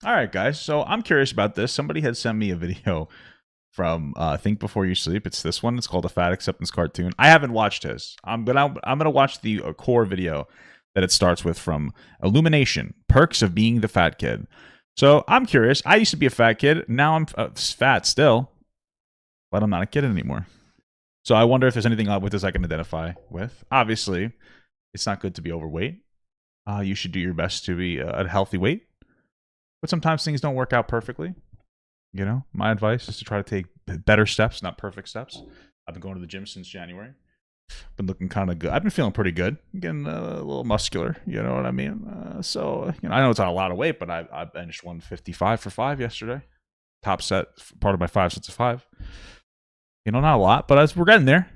All right, guys. So I'm curious about this. Somebody had sent me a video from Think Before You Sleep. It's this one. It's called a Fat Acceptance Cartoon. I haven't watched his. I'm gonna watch the core video that it starts with from Illumination: Perks of Being the Fat Kid. So I'm curious. I used to be a fat kid. Now I'm fat still, but I'm not a kid anymore. So I wonder if there's anything with this I can identify with. Obviously, it's not good to be overweight. You should do your best to be at a healthy weight. But sometimes things don't work out perfectly. You know, my advice is to try to take better steps, not perfect steps. I've been going to the gym since January. Been looking kind of good. I've been feeling pretty good. Getting a little muscular, you know what I mean? So, you know, I know it's not a lot of weight, but I benched 155 for 5 yesterday. Top set, part of my 5 sets of 5. You know, not a lot, but we're getting there.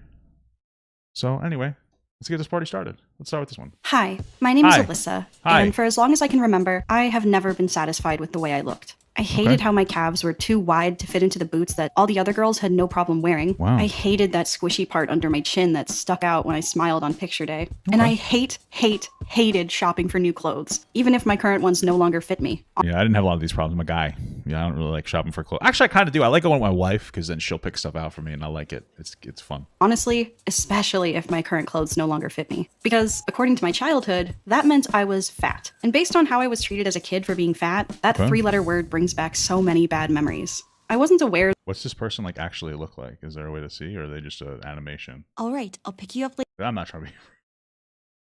So, anyway, let's get this party started. Let's start with this one. Hi, my name is Alyssa, Hi. and for as long as I can remember, I have never been satisfied with the way I looked. I hated how my calves were too wide to fit into the boots that all the other girls had no problem wearing. Wow. I hated that squishy part under my chin that stuck out when I smiled on picture day. And I hated shopping for new clothes, even if my current ones no longer fit me. Yeah, I didn't have a lot of these problems. I'm a guy. Yeah, I don't really like shopping for clothes. Actually, I kind of do. I like going with my wife because then she'll pick stuff out for me and I like it. It's fun. Honestly, especially if my current clothes no longer fit me. Because according to my childhood, that meant I was fat. And based on how I was treated as a kid for being fat, that 3-letter word brings back so many bad memories. I wasn't aware. What's this person like actually look like? Is there a way to see, or are they just an animation? All right, I'll pick you up later. I'm not trying to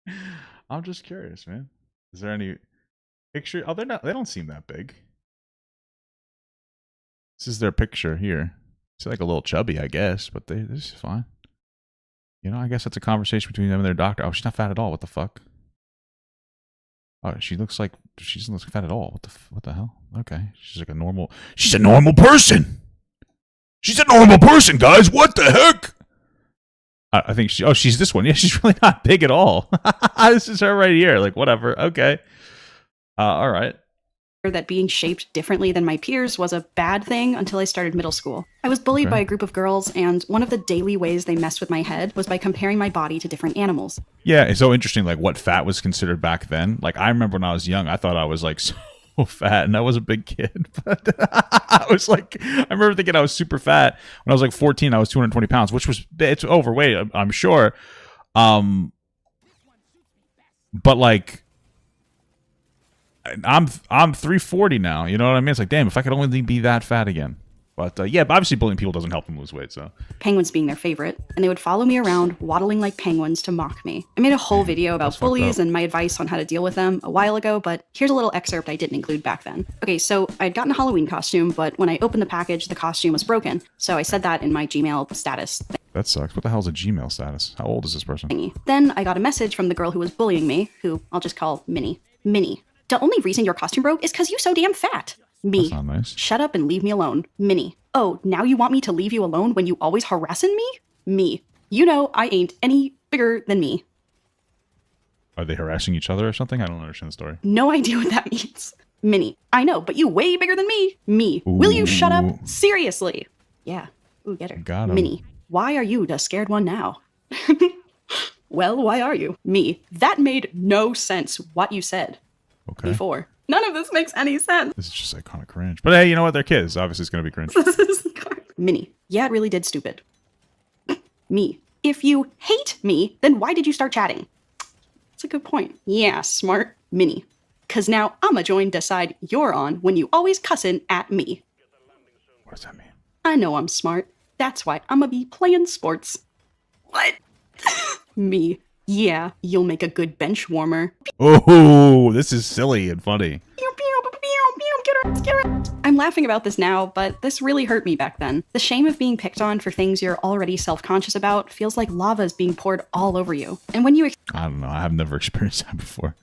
be. I'm just curious, man. Is there any picture? Oh, they're not. They don't seem that big. This is their picture here. It's like a little chubby, I guess, but this is fine. You know, I guess that's a conversation between them and their doctor. Oh, she's not fat at all. What the fuck? Oh, she doesn't look fat at all. What the hell? Okay, she's like a normal. She's a normal person. She's a normal person, guys. What the heck? I think she's this one. Yeah, she's really not big at all. This is her right here. Like, whatever. Okay. All right. That being shaped differently than my peers was a bad thing until I started middle school. I was bullied by a group of girls, and one of the daily ways they messed with my head was by comparing my body to different animals. Yeah, it's so interesting, like, what fat was considered back then. Like, I remember when I was young, I thought I was, like, so fat, and I was a big kid. But I was, like, I remember thinking I was super fat. When I was, like, 14, I was 220 pounds, which was, it's overweight, I'm sure. But, like, I'm 340 now. You know what I mean? It's like, damn, if I could only be that fat again. But yeah, but obviously bullying people doesn't help them lose weight. So penguins being their favorite, and they would follow me around, waddling like penguins to mock me. I made a whole video about bullies and my advice on how to deal with them a while ago, but here's a little excerpt I didn't include back then. Okay, so I'd gotten a Halloween costume, but when I opened the package, the costume was broken. So I said that in my Gmail status. That sucks. What the hell is a Gmail status? How old is this person? Then I got a message from the girl who was bullying me, who I'll just call Minnie. Minnie. The only reason your costume broke is because you're so damn fat. Me. That's not nice. Shut up and leave me alone. Minnie. Oh, now you want me to leave you alone when you always harassing me? Me. You know I ain't any bigger than me. Are they harassing each other or something? I don't understand the story. No idea what that means. Minnie. I know, but you way bigger than me. Me. Ooh. Will you shut up? Seriously. Yeah. Ooh, get her. Got him. Minnie. Why are you the scared one now? Well, why are you? Me. That made no sense what you said. Okay. Before. None of this makes any sense. This is just like kind of cringe. But hey, you know what? They're kids. Obviously, it's going to be cringe. Minnie. Yeah, it really did stupid. Me. If you hate me, then why did you start chatting? That's a good point. Yeah, smart. Minnie. Cause now I'ma join the side you're on when you always cussin' at me. What does that mean? I know I'm smart. That's why I'ma be playing sports. What? Me. Yeah, you'll make a good bench warmer. Oh, this is silly and funny. I'm laughing about this now, but this really hurt me back then. The shame of being picked on for things you're already self-conscious about feels like lava is being poured all over you. And when you I don't know, I have never experienced that before.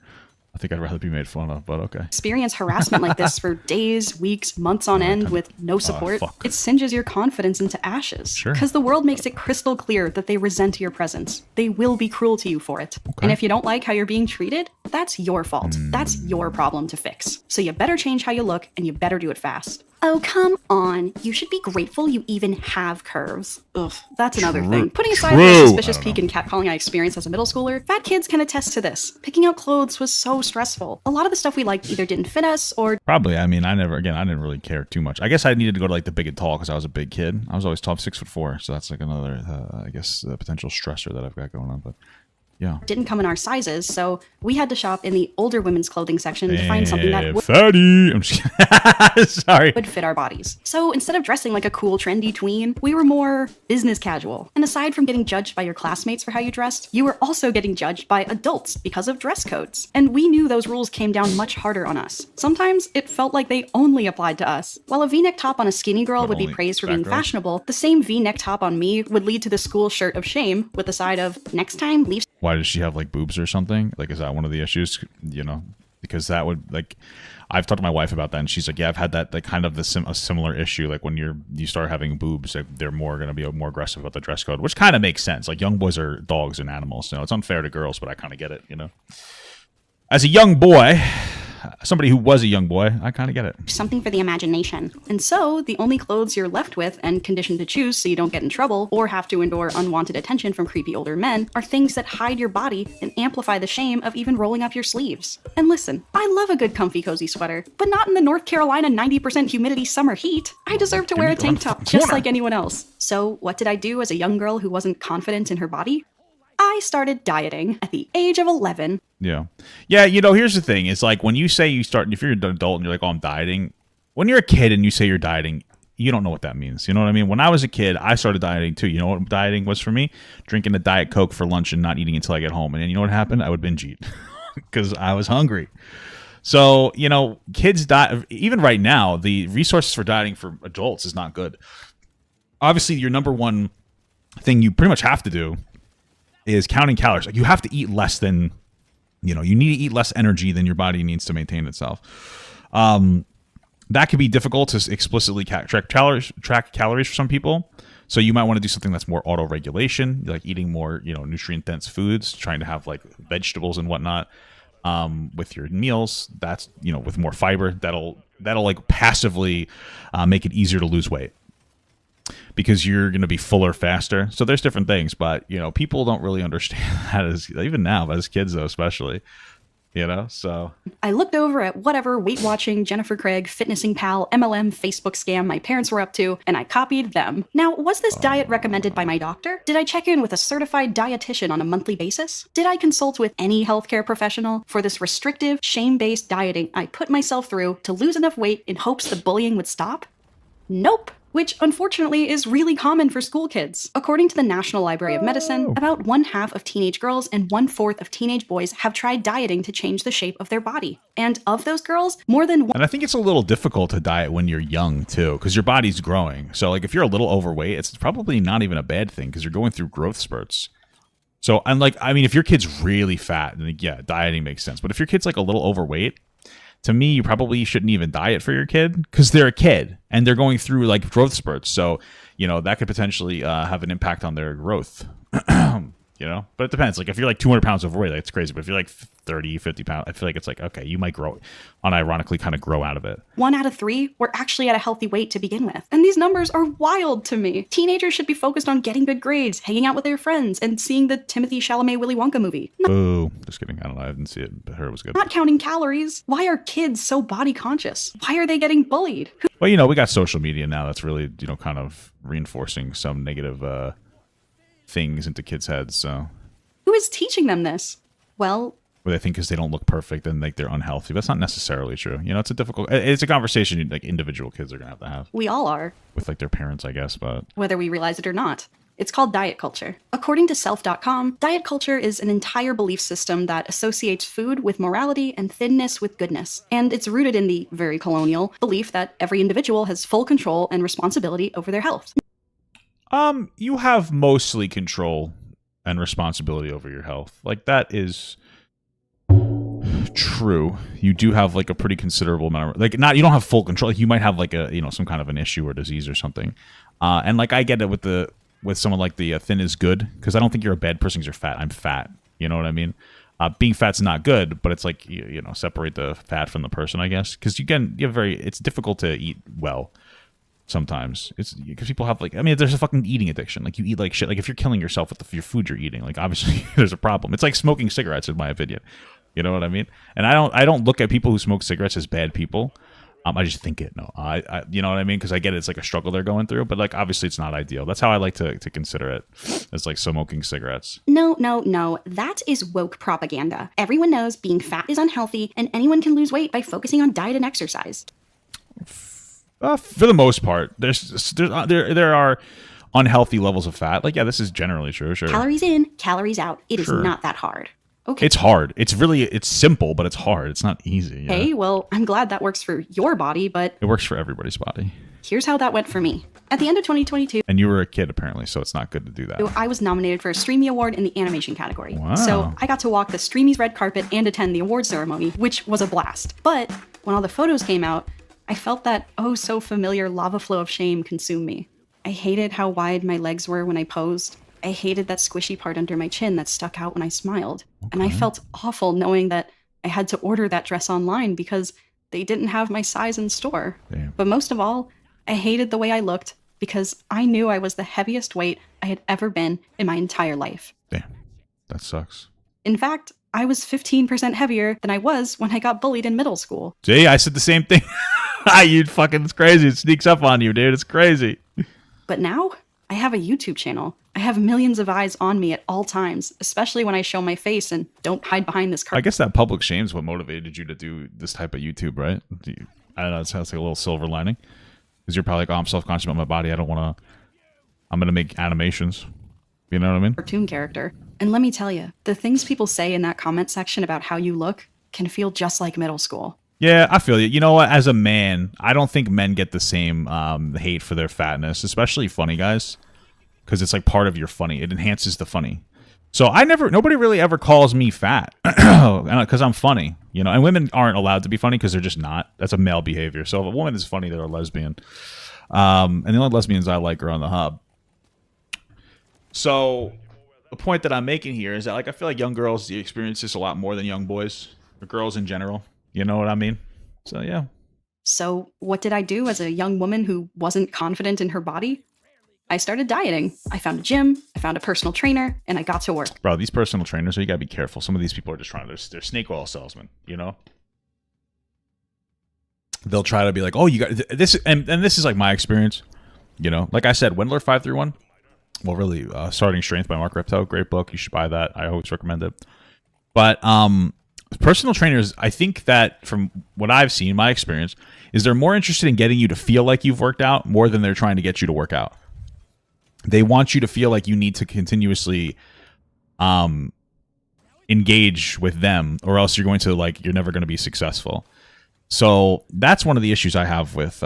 I think I'd rather be made fun of, but okay. Experience harassment like this for days, weeks, months on end with no support, it singes your confidence into ashes. Sure. Because the world makes it crystal clear that they resent your presence. They will be cruel to you for it. Okay. And if you don't like how you're being treated, that's your fault. That's your problem to fix. So you better change how you look, and you better do it fast. Oh, come on. You should be grateful you even have curves. Ugh, that's another thing. Putting aside the suspicious peak in catcalling I experienced as a middle schooler, fat kids can attest to this. Picking out clothes was so stressful. A lot of the stuff we liked either didn't fit us or... Probably. I mean, I didn't really care too much. I guess I needed to go to like the big and tall because I was a big kid. I was always tall, 6'4", so that's like another, I guess, potential stressor that I've got going on, but... Yeah. Didn't come in our sizes, so we had to shop in the older women's clothing section to find something that would fatty. I'm just sorry. Would fit our bodies. So instead of dressing like a cool, trendy tween, we were more business casual. And aside from getting judged by your classmates for how you dressed, you were also getting judged by adults because of dress codes. And we knew those rules came down much harder on us. Sometimes it felt like they only applied to us. While a V-neck top on a skinny girl would be praised for being fashionable, the same V-neck top on me would lead to the school shirt of shame with the side of, next time, leave. Why does she have like boobs or something? Like, is that one of the issues? You know, because that would like, I've talked to my wife about that, and she's like, yeah, I've had that like kind of a similar issue. Like when you start having boobs, they're more going to be more aggressive about the dress code, which kind of makes sense. Like young boys are dogs and animals. You know, it's unfair to girls, but I kind of get it. You know, as a young boy. Somebody who was a young boy, I kind of get it. Something for the imagination. And so, the only clothes you're left with and conditioned to choose so you don't get in trouble or have to endure unwanted attention from creepy older men are things that hide your body and amplify the shame of even rolling up your sleeves. And listen, I love a good comfy cozy sweater, but not in the North Carolina 90% humidity summer heat. I deserve to wear a tank top just like anyone else. So, what did I do as a young girl who wasn't confident in her body? I started dieting at the age of 11. Yeah. Yeah, you know, here's the thing. It's like when you say you start, if you're an adult and you're like, oh, I'm dieting. When you're a kid and you say you're dieting, you don't know what that means. You know what I mean? When I was a kid, I started dieting too. You know what dieting was for me? Drinking a Diet Coke for lunch and not eating until I get home. And then you know what happened? I would binge eat because I was hungry. So, you know, kids die. Even right now, the resources for dieting for adults is not good. Obviously, your number one thing you pretty much have to do is counting calories. Like you have to eat less than, you know, you need to eat less energy than your body needs to maintain itself. That could be difficult to explicitly track calories for some people. So you might want to do something that's more auto-regulation, like eating more, you know, nutrient-dense foods, trying to have like vegetables and whatnot with your meals. That's, you know, with more fiber, that'll like passively make it easier to lose weight, because you're going to be fuller faster. So there's different things, but, you know, people don't really understand that even now, but as kids though, especially, you know, so. I looked over at whatever Weight Watching, Jennifer Craig, Fitnessing Pal, MLM, Facebook scam my parents were up to, and I copied them. Now, was this diet recommended by my doctor? Did I check in with a certified dietitian on a monthly basis? Did I consult with any healthcare professional for this restrictive, shame-based dieting I put myself through to lose enough weight in hopes the bullying would stop? Nope. Which, unfortunately, is really common for school kids. According to the National Library of Medicine, about 1/2 of teenage girls and 1/4 of teenage boys have tried dieting to change the shape of their body. And of those girls, more than one— And I think it's a little difficult to diet when you're young, too, because your body's growing. So, like, if you're a little overweight, it's probably not even a bad thing, because you're going through growth spurts. So, and like, I mean, if your kid's really fat, then yeah, dieting makes sense. But if your kid's like a little overweight, to me, you probably shouldn't even diet for your kid, because they're a kid and they're going through like growth spurts. So, you know, that could potentially have an impact on their growth, you know, but it depends. Like if you're like 200 pounds overweight, like, it's crazy. But if you're like 30, 50 pounds, I feel like it's like, okay, you might grow, unironically kind of grow out of it. 1 out of 3 were actually at a healthy weight to begin with. And these numbers are wild to me. Teenagers should be focused on getting good grades, hanging out with their friends, and seeing the Timothy Chalamet Willy Wonka movie. Ooh, just kidding. I don't know. I didn't see it, but I heard it was good. Not counting calories. Why are kids so body conscious? Why are they getting bullied? Well, you know, we got social media now that's really, you know, kind of reinforcing some negative things into kids' heads. So who is teaching them this? Well, where they think because they don't look perfect and like they're unhealthy. That's not necessarily true. You know, it's a conversation like individual kids are gonna have. We all are. With like their parents, I guess, but whether we realize it or not. It's called diet culture. According to self.com, diet culture is an entire belief system that associates food with morality and thinness with goodness. And it's rooted in the very colonial belief that every individual has full control and responsibility over their health. You have mostly control and responsibility over your health. Like, that is true. You do have like a pretty considerable amount of, like, not, you don't have full control. Like, you might have like a, you know, some kind of an issue or disease or something. And like, I get it with someone like the thin is good, because I don't think you're a bad person because you're fat. I'm fat. You know what I mean? Being fat's not good, but it's like you know, separate the fat from the person, I guess, because it's difficult to eat well sometimes. It's because people have like, I mean, there's a fucking eating addiction. Like you eat like shit. Like if you're killing yourself with your food you're eating, like obviously there's a problem. It's like smoking cigarettes, in my opinion. You know what I mean? And I don't look at people who smoke cigarettes as bad people. I just think it. No, I you know what I mean? Because I get it, it's like a struggle they're going through, but like obviously it's not ideal. That's how I like to consider it. It's like smoking cigarettes. No. That is woke propaganda. Everyone knows being fat is unhealthy, and anyone can lose weight by focusing on diet and exercise. For the most part, there are unhealthy levels of fat. Like, yeah, this is generally true. Sure. Calories in, calories out. It is not that hard. Okay. It's hard. It's simple, but it's hard. It's not easy. Yeah? Hey, well, I'm glad that works for your body, but it works for everybody's body. Here's how that went for me. At the end of 2022, and you were a kid apparently, so it's not good to do that. I was nominated for a Streamy Award in the animation category. Wow. So I got to walk the Streamy's red carpet and attend the award ceremony, which was a blast. But when all the photos came out, I felt that oh so familiar lava flow of shame consume me. I hated how wide my legs were when I posed. I hated that squishy part under my chin that stuck out when I smiled. Okay. And I felt awful knowing that I had to order that dress online because they didn't have my size in store. Damn. But most of all, I hated the way I looked because I knew I was the heaviest weight I had ever been in my entire life. Damn, that sucks. In fact, I was 15% heavier than I was when I got bullied in middle school. Gee, I said the same thing. It's crazy. It sneaks up on you, dude. It's crazy. But now, I have a YouTube channel. I have millions of eyes on me at all times, especially when I show my face and don't hide behind this I guess that public shame is what motivated you to do this type of YouTube, right? I don't know, it sounds like a little silver lining. Because you're probably like, oh, I'm self-conscious about my body. I'm going to make animations. You know what I mean? Cartoon character. And let me tell you, the things people say in that comment section about how you look can feel just like middle school. Yeah, I feel you. You know what? As a man, I don't think men get the same hate for their fatness, especially funny guys. Because it's like part of your funny. It enhances the funny. So nobody really ever calls me fat because I'm funny, you know, and women aren't allowed to be funny because they're just not. That's a male behavior. So if a woman is funny, they're a lesbian. And the only lesbians I like are on the hub. So the point that I'm making here is that, like, I feel like young girls experience this a lot more than young boys or girls in general. You know what I mean? So, yeah. So what did I do as a young woman who wasn't confident in her body? I started dieting. I found a gym, I found a personal trainer, and I got to work. Bro, these personal trainers, you gotta be careful. Some of these people are just they're snake oil salesmen, you know? They'll try to be like, oh, you got this, and this is like my experience, you know? Like I said, Wendler 531, well, really, Starting Strength by Mark Repto, great book. You should buy that. I always recommend it. But personal trainers, I think that from what I've seen, my experience, is they're more interested in getting you to feel like you've worked out more than they're trying to get you to work out. They want you to feel like you need to continuously engage with them, or else you're never going to be successful. So that's one of the issues I have with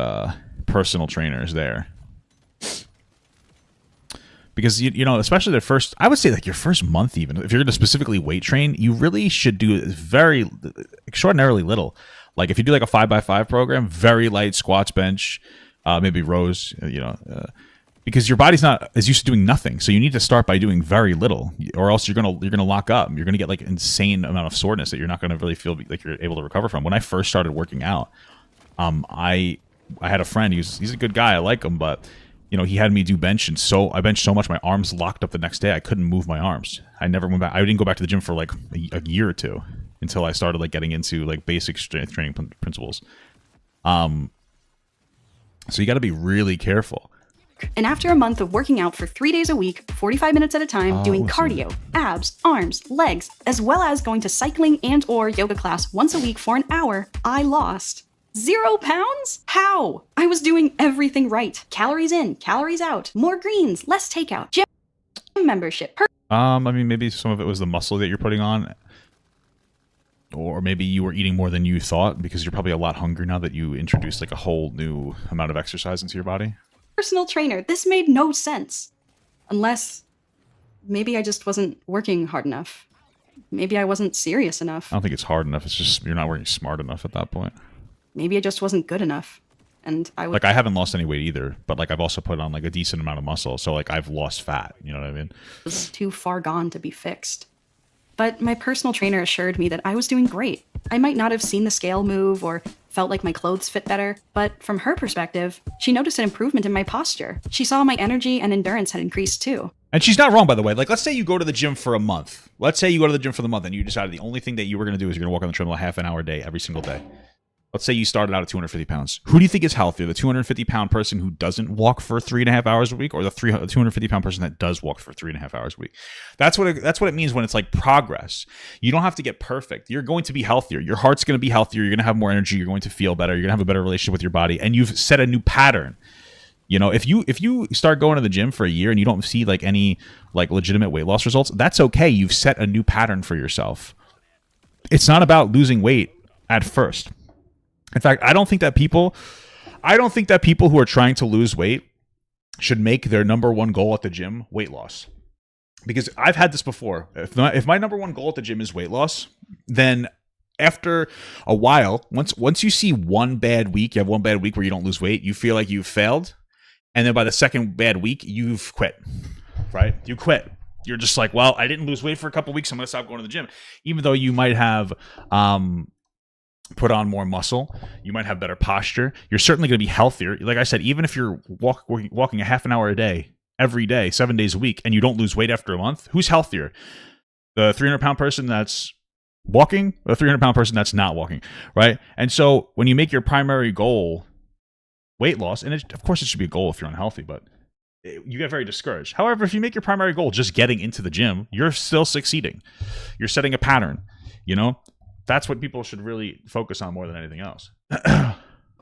personal trainers there. Because, you know, especially I would say like your first month, even if you're going to specifically weight train, you really should do very extraordinarily little. Like if you do like a 5x5 program, very light squats, bench, maybe rows, you know, because your body's not as used to doing nothing. So you need to start by doing very little, or else you're gonna lock up. You're gonna get like insane amount of soreness that you're not gonna really feel like you're able to recover from. When I first started working out, I had a friend. He's a good guy. I like him, but you know, he had me do bench, and so I benched so much my arms locked up the next day. I couldn't move my arms. I never went back. I didn't go back to the gym for like a year or two until I started like getting into like basic strength training principles. So you got to be really careful. And after a month of working out for 3 days a week, 45 minutes at a time, doing cardio, abs, arms, legs, as well as going to cycling and or yoga class once a week for an hour, I lost 0 pounds? How? I was doing everything right. Calories in, calories out, more greens, less takeout, gym membership. I mean, maybe some of it was the muscle that you're putting on. Or maybe you were eating more than you thought because you're probably a lot hungrier now that you introduced like a whole new amount of exercise into your body. Personal trainer. This made no sense. Unless maybe I just wasn't working hard enough. Maybe I wasn't serious enough. I don't think it's hard enough. It's just you're not working smart enough at that point. Maybe I just wasn't good enough. And like I haven't lost any weight either, but like I've also put on like a decent amount of muscle. So like I've lost fat. You know what I mean? It was too far gone to be fixed. But my personal trainer assured me that I was doing great. I might not have seen the scale move or felt like my clothes fit better, but from her perspective, she noticed an improvement in my posture. She saw my energy and endurance had increased too. And she's not wrong, by the way. Like, let's say you go to the gym for a month. Let's say you go to the gym for the month and you decided the only thing that you were going to do is you're going to walk on the treadmill a half an hour a day every single day. Let's say you started out at 250 pounds. Who do you think is healthier, the 250-pound person who doesn't walk for 3.5 hours a week, or the 250-pound person that does walk for 3.5 hours a week? That's what it means when it's like progress. You don't have to get perfect. You're going to be healthier. Your heart's going to be healthier. You're going to have more energy. You're going to feel better. You're going to have a better relationship with your body, and you've set a new pattern. You know, if you start going to the gym for a year and you don't see like any like legitimate weight loss results, that's okay. You've set a new pattern for yourself. It's not about losing weight at first. In fact, I don't think that people who are trying to lose weight should make their number one goal at the gym weight loss. Because I've had this before. If my number one goal at the gym is weight loss, then after a while, once you see one bad week, you have one bad week where you don't lose weight, you feel like you've failed. And then by the second bad week, you've quit, right? You quit. You're just like, well, I didn't lose weight for a couple weeks. I'm going to stop going to the gym. Even though you might have put on more muscle, you might have better posture. You're certainly going to be healthier. Like I said, even if you're walking a half an hour a day, every day, 7 days a week, and you don't lose weight after a month, who's healthier? The 300-pound person that's walking, or the 300-pound person that's not walking, right? And so when you make your primary goal weight loss, and of course it should be a goal if you're unhealthy, but you get very discouraged. However, if you make your primary goal just getting into the gym, you're still succeeding. You're setting a pattern, you know? That's what people should really focus on more than anything else.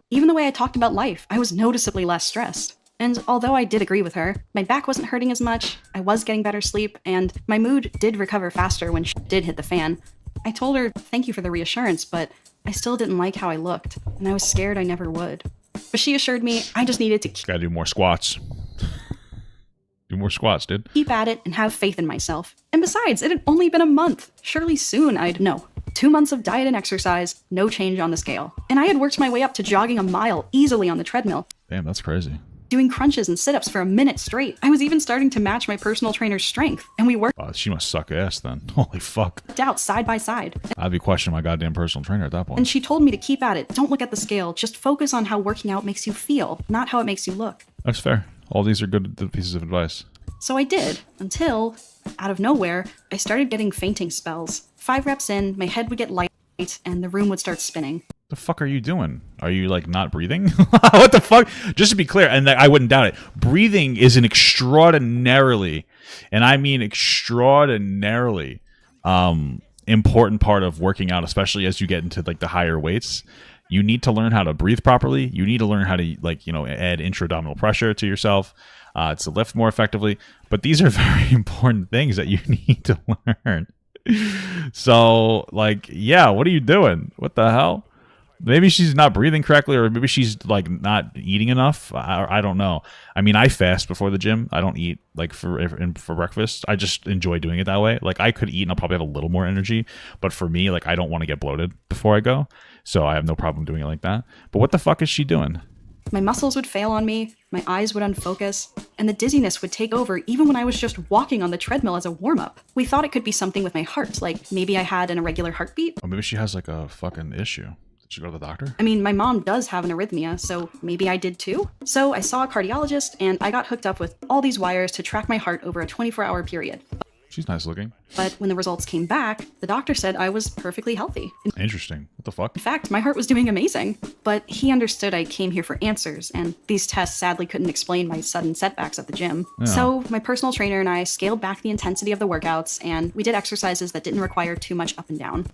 Even the way I talked about life, I was noticeably less stressed. And although I did agree with her, my back wasn't hurting as much, I was getting better sleep, and my mood did recover faster when shit did hit the fan. I told her thank you for the reassurance, but I still didn't like how I looked, and I was scared I never would. But she assured me I just needed to gotta do more squats. Do more squats, dude. Keep at it and have faith in myself. And besides, it had only been a month. Surely soon I'd know. 2 months of diet and exercise, no change on the scale. And I had worked my way up to jogging a mile easily on the treadmill. Damn, that's crazy. Doing crunches and sit-ups for a minute straight. I was even starting to match my personal trainer's strength, and we worked She must suck ass then. Holy fuck. out side by side. I'd be questioning my goddamn personal trainer at that point. And she told me to keep at it. Don't look at the scale. Just focus on how working out makes you feel, not how it makes you look. That's fair. All these are good pieces of advice. So I did, until, out of nowhere, I started getting fainting spells. 5 reps in, my head would get light, and the room would start spinning. The fuck are you doing? Are you like not breathing? What the fuck? Just to be clear, and I wouldn't doubt it, breathing is an extraordinarily, and I mean extraordinarily, important part of working out, especially as you get into like the higher weights. You need to learn how to breathe properly. You need to learn how to add intra-abdominal pressure to yourself to lift more effectively. But these are very important things that you need to learn. So, like, yeah, what are you doing? What the hell? Maybe she's not breathing correctly, or maybe she's like not eating enough. I don't know. I mean, I fast before the gym. I don't eat like for breakfast. I just enjoy doing it that way. Like, I could eat and I'll probably have a little more energy, but for me, like, I don't want to get bloated before I go, so I have no problem doing it like that. But what the fuck is she doing? My muscles would fail on me, my eyes would unfocus, and the dizziness would take over even when I was just walking on the treadmill as a warm-up. We thought it could be something with my heart, like maybe I had an irregular heartbeat. Or maybe she has like a fucking issue. Did you go to the doctor? I mean, my mom does have an arrhythmia, so maybe I did too. So I saw a cardiologist, and I got hooked up with all these wires to track my heart over a 24-hour period. She's nice looking. But when the results came back, the doctor said I was perfectly healthy. Interesting. What the fuck? In fact, my heart was doing amazing. But he understood I came here for answers, and these tests sadly couldn't explain my sudden setbacks at the gym. Yeah. So my personal trainer and I scaled back the intensity of the workouts, and we did exercises that didn't require too much up and down.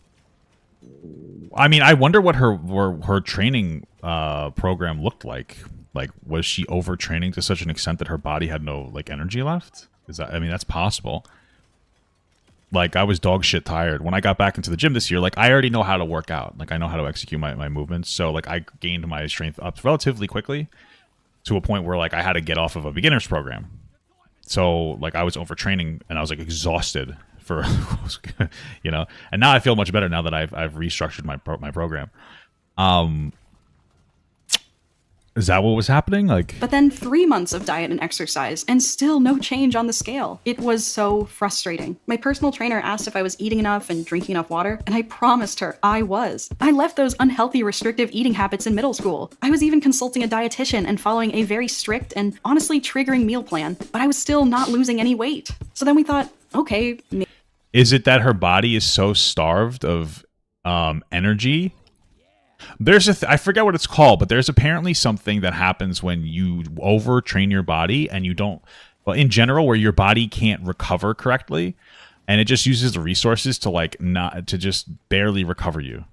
I mean, I wonder what her training program looked like. Like, was she overtraining to such an extent that her body had no like energy left? I mean, that's possible. Like, I was dog shit tired when I got back into the gym this year. Like, I already know how to work out. Like, I know how to execute my movements. So like, I gained my strength up relatively quickly to a point where like I had to get off of a beginner's program. So like, I was overtraining and I was like exhausted for, you know. And now I feel much better now that I've restructured my program. Is that what was happening? Like, But then 3 months of diet and exercise, and still no change on the scale. It was so frustrating. My personal trainer asked if I was eating enough and drinking enough water, and I promised her I was. I left those unhealthy, restrictive eating habits in middle school. I was even consulting a dietitian and following a very strict and honestly triggering meal plan, but I was still not losing any weight. So then we thought, okay, is it that her body is so starved of energy? There's I forget what it's called, but there's apparently something that happens when you overtrain your body and you don't, well, in general, where your body can't recover correctly, and it just uses the resources to like not to just barely recover you.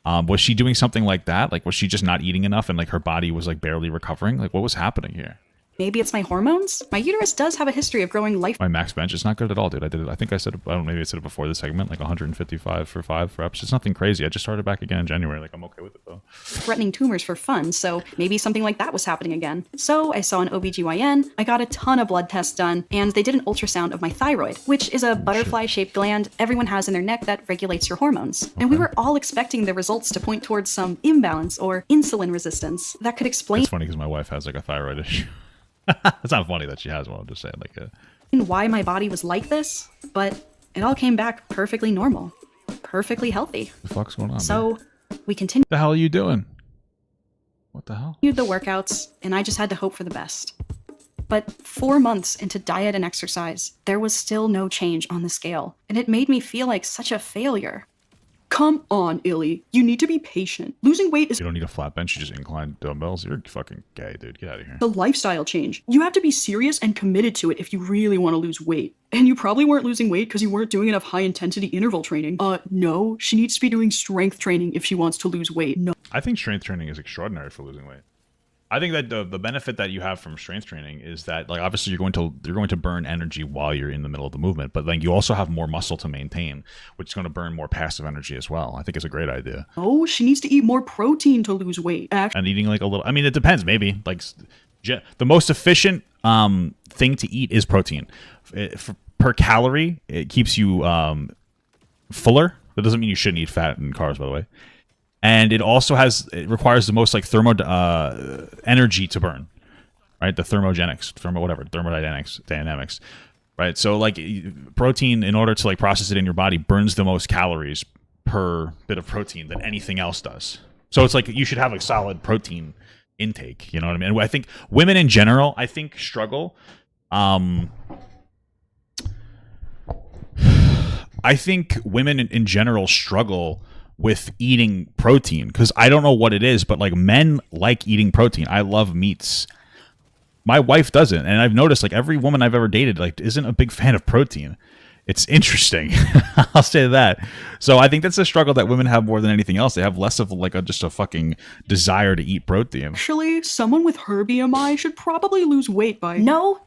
Was she doing something like that? Like, was she just not eating enough and like her body was like barely recovering? Like, what was happening here? maybe it's my hormones? My uterus does have a history of growing life. My max bench is not good at all, dude. I did it. I think I said it, I don't know, maybe I said it before this segment, like 155 for 5 reps. It's nothing crazy. I just started back again in January. Like, I'm okay with it though. Threatening tumors for fun, so maybe something like that was happening again. So I saw an OBGYN, I got a ton of blood tests done, and they did an ultrasound of my thyroid, which is a butterfly-shaped gland everyone has in their neck that regulates your hormones. And we were all expecting the results to point towards some imbalance or insulin resistance that could explain It's funny because my wife has like a thyroid issue. It's not funny that she has one. I'm just saying, like, why my body was like this, but it all came back perfectly normal, perfectly healthy. the fuck's going on? So man? we continued What the hell are you doing? What the hell? the workouts, and I just had to hope for the best. But 4 months into diet and exercise, there was still no change on the scale, and it made me feel like such a failure. Come on, Illy. You need to be patient. Losing weight is You don't need a flat bench. You just incline dumbbells. You're fucking gay, dude. Get out of here. a lifestyle change. You have to be serious and committed to it if you really want to lose weight. And you probably weren't losing weight because you weren't doing enough high-intensity interval training. No. She needs to be doing strength training if she wants to lose weight. No. I think strength training is extraordinary for losing weight. I think that the benefit that you have from strength training is that, like, obviously you're going to burn energy while you're in the middle of the movement, but then you also have more muscle to maintain, which is going to burn more passive energy as well. I think it's a great idea. Oh, she needs to eat more protein to lose weight. And eating like a little, I mean, it depends. Maybe like the most efficient thing to eat is protein. Per calorie, it keeps you fuller. That doesn't mean you shouldn't eat fat and carbs, by the way. And it also requires the most like energy to burn, right? The thermodynamics, right? So like protein, in order to like process it in your body, burns the most calories per bit of protein than anything else does. So it's like you should have a solid protein intake. You know what I mean? And I think women in general, struggle. I think women in general struggle with eating protein, because I don't know what it is, but like men like eating protein. I love meats. My wife doesn't, and I've noticed like every woman I've ever dated like isn't a big fan of protein. It's interesting. I'll say that. So I think that's a struggle that women have more than anything else. They have less of like just a fucking desire to eat protein. Actually, someone with her BMI should probably lose weight by... No.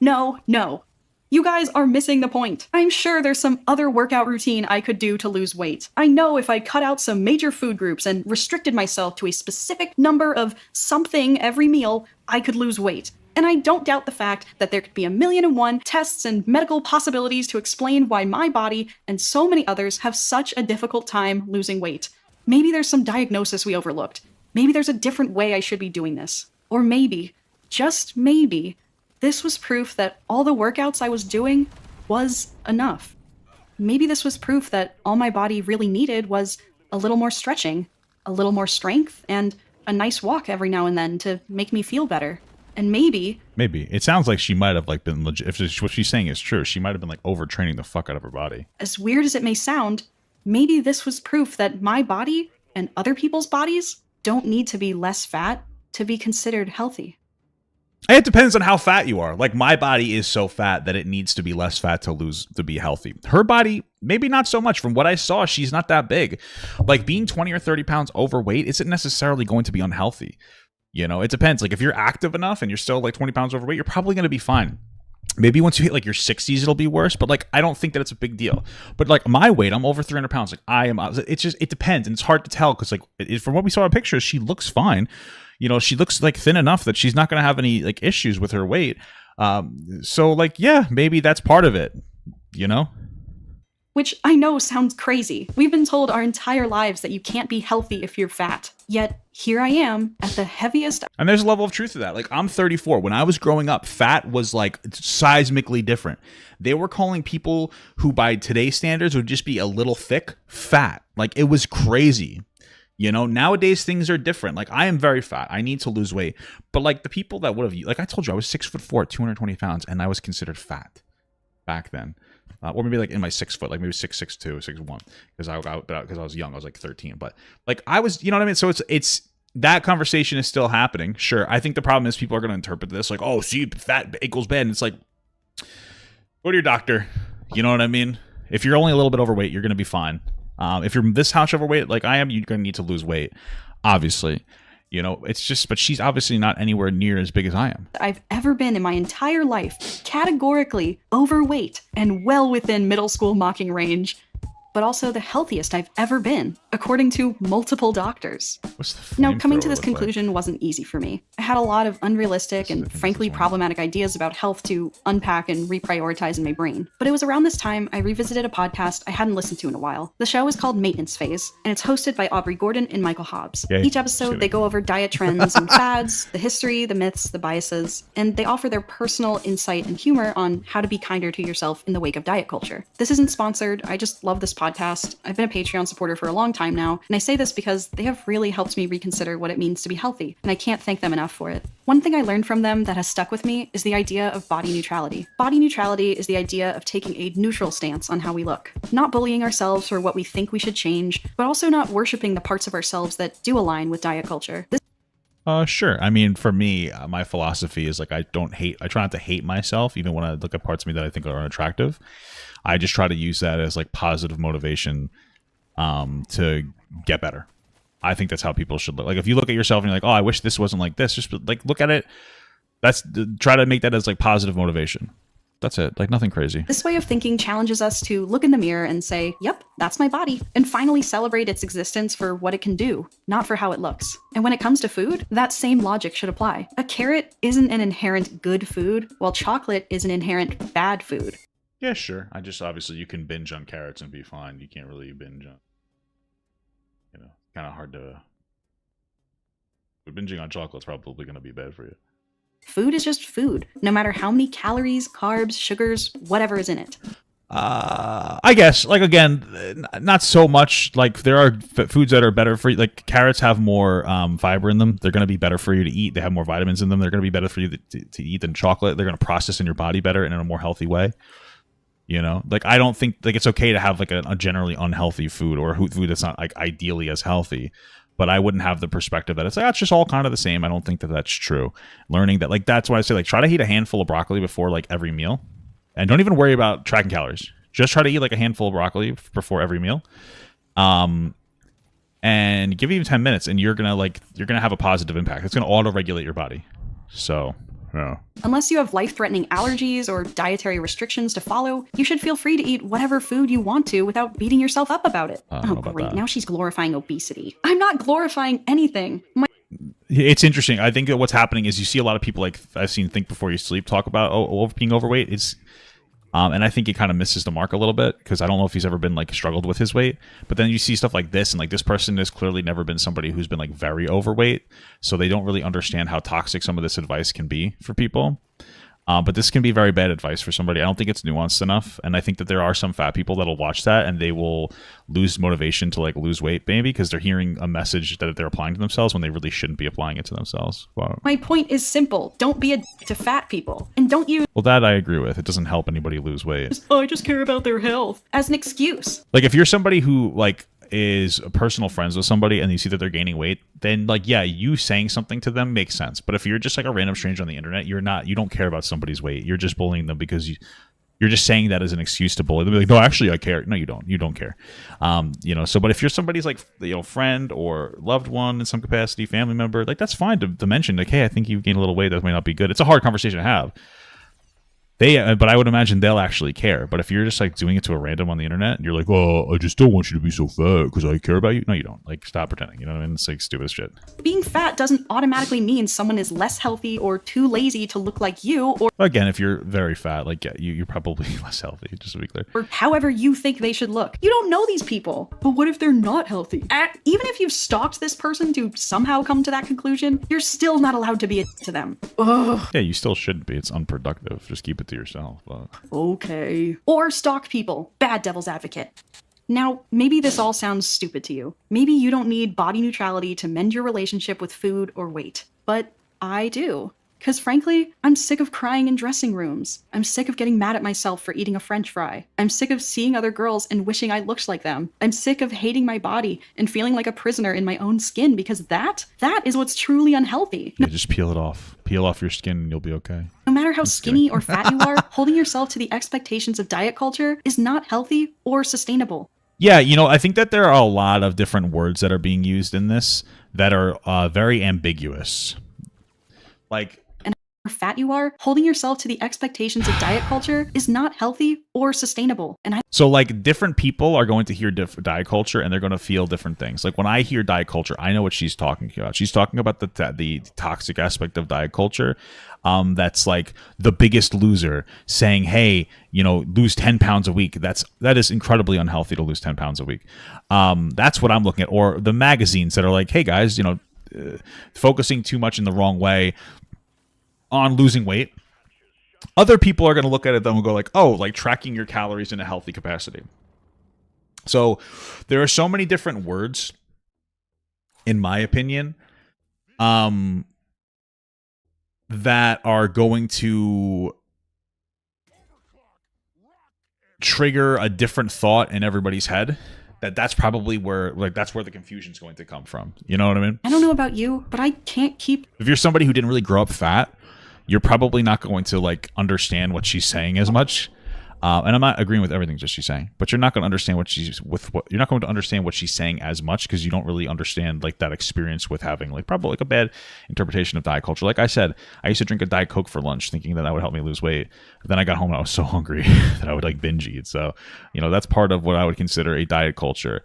You guys are missing the point. I'm sure there's some other workout routine I could do to lose weight. I know if I cut out some major food groups and restricted myself to a specific number of something every meal, I could lose weight. And I don't doubt the fact that there could be 1,000,001 tests and medical possibilities to explain why my body and so many others have such a difficult time losing weight. Maybe there's some diagnosis we overlooked. Maybe there's a different way I should be doing this. Or maybe, just maybe, this was proof that all the workouts I was doing was enough. Maybe this was proof that all my body really needed was a little more stretching, a little more strength, and a nice walk every now and then to make me feel better. And maybe it sounds like she might have like been legit. If what she's saying is true, she might have been like overtraining the fuck out of her body. As weird as it may sound, maybe this was proof that my body and other people's bodies don't need to be less fat to be considered healthy. It depends on how fat you are. Like my body is so fat that it needs to be less fat to be healthy. Her body, maybe not so much. From what I saw, she's not that big. Like being 20 or 30 pounds overweight isn't necessarily going to be unhealthy. You know, it depends. Like if you're active enough and you're still like 20 pounds overweight, you're probably going to be fine. Maybe once you hit like your 60s, it'll be worse. But like, I don't think that it's a big deal. But like my weight, I'm over 300 pounds. Like it depends. And it's hard to tell because like from what we saw in pictures, she looks fine. You know, she looks like thin enough that she's not going to have any like issues with her weight. So like, yeah, maybe that's part of it, you know? Which I know sounds crazy. We've been told our entire lives that you can't be healthy if you're fat. Yet, here I am at the heaviest. And there's a level of truth to that. Like, I'm 34. When I was growing up, fat was like seismically different. They were calling people who by today's standards would just be a little thick, fat. Like, it was crazy. You know, nowadays things are different. Like, I am very fat. I need to lose weight. But like the people that would have, like I told you, I was 6'4", 220 pounds, and I was considered fat back then. Or maybe like in my 6 foot, like maybe 6'2", 6'1", because I was young. I was like 13, but like I was, you know what I mean? So it's that conversation is still happening. Sure. I think the problem is people are going to interpret this like, oh, see, fat equals bad. And it's like, go to your doctor. You know what I mean? If you're only a little bit overweight, you're going to be fine. If you're this much overweight like I am, you're going to need to lose weight, obviously. You know, it's just, but she's obviously not anywhere near as big as I am. I've ever been in my entire life, categorically overweight and well within middle school mocking range, but also the healthiest I've ever been, according to multiple doctors. Now, coming to this conclusion wasn't easy for me. I had a lot of unrealistic and frankly problematic ideas about health to unpack and reprioritize in my brain. But it was around this time I revisited a podcast I hadn't listened to in a while. The show is called Maintenance Phase, and it's hosted by Aubrey Gordon and Michael Hobbs. Yay. Each episode, they go over diet trends and fads, the history, the myths, the biases, and they offer their personal insight and humor on how to be kinder to yourself in the wake of diet culture. This isn't sponsored. I just love this podcast. I've been a Patreon supporter for a long time now, and I say this because they have really helped me reconsider what it means to be healthy, and I can't thank them enough for it. One thing I learned from them that has stuck with me is the idea of body neutrality. Body neutrality is the idea of taking a neutral stance on how we look. Not bullying ourselves for what we think we should change, but also not worshiping the parts of ourselves that do align with diet culture. Sure. I mean, for me, my philosophy is like I try not to hate myself, even when I look at parts of me that I think are unattractive. I just try to use that as like positive motivation to get better. I think that's how people should look. Like if you look at yourself and you're like, oh, I wish this wasn't like this, just like look at it. Try to make that as like positive motivation. That's it. Like nothing crazy. This way of thinking challenges us to look in the mirror and say, yep, that's my body, and finally celebrate its existence for what it can do, not for how it looks. And when it comes to food, that same logic should apply. A carrot isn't an inherent good food, while chocolate is an inherent bad food. Yeah, sure. Obviously you can binge on carrots and be fine. You can't really binge on, kind of hard to, but binging on chocolate's probably going to be bad for you. Food is just food, no matter how many calories, carbs, sugars, whatever is in it. I guess, like, again, not so much. Like, there are foods that are better for you. Like, carrots have more fiber in them. They're going to be better for you to eat. They have more vitamins in them. They're going to be better for you to eat than chocolate. They're going to process in your body better and in a more healthy way. You know, like, I don't think, like, it's okay to have, like, a generally unhealthy food or a food that's not, like, ideally as healthy. But I wouldn't have the perspective that it's like, it's just all kind of the same. I don't think that that's true. Learning that, like, that's why I say, like, try to eat a handful of broccoli before, like, every meal. And don't even worry about tracking calories. Just try to eat, like, a handful of broccoli before every meal. And give it even 10 minutes, and you're going to have a positive impact. It's going to auto-regulate your body. So, yeah. Unless you have life-threatening allergies or dietary restrictions to follow, you should feel free to eat whatever food you want to without beating yourself up about it. Oh, great. Now she's glorifying obesity. I'm not glorifying anything. It's interesting. I think that what's happening is you see a lot of people, like I've seen Think Before You Sleep, talk about being overweight. And I think it kind of misses the mark a little bit because I don't know if he's ever been like struggled with his weight. But then you see stuff like this, and like this person has clearly never been somebody who's been like very overweight, so they don't really understand how toxic some of this advice can be for people. But this can be very bad advice for somebody. I don't think it's nuanced enough, and I think that there are some fat people that'll watch that and they will lose motivation to like lose weight, maybe because they're hearing a message that they're applying to themselves when they really shouldn't be applying it to themselves. Wow. My point is simple: don't be a dick to fat people, and don't use. Well, that I agree with. It doesn't help anybody lose weight. I just care about their health as an excuse. Like if you're somebody who like is personal friends with somebody and you see that they're gaining weight, then like, yeah, you saying something to them makes sense. But if you're just like a random stranger on the internet, you don't care about somebody's weight. You're just bullying them because you're just saying that as an excuse to bully them. Like, no, actually I care. No, you don't. You don't care. So, but if you're somebody's like, friend or loved one in some capacity, family member, like that's fine to mention like, hey, I think you've gained a little weight. That might not be good. It's a hard conversation to have. But I would imagine they'll actually care. But if you're just like doing it to a random on the internet and you're like, oh, I just don't want you to be so fat because I care about you. No, you don't. Like, stop pretending. You know what I mean? It's like stupid shit. Being fat doesn't automatically mean someone is less healthy or too lazy to look like you, or again, if you're very fat, like, yeah, you're probably less healthy, just to be clear. Or however you think they should look. You don't know these people. But what if they're not healthy? Even if you've stalked this person to somehow come to that conclusion, you're still not allowed to be a to them. Ugh. Yeah, you still shouldn't be. It's unproductive. Just keep it to yourself. But... Okay. Or stalk people. Bad devil's advocate. Now, maybe this all sounds stupid to you. Maybe you don't need body neutrality to mend your relationship with food or weight. But I do. Because frankly, I'm sick of crying in dressing rooms. I'm sick of getting mad at myself for eating a French fry. I'm sick of seeing other girls and wishing I looked like them. I'm sick of hating my body and feeling like a prisoner in my own skin because that is what's truly unhealthy. Yeah, just peel it off. Peel off your skin and you'll be okay. No matter how skinny or fat you are, holding yourself to the expectations of diet culture is not healthy or sustainable. Yeah, you know, I think that there are a lot of different words that are being used in this that are very ambiguous. Like... fat you are, holding yourself to the expectations of diet culture is not healthy or sustainable. So like different people are going to hear diet culture and they're going to feel different things. Like when I hear diet culture, I know what she's talking about. She's talking about the toxic aspect of diet culture. That's like the biggest loser saying, hey, you know, lose 10 pounds a week. That is incredibly unhealthy to lose 10 pounds a week. That's what I'm looking at. Or the magazines that are like, hey guys, you know, focusing too much in the wrong way on losing weight. Other people are going to look at it then and go like, oh, like tracking your calories in a healthy capacity. So there are so many different words, in my opinion, that are going to trigger a different thought in everybody's head. That's probably where, like, that's where the confusion is going to come from. You know what I mean? I don't know about you, but I can't keep... If you're somebody who didn't really grow up fat, you're probably not going to like understand what she's saying as much. And I'm not agreeing with everything that she's saying, but you're not going to understand you're not going to understand what she's saying as much because you don't really understand like that experience with having like probably like a bad interpretation of diet culture. Like I said, I used to drink a Diet Coke for lunch thinking that would help me lose weight. But then I got home and I was so hungry that I would like binge eat. So, you know, that's part of what I would consider a diet culture.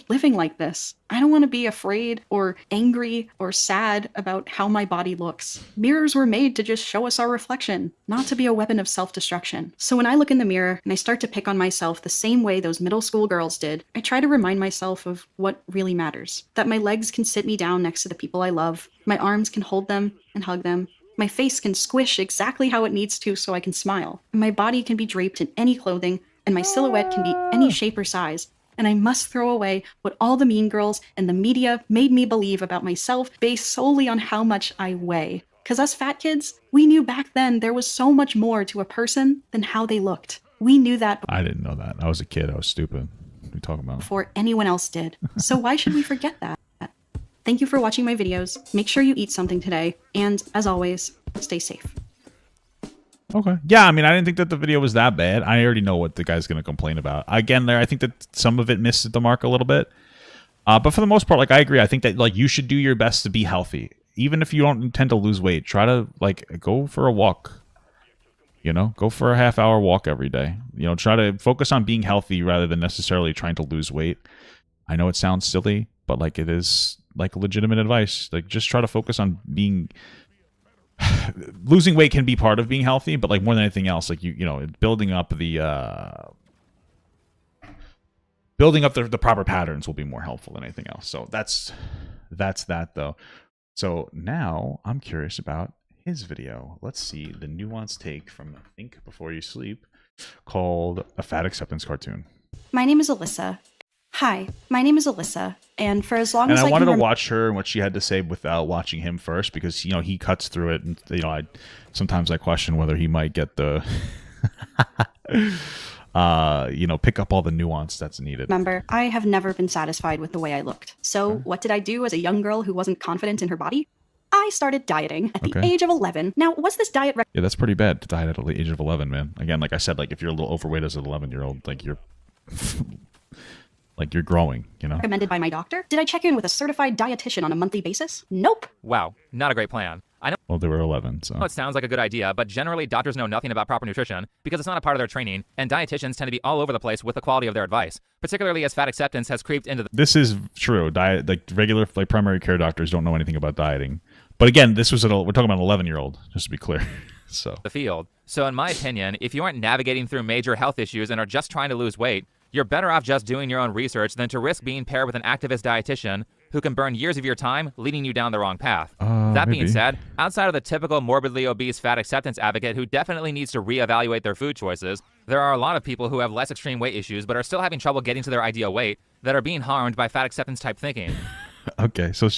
Living like this. I don't want to be afraid or angry or sad about how my body looks. Mirrors were made to just show us our reflection, not to be a weapon of self-destruction. So when I look in the mirror and I start to pick on myself the same way those middle school girls did, I try to remind myself of what really matters. That my legs can sit me down next to the people I love. My arms can hold them and hug them. My face can squish exactly how it needs to so I can smile. My body can be draped in any clothing, and my silhouette can be any shape or size. And I must throw away what all the mean girls and the media made me believe about myself based solely on how much I weigh. Because us fat kids, we knew back then there was so much more to a person than how they looked. We knew that. I didn't know that. I was a kid. I was stupid. What are you talking about? Before anyone else did. So why should we forget that? Thank you for watching my videos. Make sure you eat something today. And as always, stay safe. Okay. Yeah, I mean, I didn't think that the video was that bad. I already know what the guy's going to complain about. Again, I think that some of it missed the mark a little bit. But for the most part, like, I agree. I think that, like, you should do your best to be healthy. Even if you don't intend to lose weight, try to, like, go for a walk. You know, go for a half-hour walk every day. You know, try to focus on being healthy rather than necessarily trying to lose weight. I know it sounds silly, but, like, it is, like, legitimate advice. Like, just try to focus on being... Losing weight can be part of being healthy, but like more than anything else, like you know, building up the proper patterns will be more helpful than anything else. So that's that though. So now I'm curious about his video. Let's see the nuanced take from Think Before You Sleep called A Fat Acceptance Cartoon. My name is Alyssa. Hi, my name is Alyssa, and for as long as I wanted can to watch her and what she had to say without watching him first, because you know he cuts through it, and you know sometimes I question whether he might get the you know, pick up all the nuance that's needed. Remember, I have never been satisfied with the way I looked. So what did I do as a young girl who wasn't confident in her body? I started dieting at the age of 11. Now, was this diet... Yeah, that's pretty bad to diet at the age of 11, man. Again, like I said, like if you're a little overweight as an 11-year-old, like you're... like you're growing, you know? Recommended by my doctor? Did I check in with a certified dietitian on a monthly basis? Nope. Wow, not a great plan. I know Well, they were 11, so. it sounds like a good idea, but generally doctors know nothing about proper nutrition because it's not a part of their training, and dietitians tend to be all over the place with the quality of their advice, particularly as fat acceptance has creeped into the... This is true. Regular primary care doctors don't know anything about dieting. But again, we're talking about an 11-year-old, just to be clear. So the field. So in my opinion, if you aren't navigating through major health issues and are just trying to lose weight, you're better off just doing your own research than to risk being paired with an activist dietitian who can burn years of your time leading you down the wrong path. That being said, outside of the typical morbidly obese fat acceptance advocate who definitely needs to reevaluate their food choices, there are a lot of people who have less extreme weight issues but are still having trouble getting to their ideal weight that are being harmed by fat acceptance type thinking. Okay, so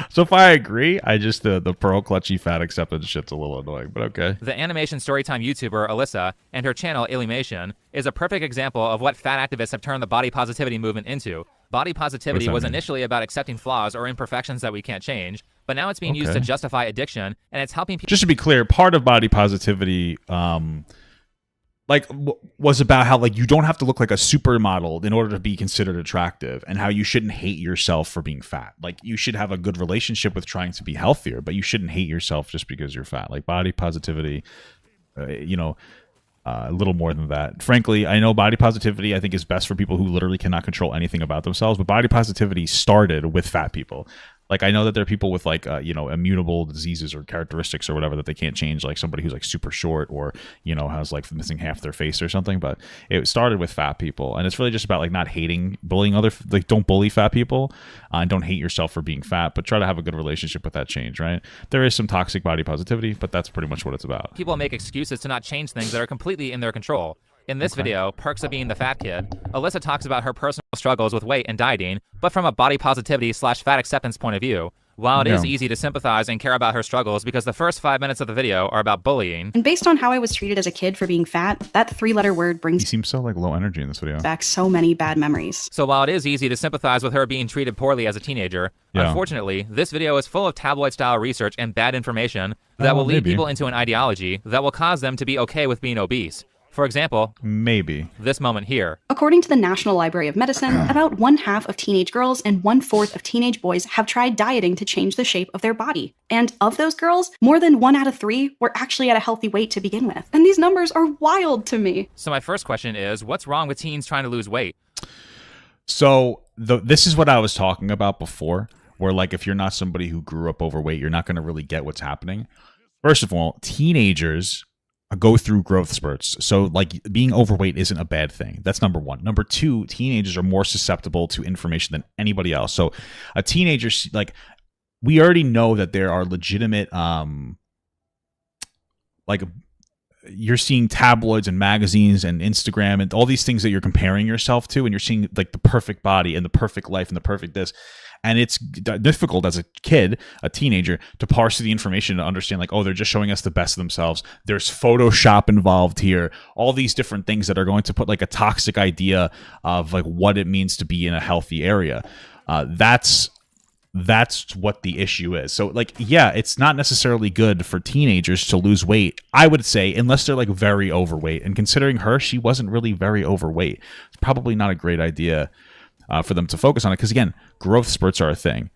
so if I agree, the pearl clutchy fat acceptance shit's a little annoying, but okay. The animation storytime YouTuber Alyssa and her channel illymation is a perfect example of what fat activists have turned the body positivity movement into. Body positivity was initially about accepting flaws or imperfections that we can't change, but now it's being used to justify addiction, and it's helping people... Just to be clear, part of body positivity was about how you don't have to look like a supermodel in order to be considered attractive, and how you shouldn't hate yourself for being fat. You should have a good relationship with trying to be healthier, but you shouldn't hate yourself just because you're fat. Body positivity, a little more than that. Frankly, I know body positivity I think is best for people who literally cannot control anything about themselves, but body positivity started with fat people. I know that there are people with immutable diseases or characteristics or whatever that they can't change, like somebody who's super short or has missing half their face or something, but it started with fat people, and it's really just about not bullying don't bully fat people, and don't hate yourself for being fat, but try to have a good relationship with that change, right? There is some toxic body positivity, but that's pretty much what it's about. People make excuses to not change things that are completely in their control. In this video, Perks of Being the Fat Kid, Alyssa talks about her personal struggles with weight and dieting, but from a body positivity / fat acceptance point of view. While it is easy to sympathize and care about her struggles because the first 5 minutes of the video are about bullying. And based on how I was treated as a kid for being fat, that 3-letter word brings... He seems so low energy in this video. ...back so many bad memories. So while it is easy to sympathize with her being treated poorly as a teenager, unfortunately, this video is full of tabloid-style research and bad information that will lead people into an ideology that will cause them to be okay with being obese. For example, maybe this moment here. According to the National Library of Medicine, about 1/2 of teenage girls and 1/4 of teenage boys have tried dieting to change the shape of their body. And of those girls, more than 1 out of 3 were actually at a healthy weight to begin with. And these numbers are wild to me. So my first question is, what's wrong with teens trying to lose weight? So this is what I was talking about before, where if you're not somebody who grew up overweight, you're not going to really get what's happening. First of all, teenagers go through growth spurts. So being overweight isn't a bad thing. That's number one. Number two, teenagers are more susceptible to information than anybody else. So a teenager, we already know that there are legitimate, you're seeing tabloids and magazines and Instagram and all these things that you're comparing yourself to, and you're seeing the perfect body and the perfect life and the perfect this. And it's difficult as a kid, a teenager, to parse the information to understand they're just showing us the best of themselves. There's Photoshop involved here. All these different things that are going to put a toxic idea of what it means to be in a healthy area. That's what the issue is. So it's not necessarily good for teenagers to lose weight, I would say, unless they're very overweight. And considering her, she wasn't really very overweight. It's probably not a great idea for them to focus on it, because again, growth spurts are a thing.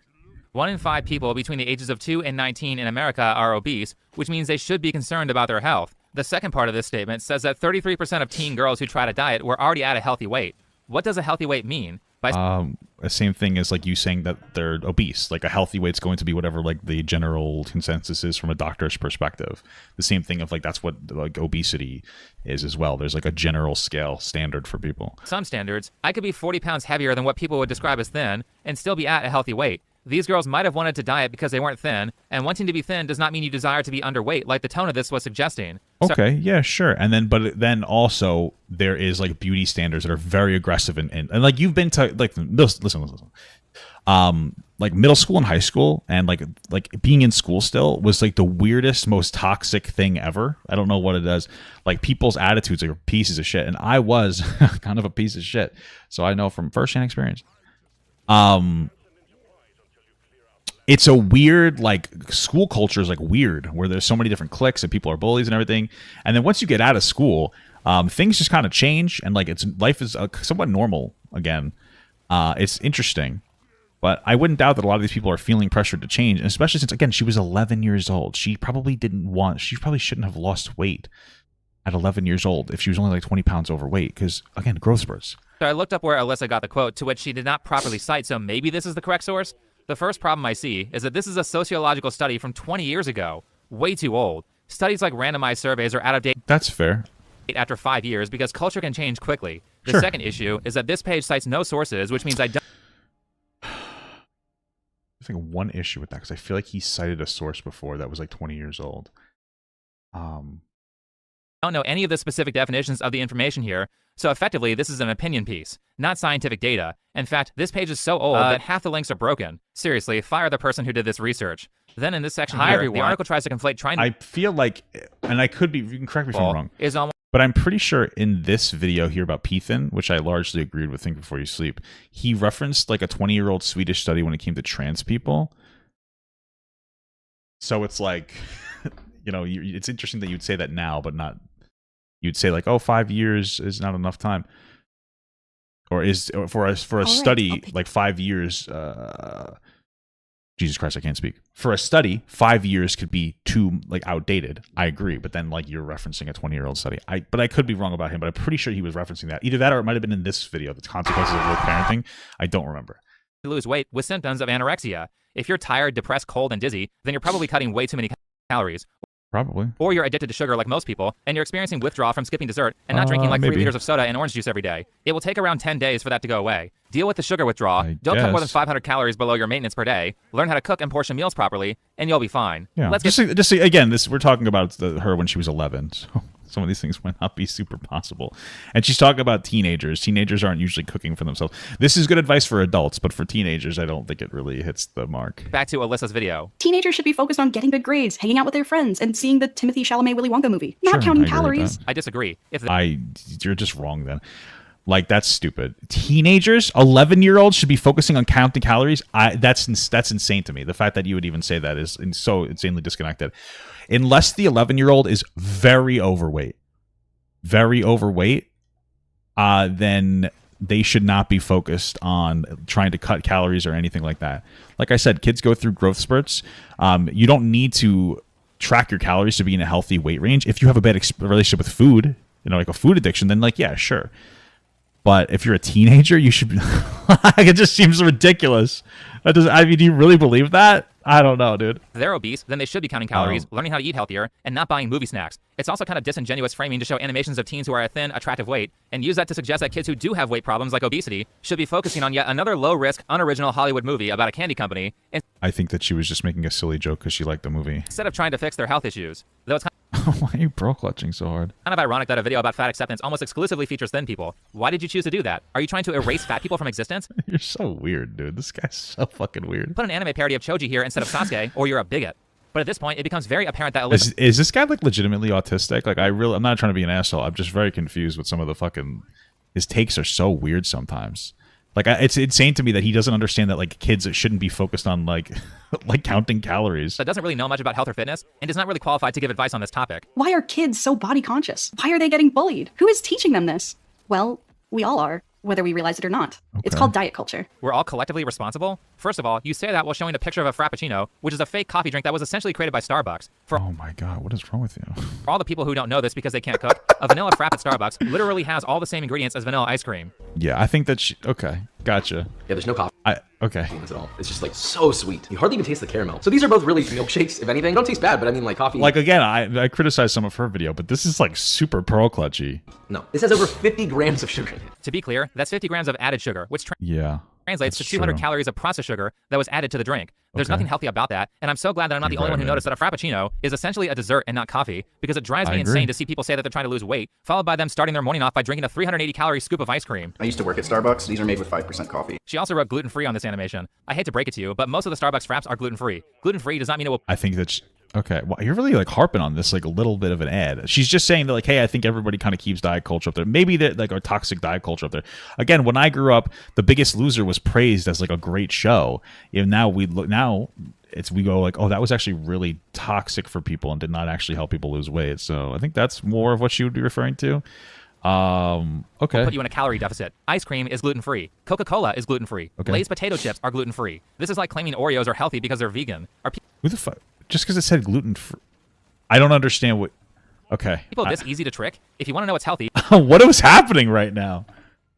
1 in 5 people between the ages of 2 and 19 in America are obese, which means they should be concerned about their health. The second part of this statement says that 33% of teen girls who try to diet were already at a healthy weight. What does a healthy weight mean? The same thing as you saying that they're obese. A healthy weight's going to be whatever the general consensus is from a doctor's perspective. The same thing of that's what obesity is as well. There's a general scale standard for people. Some standards, I could be 40 pounds heavier than what people would describe as thin and still be at a healthy weight. These girls might have wanted to diet because they weren't thin, and wanting to be thin does not mean you desire to be underweight, like the tone of this was suggesting. Okay, yeah, sure. And then also there is beauty standards that are very aggressive and you've been to listen. Middle school and high school and being in school still was the weirdest, most toxic thing ever. I don't know what it is. People's attitudes are pieces of shit, and I was kind of a piece of shit. So I know from firsthand experience. It's a weird, school culture is weird, where there's so many different cliques and people are bullies and everything. And then once you get out of school, things just kind of change, and life is somewhat normal again. It's interesting. But I wouldn't doubt that a lot of these people are feeling pressured to change, and especially since, again, she was 11 years old. She probably shouldn't have lost weight at 11 years old if she was only like 20 pounds overweight, because, again, growth spurts. So I looked up where Alyssa got the quote, to which she did not properly cite, so maybe this is the correct source. The first problem I see is that this is a sociological study from 20 years ago. Way too old. Studies like randomized surveys are out of date. That's fair. After 5 years because culture can change quickly. The Sure. second issue is that this page cites no sources, which means I don't I think one issue with that, because I feel like he cited a source before that was like 20 years old. know any of the specific definitions of the information here, so effectively this is an opinion piece, not scientific data. In fact, this page is so old that half the links are broken. Seriously, fire the person who did this research. Then in this section here, the article tries to conflate trying to... I feel like, and I could be, you can correct me if I'm wrong, is almost... but I'm pretty sure in this video here about Pethan, which I largely agreed with Think Before You Sleep, he referenced like a 20-year-old Swedish study when it came to trans people. So it's like, you know, it's interesting that you'd say that now, but not, you'd say like, oh, 5 years is not enough time. Or for a study, like 5 years, Jesus Christ, I can't speak. For a study, 5 years could be too like outdated. I agree, but then like you're referencing a 20-year-old study. But I could be wrong about him, but I'm pretty sure he was referencing that. Either that or it might have been in this video, the consequences of woke parenting. I don't remember. Lose weight with symptoms of anorexia. If you're tired, depressed, cold, and dizzy, then you're probably cutting way too many calories. Probably. Or you're addicted to sugar like most people, and you're experiencing withdrawal from skipping dessert and not drinking like 3 liters of soda and orange juice every day. It will take around 10 days for that to go away. Deal with the sugar withdrawal. Don't cut more than 500 calories below your maintenance per day. Learn how to cook and portion meals properly, and you'll be fine. Yeah. Again, we're talking about her when she was 11. So some of these things might not be super possible. And she's talking about teenagers. Teenagers aren't usually cooking for themselves. This is good advice for adults, but for teenagers, I don't think it really hits the mark. Back to Alyssa's video. Teenagers should be focused on getting good grades, hanging out with their friends, and seeing the Timothy Chalamet Willy Wonka movie, not counting calories. I disagree. You're just wrong then. Like, that's stupid. Teenagers, 11-year-olds should be focusing on counting calories. That's insane to me. The fact that you would even say that is so insanely disconnected. Unless the 11-year-old is very overweight, then they should not be focused on trying to cut calories or anything like that. Like I said, kids go through growth spurts. You don't need to track your calories to be in a healthy weight range. If you have a bad relationship with food, like a food addiction, then yeah, sure. But if you're a teenager, you should be... it just seems ridiculous. Do you really believe that? I don't know, dude. If they're obese, then they should be counting calories, learning how to eat healthier, and not buying movie snacks. It's also kind of disingenuous framing to show animations of teens who are a thin, attractive weight, and use that to suggest that kids who do have weight problems like obesity should be focusing on yet another low-risk, unoriginal Hollywood movie about a candy company. I think that she was just making a silly joke because she liked the movie. Instead of trying to fix their health issues. Though it's Why are you bro-clutching so hard? kind of ironic that a video about fat acceptance almost exclusively features thin people. Why did you choose to do that? Are you trying to erase fat people from existence? You're so weird, dude. This guy's so fucking weird. Put an anime parody of Choji here instead of Sasuke, or you're a bigot. But at this point, it becomes very apparent that Alyssa... Is this guy like legitimately autistic? Like, I'm not trying to be an asshole. I'm just very confused with some of the fucking... His takes are so weird sometimes. Like, it's insane to me that he doesn't understand that like kids shouldn't be focused on like like counting calories. That doesn't really know much about health or fitness and is not really qualified to give advice on this topic. Why are kids so body conscious? Why are they getting bullied? Who is teaching them this? Well, we all are, whether we realize it or not. Okay. It's called diet culture. We're all collectively responsible? First of all, you say that while showing a picture of a Frappuccino, which is a fake coffee drink that was essentially created by Starbucks. Oh my god, what is wrong with you? For all the people who don't know this because they can't cook, a vanilla Frap at Starbucks literally has all the same ingredients as vanilla ice cream. Yeah, I think that okay, gotcha. Yeah, there's no coffee Okay. at all. It's just like so sweet. You hardly even taste the caramel. So these are both really milkshakes, if anything. They don't taste bad, but I mean like coffee. Like again, I criticized some of her video, but this is like super pearl clutchy. No, this has over 50 grams of sugar in it. To be clear, that's 50 grams of added sugar, which translates to that's 200 true. calories of processed sugar that was added to the drink. There's nothing healthy about that, and I'm so glad that I'm not the only one who noticed that a Frappuccino is essentially a dessert and not coffee, because it drives me insane to see people say that they're trying to lose weight, followed by them starting their morning off by drinking a 380-calorie scoop of ice cream. I used to work at Starbucks. These are made with 5% coffee. She also wrote gluten-free on this animation. I hate to break it to you, but most of the Starbucks Fraps are gluten-free. Gluten-free does not mean it will... I think that okay, well, you're really like harping on this like a little bit of an ad. She's just saying that like, hey, I think everybody kind of keeps diet culture up there. Maybe that like our toxic diet culture up there. Again, when I grew up, The Biggest Loser was praised as like a great show. And now we go like, oh, that was actually really toxic for people and did not actually help people lose weight. So I think that's more of what she would be referring to. Okay. Put you in a calorie deficit. Ice cream is gluten-free. Coca-Cola is gluten-free. Okay. Lay's potato chips are gluten-free. This is like claiming Oreos are healthy because they're vegan. Are Who the fuck? Just because it said gluten-free. I don't understand what... Okay. people this easy to trick? If you want to know what's healthy, what is happening right now?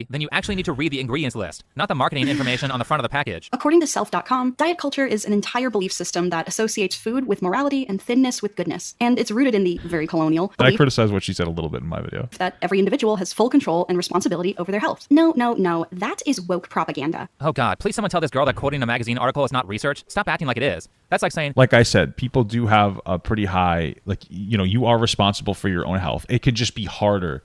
then you actually need to read the ingredients list, not the marketing information on the front of the package. According to self.com, diet culture is an entire belief system that associates food with morality and thinness with goodness. And it's rooted in the very colonial I belief criticized what she said a little bit in my video. that every individual has full control and responsibility over their health. No, no, no. That is woke propaganda. Oh God, please someone tell this girl that quoting a magazine article is not research. Stop acting like it is. That's like saying, Like I said, people do have a pretty high, like, you know, you are responsible for your own health. It could just be harder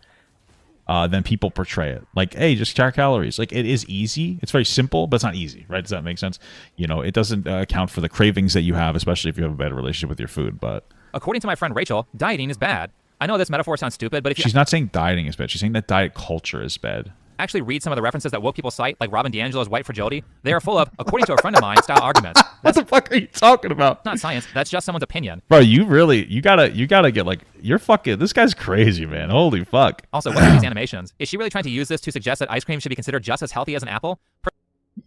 than people portray it. Like, hey, just track calories. Like, it is easy. It's very simple, but it's not easy, right? Does that make sense? You know, it doesn't account for the cravings that you have, especially if you have a better relationship with your food. But according to my friend Rachel, dieting is bad. I know this metaphor sounds stupid, but if you she's not saying dieting is bad. She's saying that diet culture is bad. actually read some of the references that woke people cite, like Robin DiAngelo's white fragility, they are full of, according to a friend of mine, style arguments. What the fuck are you talking about? Not science. That's just someone's opinion. Bro, you gotta get like, you're fucking, this guy's crazy, man. Holy fuck. Also, what are these animations? Is she really trying to use this to suggest that ice cream should be considered just as healthy as an apple?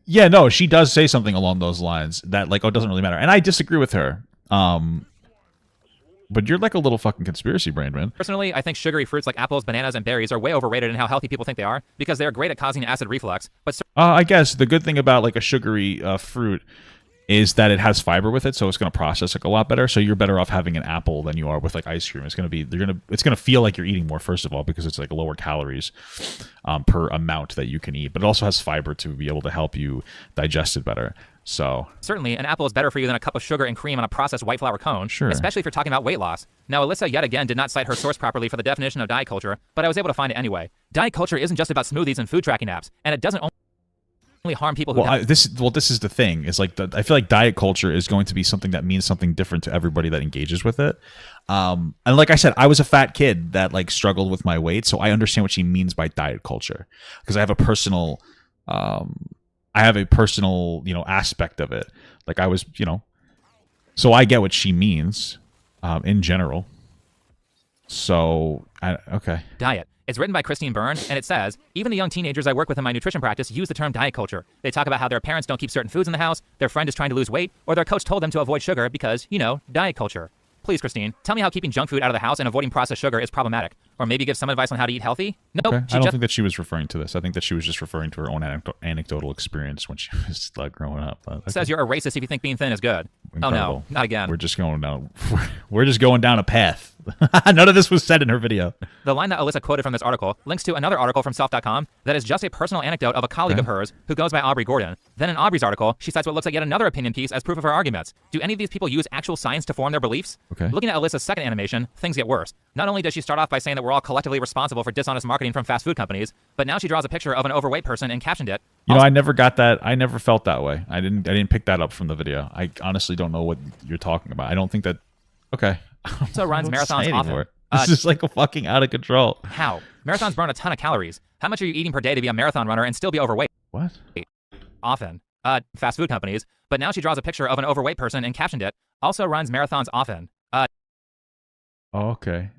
Yeah, no, she does say something along those lines that, like, oh, it doesn't really matter. And I disagree with her. But you're like a little fucking conspiracy brain, man. Personally, I think sugary fruits like apples, bananas, and berries are way overrated in how healthy people think they are because they're great at causing acid reflux. But I guess the good thing about like a sugary fruit is that it has fiber with it, so it's going to process like a lot better. So you're better off having an apple than you are with like ice cream. It's going to be it's going to feel like you're eating more, first of all, because it's like lower calories per amount that you can eat. But it also has fiber to be able to help you digest it better. So certainly, an apple is better for you than a cup of sugar and cream on a processed white flour cone, sure, especially if you're talking about weight loss. Now, Alyssa yet again did not cite her source properly for the definition of diet culture, but I was able to find it anyway. Diet culture isn't just about smoothies and food tracking apps, and it doesn't only harm people who this is the thing. Is like I feel like diet culture is going to be something that means something different to everybody that engages with it. And like I said, I was a fat kid that like struggled with my weight, so I understand what she means by diet culture because I have a personal aspect of it. Like I was, so I get what she means in general. So, okay. Diet. It's written by Christine Byrne, and it says, even the young teenagers I work with in my nutrition practice use the term diet culture. They talk about how their parents don't keep certain foods in the house, their friend is trying to lose weight, or their coach told them to avoid sugar because, diet culture. Please, Christine, tell me how keeping junk food out of the house and avoiding processed sugar is problematic. Or maybe give some advice on how to eat healthy? Nope. Okay. I don't think that she was referring to this. I think that she was just referring to her own anecdotal experience when she was like growing up. Okay. Says you're a racist if you think being thin is good. Incredible. Oh no, not again. We're just going down a path. None of this was said in her video. The line that Alyssa quoted from this article links to another article from self.com that is just a personal anecdote of a colleague of hers who goes by Aubrey Gordon. Then in Aubrey's article, she cites what looks like yet another opinion piece as proof of her arguments. Do any of these people use actual science to form their beliefs? Okay. Looking at Alyssa's second animation, things get worse. Not only does she start off by saying that we're all collectively responsible for dishonest marketing from fast food companies, but now she draws a picture of an overweight person and captioned it. I never got that. I never felt that way. I didn't pick that up from the video. I honestly don't know what you're talking about. I don't think that. Okay. So runs marathons often. This is like a fucking out of control. How? Marathons burn a ton of calories. How much are you eating per day to be a marathon runner and still be overweight? What? Often. Fast food companies. But now she draws a picture of an overweight person and captioned it. Also runs marathons often. Okay.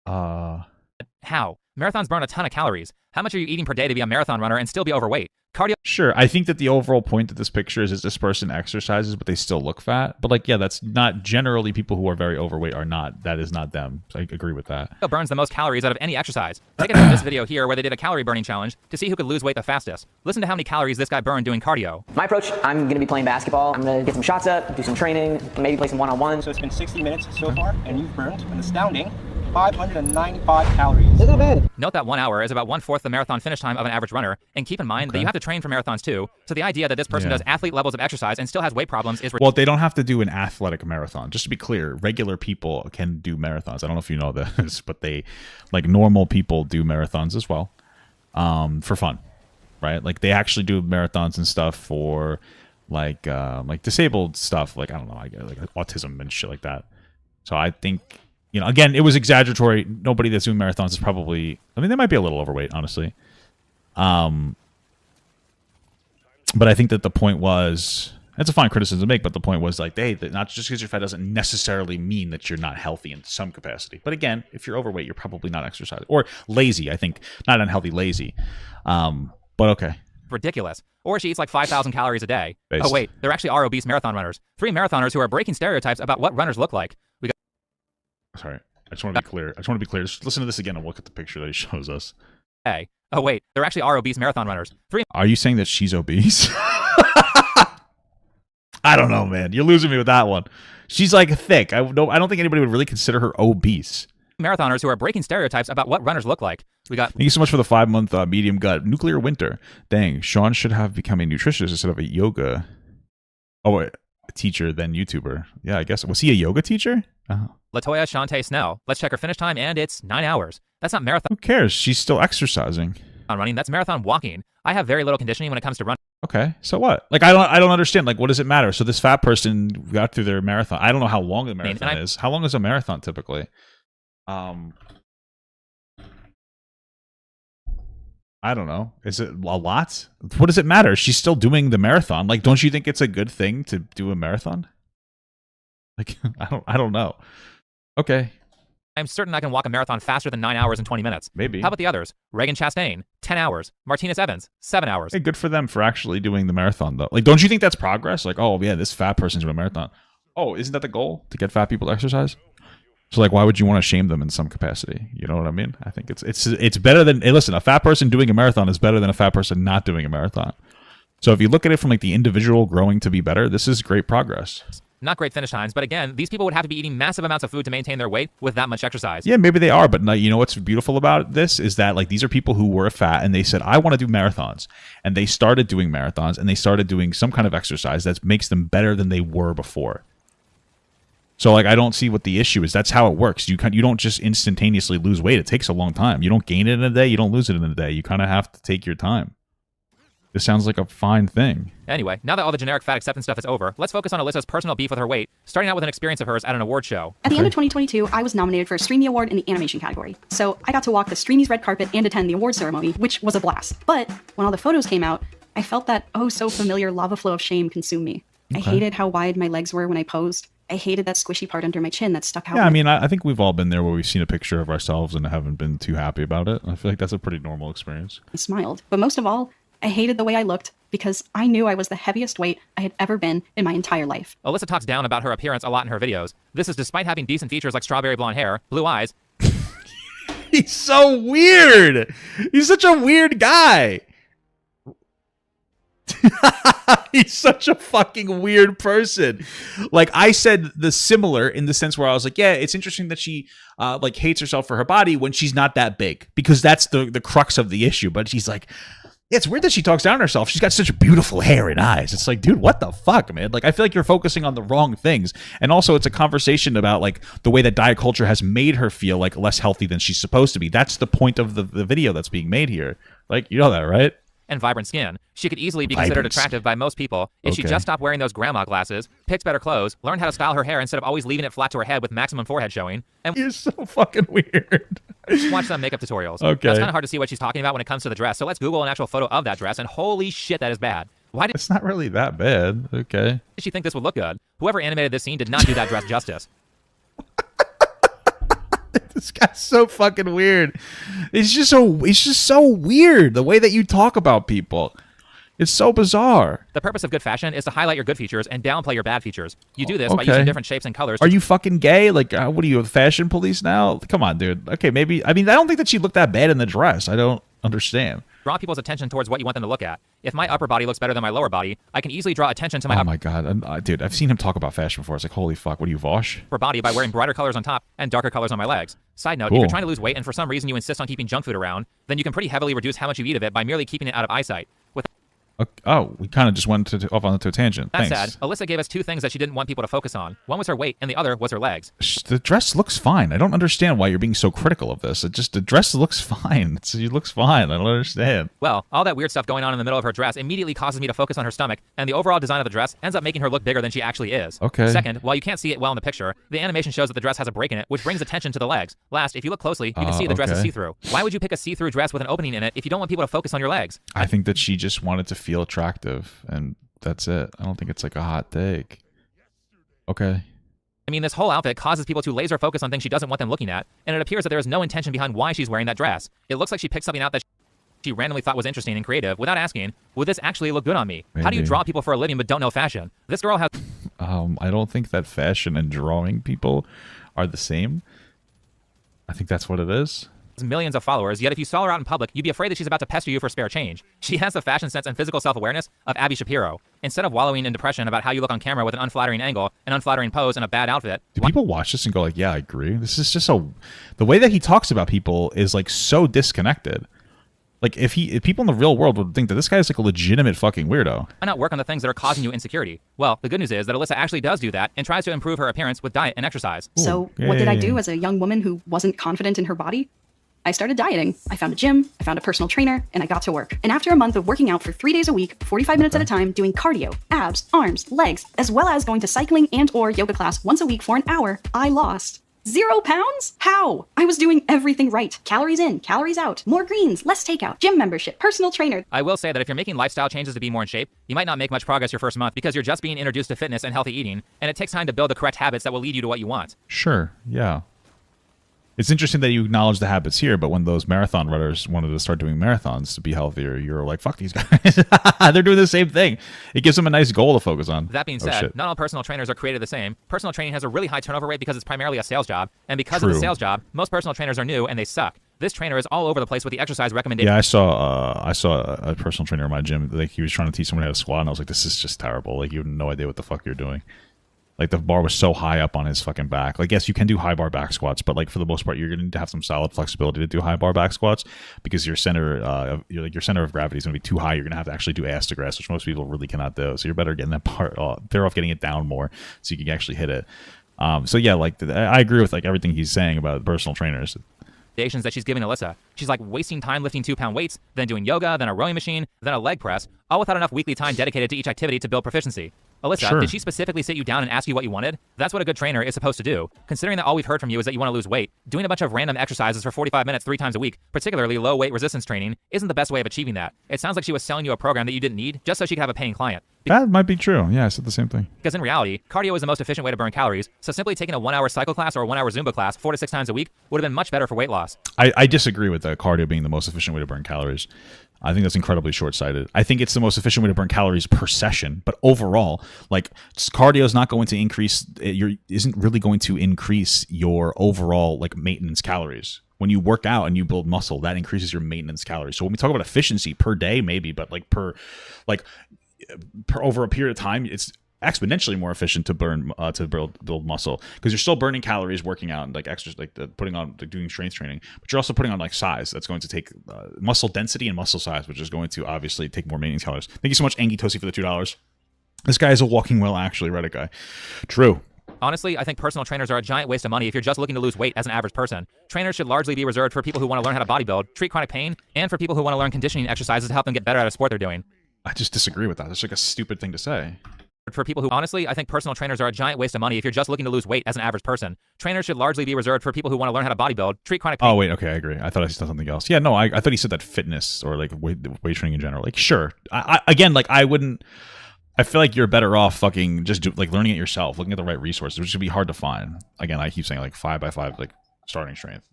How? Marathons burn a ton of calories. How much are you eating per day to be a marathon runner and still be overweight? Cardio. Sure. I think that the overall point of this picture is this person exercises, but they still look fat. But like, yeah, that's not generally people who are very overweight are not. That is not them. So I agree with that. Burns the most calories out of any exercise. Take it from this video here where they did a calorie burning challenge to see who could lose weight the fastest. Listen to how many calories this guy burned doing cardio. My approach, I'm going to be playing basketball. I'm going to get some shots up, do some training, maybe play some one-on-one. So it's been 60 minutes so far, and you've burned an astounding 595 calories. That's not bad. Note that 1 hour is about 1/4 the marathon finish time of an average runner, and keep in mind that you have to train for marathons too. So the idea that this person does athlete levels of exercise and still has weight problems is well, they don't have to do an athletic marathon. Just to be clear, regular people can do marathons. I don't know if you know this, but they, like normal people, do marathons as well, for fun, right? Like they actually do marathons and stuff for like disabled stuff, like I don't know, like autism and shit like that. So I think. Again, it was exaggeratory. Nobody that's doing marathons is probably... I mean, they might be a little overweight, honestly. But I think that the point was... That's a fine criticism to make, but the point was like, hey, that not just because you're fat doesn't necessarily mean that you're not healthy in some capacity. But again, if you're overweight, you're probably not exercising or lazy. I think not unhealthy, lazy. But okay. Ridiculous. Or she eats like 5,000 calories a day. Based. Oh wait, there actually are obese marathon runners. 3 marathoners who are breaking stereotypes about what runners look like. We got Sorry, I just want to be clear. Just listen to this again and look at the picture that he shows us. A. Oh wait, there actually are obese marathon runners. 3 Are you saying that she's obese? I don't know, man. You're losing me with that one. She's like thick. I don't think anybody would really consider her obese. marathoners who are breaking stereotypes about what runners look like. We got. Thank you so much for the 5-month medium gut nuclear winter. Dang, Sean should have become a nutritionist instead of a yoga. Oh wait, a teacher then YouTuber. Yeah, I guess was he a yoga teacher? Latoya Shante Snell. Let's check her finish time, and it's 9 hours. That's not marathon Who cares? She's still exercising. running. That's marathon walking. I have very little conditioning when it comes to running. Okay, so what? Like I don't understand. Like, what does it matter? So this fat person got through their marathon. I don't know how long the marathon is. How long is a marathon typically? I don't know. Is it a lot? What does it matter? She's still doing the marathon. Like, don't you think it's a good thing to do a marathon? Like, I don't know. Okay. I'm certain I can walk a marathon faster than 9 hours and 20 minutes. Maybe. How about the others? Reagan Chastain, 10 hours. Martinez Evans, 7 hours. Hey, good for them for actually doing the marathon, though. Like, don't you think that's progress? Like, oh, yeah, this fat person's doing a marathon. Oh, isn't that the goal? To get fat people to exercise? So, like, why would you want to shame them in some capacity? You know what I mean? I think it's better than... Hey, listen, a fat person doing a marathon is better than a fat person not doing a marathon. So if you look at it from, like, the individual growing to be better, this is great progress. Not great finish times, but again, these people would have to be eating massive amounts of food to maintain their weight with that much exercise. Yeah, maybe they are, but you know what's beautiful about this is that like these are people who were fat and they said, I want to do marathons. And they started doing marathons and they started doing some kind of exercise that makes them better than they were before. So like I don't see what the issue is. That's how it works. You don't just instantaneously lose weight. It takes a long time. You don't gain it in a day. You don't lose it in a day. You kind of have to take your time. This sounds like a fine thing. Anyway, now that all the generic fat acceptance stuff is over, let's focus on Alyssa's personal beef with her weight, starting out with an experience of hers at an award show. At the end of 2022, I was nominated for a Streamy Award in the animation category. So I got to walk the Streamy's red carpet and attend the award ceremony, which was a blast. But when all the photos came out, I felt that oh so familiar lava flow of shame consume me. I hated how wide my legs were when I posed. I hated that squishy part under my chin that stuck out. Yeah, I mean, I think we've all been there where we've seen a picture of ourselves and haven't been too happy about it. I feel like that's a pretty normal experience. I smiled. But most of all, I hated the way I looked because I knew I was the heaviest weight I had ever been in my entire life. Alyssa talks down about her appearance a lot in her videos. This is despite having decent features like strawberry blonde hair, blue eyes. He's so weird. He's such a weird guy. He's such a fucking weird person. Like I said the similar in the sense where I was like, yeah, it's interesting that she like hates herself for her body when she's not that big because that's the crux of the issue. But she's like, yeah, it's weird that she talks down on herself. She's got such beautiful hair and eyes. It's like, dude, what the fuck, man? Like, I feel like you're focusing on the wrong things. And also, it's a conversation about like the way that diet culture has made her feel like less healthy than she's supposed to be. That's the point of the video that's being made here. Like, you know that, right? And vibrant skin. She could easily be considered attractive by most people if she just stopped wearing those grandma glasses, picked better clothes, learned how to style her hair instead of always leaving it flat to her head with maximum forehead showing, and You're so fucking weird. watch some makeup tutorials. Okay. That's kind of hard to see what she's talking about when it comes to the dress, so let's Google an actual photo of that dress, and holy shit, that is bad. Why did It's not really that bad. Okay. she think this would look good? Whoever animated this scene did not do that dress justice. This guy's so fucking weird. It's just so weird the way that you talk about people. It's so bizarre. The purpose of good fashion is to highlight your good features and downplay your bad features. You do this by using different shapes and colors. Are you fucking gay? Like, what are you, a fashion police now? Come on, dude. Okay, maybe. I mean, I don't think that she looked that bad in the dress. I don't understand. Draw people's attention towards what you want them to look at. If my upper body looks better than my lower body, I can easily draw attention to my Oh my god, dude! I've seen him talk about fashion before. It's like, holy fuck, what are you, Vosh? upper body by wearing brighter colors on top and darker colors on my legs. Side note, if you're trying to lose weight and for some reason you insist on keeping junk food around, then you can pretty heavily reduce how much you eat of it by merely keeping it out of eyesight. With Oh, we kind of just went off onto a tangent. that Thanks. said, Alyssa gave us two things that she didn't want people to focus on. One was her weight, and the other was her legs. The dress looks fine. I don't understand why you're being so critical of this. The dress looks fine. It looks fine. I don't understand. Well, all that weird stuff going on in the middle of her dress immediately causes me to focus on her stomach, and the overall design of the dress ends up making her look bigger than she actually is. Okay. Second, while you can't see it well in the picture, the animation shows that the dress has a break in it, which brings attention to the legs. Last, if you look closely, you can see the dress is see-through. Why would you pick a see-through dress with an opening in it if you don't want people to focus on your legs? I think that she just wanted to feel attractive, and that's it. I don't think it's like a hot take. Okay. I mean, this whole outfit causes people to laser focus on things she doesn't want them looking at, and it appears that there is no intention behind why she's wearing that dress. It looks like she picked something out that she randomly thought was interesting and creative without asking, would this actually look good on me? How do you draw people for a living but don't know fashion? This girl has... I don't think that fashion and drawing people are the same. I think that's what it is. Millions of followers, yet if you saw her out in public, you'd be afraid that she's about to pester you for spare change. She has the fashion sense and physical self-awareness of Abby Shapiro. Instead of wallowing in depression about how you look on camera with an unflattering angle, an unflattering pose, and a bad outfit... Do people watch this and go like, yeah, I agree? This is just the way that he talks about people is like so disconnected. Like if people in the real world would think that this guy is like a legitimate fucking weirdo. Why not work on the things that are causing you insecurity? Well, the good news is that Alyssa actually does do that and tries to improve her appearance with diet and exercise. So what did I do as a young woman who wasn't confident in her body? I started dieting. I found a gym, I found a personal trainer, and I got to work. And after a month of working out for 3 days a week, 45 minutes at a time, doing cardio, abs, arms, legs, as well as going to cycling and or yoga class once a week for an hour, I lost 0 pounds? How? I was doing everything right. Calories in, calories out, more greens, less takeout, gym membership, personal trainer. I will say that if you're making lifestyle changes to be more in shape, you might not make much progress your first month because you're just being introduced to fitness and healthy eating, and it takes time to build the correct habits that will lead you to what you want. Sure, yeah. It's interesting that you acknowledge the habits here, but when those marathon runners wanted to start doing marathons to be healthier, you're like, fuck these guys. They're doing the same thing. It gives them a nice goal to focus on. That being said, not all personal trainers are created the same. Personal training has a really high turnover rate because it's primarily a sales job. And because of the sales job, most personal trainers are new and they suck. This trainer is all over the place with the exercise recommendations. Yeah, I saw a personal trainer in my gym. Like he was trying to teach someone how to squat, and I was like, this is just terrible. Like you have no idea what the fuck you're doing. Like the bar was so high up on his fucking back. Like yes, you can do high bar back squats, but like for the most part, you're going to have some solid flexibility to do high bar back squats because your center of gravity is going to be too high. You're going to have to actually do ass to grass, which most people really cannot do. So you're better getting that part. Better off getting it down more so you can actually hit it. So yeah, like I agree with like everything he's saying about personal trainers. That she's giving Alyssa. She's like wasting time lifting 2-pound weights, then doing yoga, then a rowing machine, then a leg press, all without enough weekly time dedicated to each activity to build proficiency. Alyssa, did she specifically sit you down and ask you what you wanted? That's what a good trainer is supposed to do. Considering that all we've heard from you is that you want to lose weight, doing a bunch of random exercises for 45 minutes 3 times a week, particularly low weight resistance training, isn't the best way of achieving that. It sounds like she was selling you a program that you didn't need just so she could have a paying client. That might be true. Yeah, I said the same thing. Because in reality, cardio is the most efficient way to burn calories, so simply taking a 1-hour cycle class or a 1-hour Zumba class 4 to 6 times a week would have been much better for weight loss. I disagree with cardio being the most efficient way to burn calories. I think that's incredibly short-sighted. I think it's the most efficient way to burn calories per session, but overall, like cardio is not going to isn't really going to increase your overall like maintenance calories. When you work out and you build muscle, that increases your maintenance calories. So when we talk about efficiency per day, maybe, but like per over a period of time, it's exponentially more efficient to burn to build muscle because you're still burning calories working out and like extra doing strength training, but you're also putting on like size that's going to take muscle density and muscle size, which is going to obviously take more maintenance calories. Thank you so much, Angie Tosi, for the $2. This guy is a walking well, actually. Reddit guy. True. Honestly, I think personal trainers are a giant waste of money if you're just looking to lose weight as an average person. Trainers should largely be reserved for people who want to learn how to bodybuild, treat chronic pain, and for people who want to learn conditioning exercises to help them get better at a sport they're doing. I just disagree with that. That's like a stupid thing to say. For people who, honestly, I think personal trainers are a giant waste of money if you're just looking to lose weight as an average person. Trainers should largely be reserved for people who want to learn how to bodybuild, treat chronic pain. Oh, wait, okay, I agree. I thought I said something else. Yeah, no, I thought he said that fitness or like weight training in general. Like, sure. I feel like you're better off fucking just learning it yourself, looking at the right resources, which would be hard to find. Again, I keep saying like 5x5, like starting strength,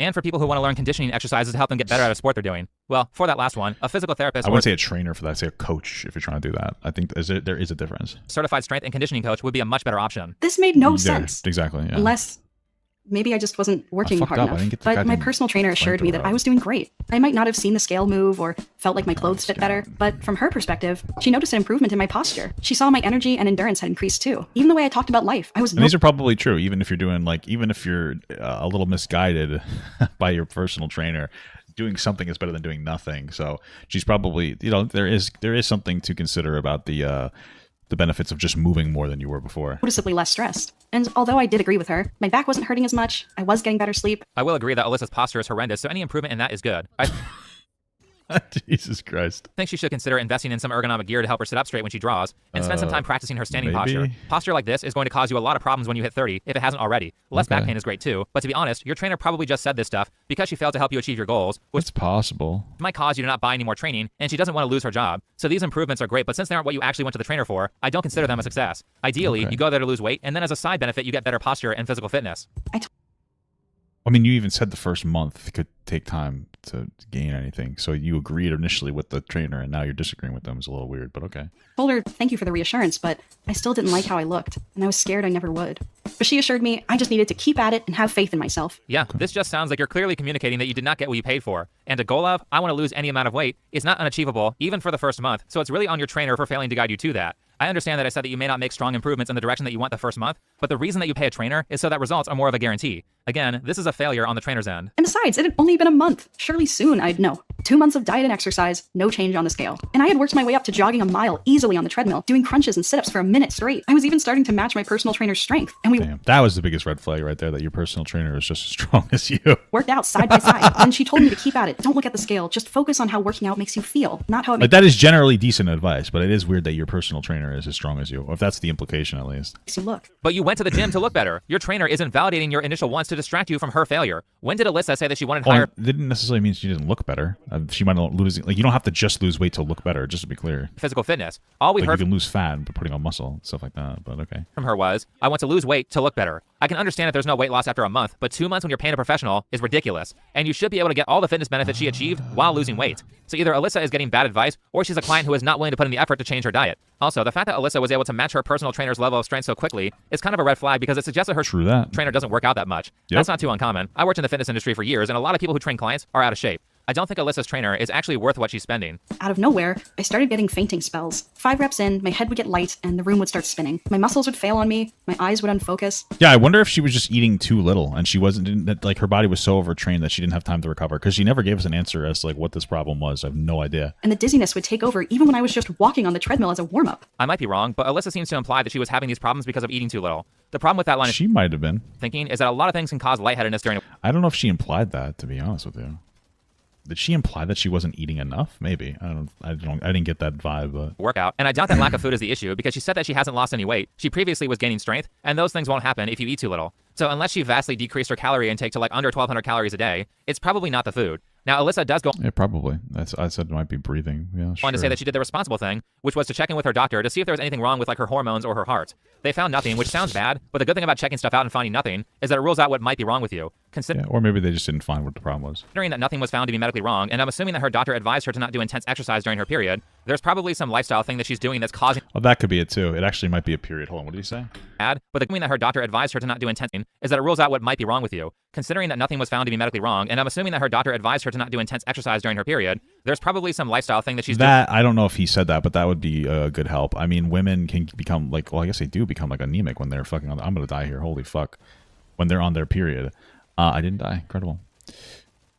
and for people who want to learn conditioning exercises to help them get better at a sport they're doing. Well, for that last one, a physical therapist. I wouldn't say a trainer for that. I'd say a coach if you're trying to do that. I think there is a difference. Certified strength and conditioning coach would be a much better option. This made no sense. Exactly. Yeah. Unless maybe I just wasn't working hard enough. But my personal trainer assured me that I was doing great. I might not have seen the scale move or felt like my clothes fit better, but from her perspective, she noticed an improvement in my posture. She saw my energy and endurance had increased too. Even the way I talked about life, I was. And these are probably true. Even if you're a little misguided by your personal trainer, doing something is better than doing nothing. So she's probably, there is something to consider about the benefits of just moving more than you were before. Noticeably less stressed. And although I did agree with her, my back wasn't hurting as much. I was getting better sleep. I will agree that Alyssa's posture is horrendous, so any improvement in that is good. Jesus Christ. I think she should consider investing in some ergonomic gear to help her sit up straight when she draws, and spend some time practicing her standing posture. Posture like this is going to cause you a lot of problems when you hit 30, if it hasn't already. Less back pain is great too, but to be honest, your trainer probably just said this stuff because she failed to help you achieve your goals, which it's possible. Might cause you to not buy any more training, and she doesn't want to lose her job. So these improvements are great, but since they aren't what you actually went to the trainer for, I don't consider them a success. Ideally, you go there to lose weight, and then as a side benefit, you get better posture and physical fitness. I mean, you even said the first month could take time to gain anything. So you agreed initially with the trainer, and now you're disagreeing with them. It's a little weird, but okay. Told her thank you for the reassurance, but I still didn't like how I looked, and I was scared I never would. But she assured me I just needed to keep at it and have faith in myself. Yeah, this just sounds like you're clearly communicating that you did not get what you paid for. And a goal of, I want to lose any amount of weight, is not unachievable, even for the first month, so it's really on your trainer for failing to guide you to that. I understand that I said that you may not make strong improvements in the direction that you want the first month, but the reason that you pay a trainer is so that results are more of a guarantee. Again, this is a failure on the trainer's end. And besides, it had only been a month. Surely soon I'd know. 2 months of diet and exercise, no change on the scale. And I had worked my way up to jogging a mile easily on the treadmill, doing crunches and sit-ups for a minute straight. I was even starting to match my personal trainer's strength. And we That was the biggest red flag right there, that your personal trainer is just as strong as you. worked out side by side. And she told me to keep at it. Don't look at the scale. Just focus on how working out makes you feel, not how it Like, that is generally decent advice, but it is weird that your personal trainer is as strong as you. Or if that's the implication, at least. makes you look. But you went to the gym to look better. Your trainer isn't validating your initial wants to distract you from her failure. When did Alyssa say that she wanted higher... It didn't necessarily mean she didn't look better. She might not lose... Like, you don't have to just lose weight to look better, just to be clear. Physical fitness. All we Like, heard you can lose fat by putting on muscle, stuff like that, but okay. from her was, I want to lose weight to look better. I can understand if there's no weight loss after a month, but 2 months when you're paying a professional is ridiculous. And you should be able to get all the fitness benefits she achieved while losing weight. So either Alyssa is getting bad advice, or she's a client who is not willing to put in the effort to change her diet. Also, the fact that Alyssa was able to match her personal trainer's level of strength so quickly is kind of a red flag because it suggests that her trainer doesn't work out that much. That's not too uncommon. I worked in the fitness industry for years, and a lot of people who train clients are out of shape. I don't think Alyssa's trainer is actually worth what she's spending. Out of nowhere, I started getting fainting spells. 5 reps in, my head would get light and the room would start spinning. My muscles would fail on me, my eyes would unfocus. Yeah, I wonder if she was just eating too little and she wasn't, like, her body was so overtrained that she didn't have time to recover, because she never gave us an answer as to, like, what this problem was. I have no idea. And the dizziness would take over even when I was just walking on the treadmill as a warm-up. I might be wrong, but Alyssa seems to imply that she was having these problems because of eating too little. The problem with that line She might have been. thinking is that a lot of things can cause lightheadedness during I don't know if she implied that, to be honest with you. Did she imply that she wasn't eating enough? Maybe. I didn't get that vibe, but workout. And I doubt that lack of food is the issue because she said that she hasn't lost any weight. She previously was gaining strength, and those things won't happen if you eat too little. So unless she vastly decreased her calorie intake to like under 1,200 calories a day, it's probably not the food. Now, Alyssa does go yeah, probably. I said it might be breathing. Yeah, sure. on to say that she did the responsible thing, which was to check in with her doctor to see if there was anything wrong with like her hormones or her heart. They found nothing, which sounds bad, but the good thing about checking stuff out and finding nothing is that it rules out what might be wrong with you. Yeah, or maybe they just didn't find what the problem was. Considering that nothing was found to be medically wrong, and I'm assuming that her doctor advised her to not do intense exercise during her period, there's probably some lifestyle thing that she's doing that's causing... Oh, that could be it too. It actually might be a period. Hold on, what did you say? But the thing that her doctor advised her to not do intense is that it rules out what might be wrong with you. Considering that nothing was found to be medically wrong, and I'm assuming that her doctor advised her to not do intense exercise during her period, there's probably some lifestyle thing that she's doing. I don't know if he said that, but that would be a good help. I mean, women can become like, well, I guess they do become like anemic when they're fucking on. I'm gonna die here. Holy fuck. When they're on their period. I didn't die. Incredible.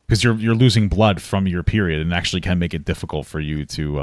Because you're losing blood from your period, and actually can make it difficult for you to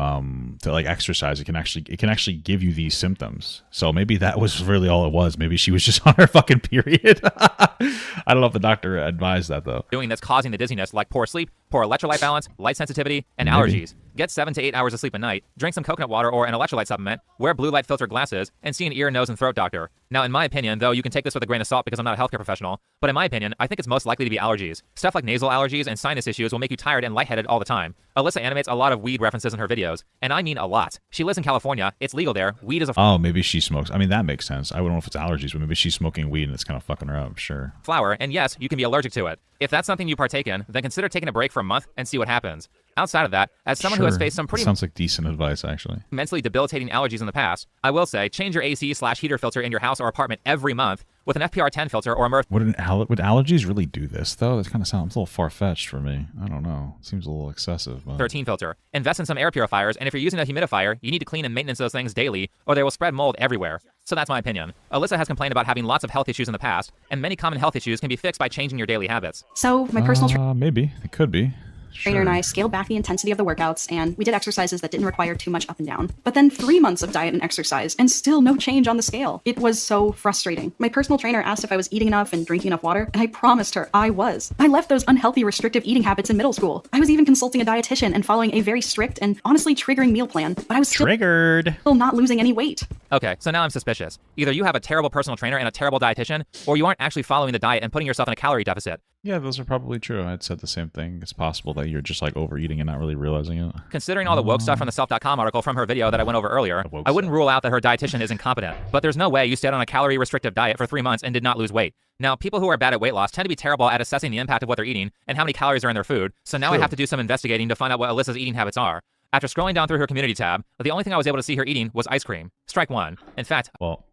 like exercise. It can actually give you these symptoms. So maybe that was really all it was. Maybe she was just on her fucking period. I don't know if the doctor advised that though. Doing that's causing the dizziness, like poor sleep, poor electrolyte balance, light sensitivity, and Maybe. allergies. Get 7 to 8 hours of sleep a night, drink some coconut water or an electrolyte supplement, wear blue light filter glasses, and see an ear, nose, and throat doctor. Now, in my opinion, though you can take this with a grain of salt because I'm not a healthcare professional, but in my opinion, I think it's most likely to be allergies. Stuff like nasal allergies and sinus issues will make you tired and lightheaded all the time. Alyssa animates a lot of weed references in her videos, and I mean a lot. She lives in California, it's legal there, weed is a Oh, maybe she smokes. I mean, that makes sense. I don't know if it's allergies, but maybe she's smoking weed and it's kind of fucking her up, sure. flower, and yes, you can be allergic to it. If that's something you partake in, then consider taking a break for a month and see what happens. Outside of that, as someone who has faced some pretty Sounds like decent advice, actually. mentally debilitating allergies in the past, I will say change your AC/heater filter in your house or apartment every month with an FPR10 filter or a Would allergies really do this, though? That kind of sounds a little far-fetched for me. I don't know. Seems a little excessive. But... 13 filter. Invest in some air purifiers, and if you're using a humidifier, you need to clean and maintenance those things daily, or they will spread mold everywhere. So that's my opinion. Alyssa has complained about having lots of health issues in the past, and many common health issues can be fixed by changing your daily habits. So, my personal maybe. It could be. trainer and I scaled back the intensity of the workouts, and we did exercises that didn't require too much up and down. But then 3 months of diet and exercise, and still no change on the scale. It was so frustrating. My personal trainer asked if I was eating enough and drinking enough water, and I promised her I was. I left those unhealthy, restrictive eating habits in middle school. I was even consulting a dietitian and following a very strict and honestly triggering meal plan, but I was still not losing any weight. Okay, so now I'm suspicious. Either you have a terrible personal trainer and a terrible dietitian, or you aren't actually following the diet and putting yourself in a calorie deficit. Yeah, those are probably true. I'd said the same thing. It's possible that you're just like overeating and not really realizing it. Considering all the woke stuff from the self.com article from her video that I went over earlier, I wouldn't rule out that her dietitian is incompetent. But there's no way you stayed on a calorie restrictive diet for 3 months and did not lose weight. Now, people who are bad at weight loss tend to be terrible at assessing the impact of what they're eating and how many calories are in their food. So now I have to do some investigating to find out what Alyssa's eating habits are. After scrolling down through her community tab, the only thing I was able to see her eating was ice cream. Strike one. In fact, well,